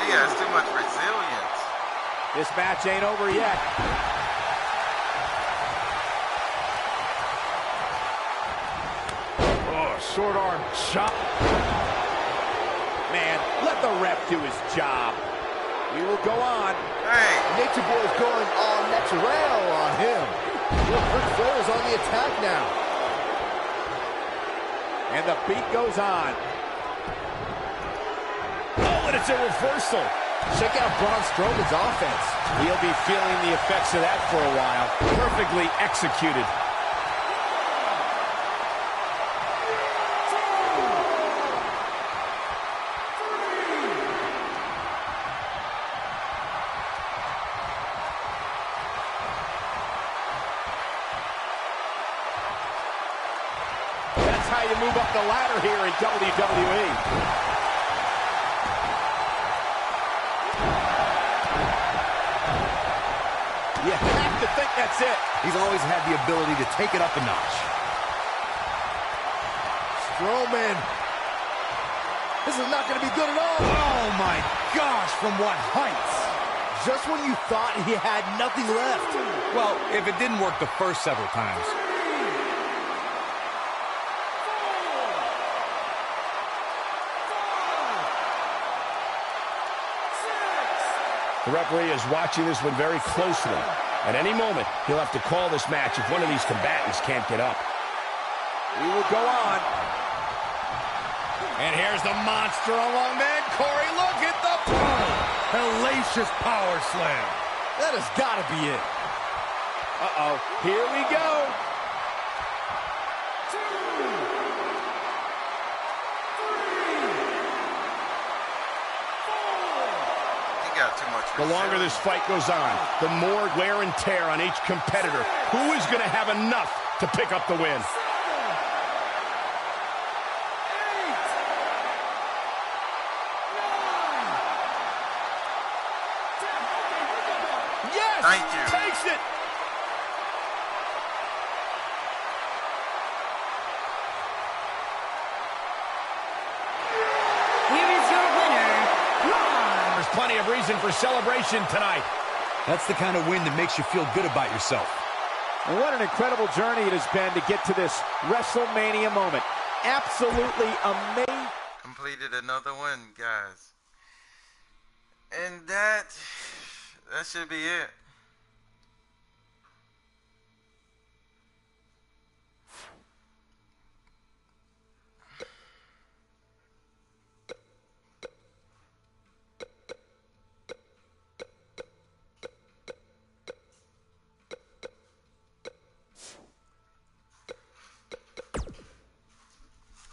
A: He has too much resilience.
F: This match ain't over yet.
C: Oh, short arm chop.
F: Man, let the ref do his job. We will go on.
A: Hey,
J: Nature Boy is going all natural on him. Look, Ric Flair is on the attack now.
F: And the beat goes on.
C: Oh, and it's a reversal.
J: Check out Braun Strowman's offense.
F: He'll be feeling the effects of that for a while.
C: Perfectly executed.
F: That's how you move up the ladder here in WWE. You have to think that's it.
I: He's always had the ability to take it up a notch.
J: Strowman. This is not going to be good at all.
I: Oh, my gosh, from what heights?
J: Just when you thought he had nothing left.
I: Well, if it didn't work the first several times.
C: The referee is watching this one very closely. At any moment, he'll have to call this match if one of these combatants can't get up.
D: We will go on. And here's the monster among men. Corey, look at the boom.
I: Hellacious power slam.
J: That has got to be it.
D: Uh-oh. Here we go.
C: The longer this fight goes on, the more wear and tear on each competitor. Who is going to have enough to pick up the win? Yes!
A: Thank you.
C: Takes it!
B: Here is your winner, Braun.
C: There's plenty of reason for celebration tonight.
I: That's the kind of win that makes you feel good about yourself.
D: And what an incredible journey it has been to get to this WrestleMania moment. Absolutely amazing.
A: Completed another one, guys. And that should be it.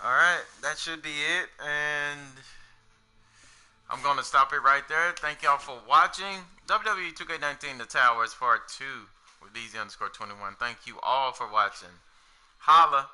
A: Alright, that should be it, and I'm going to stop it right there. Thank y'all for watching. Wwe2k19 The Towers Part 2 with DZ_21. Thank you all for watching. Holla.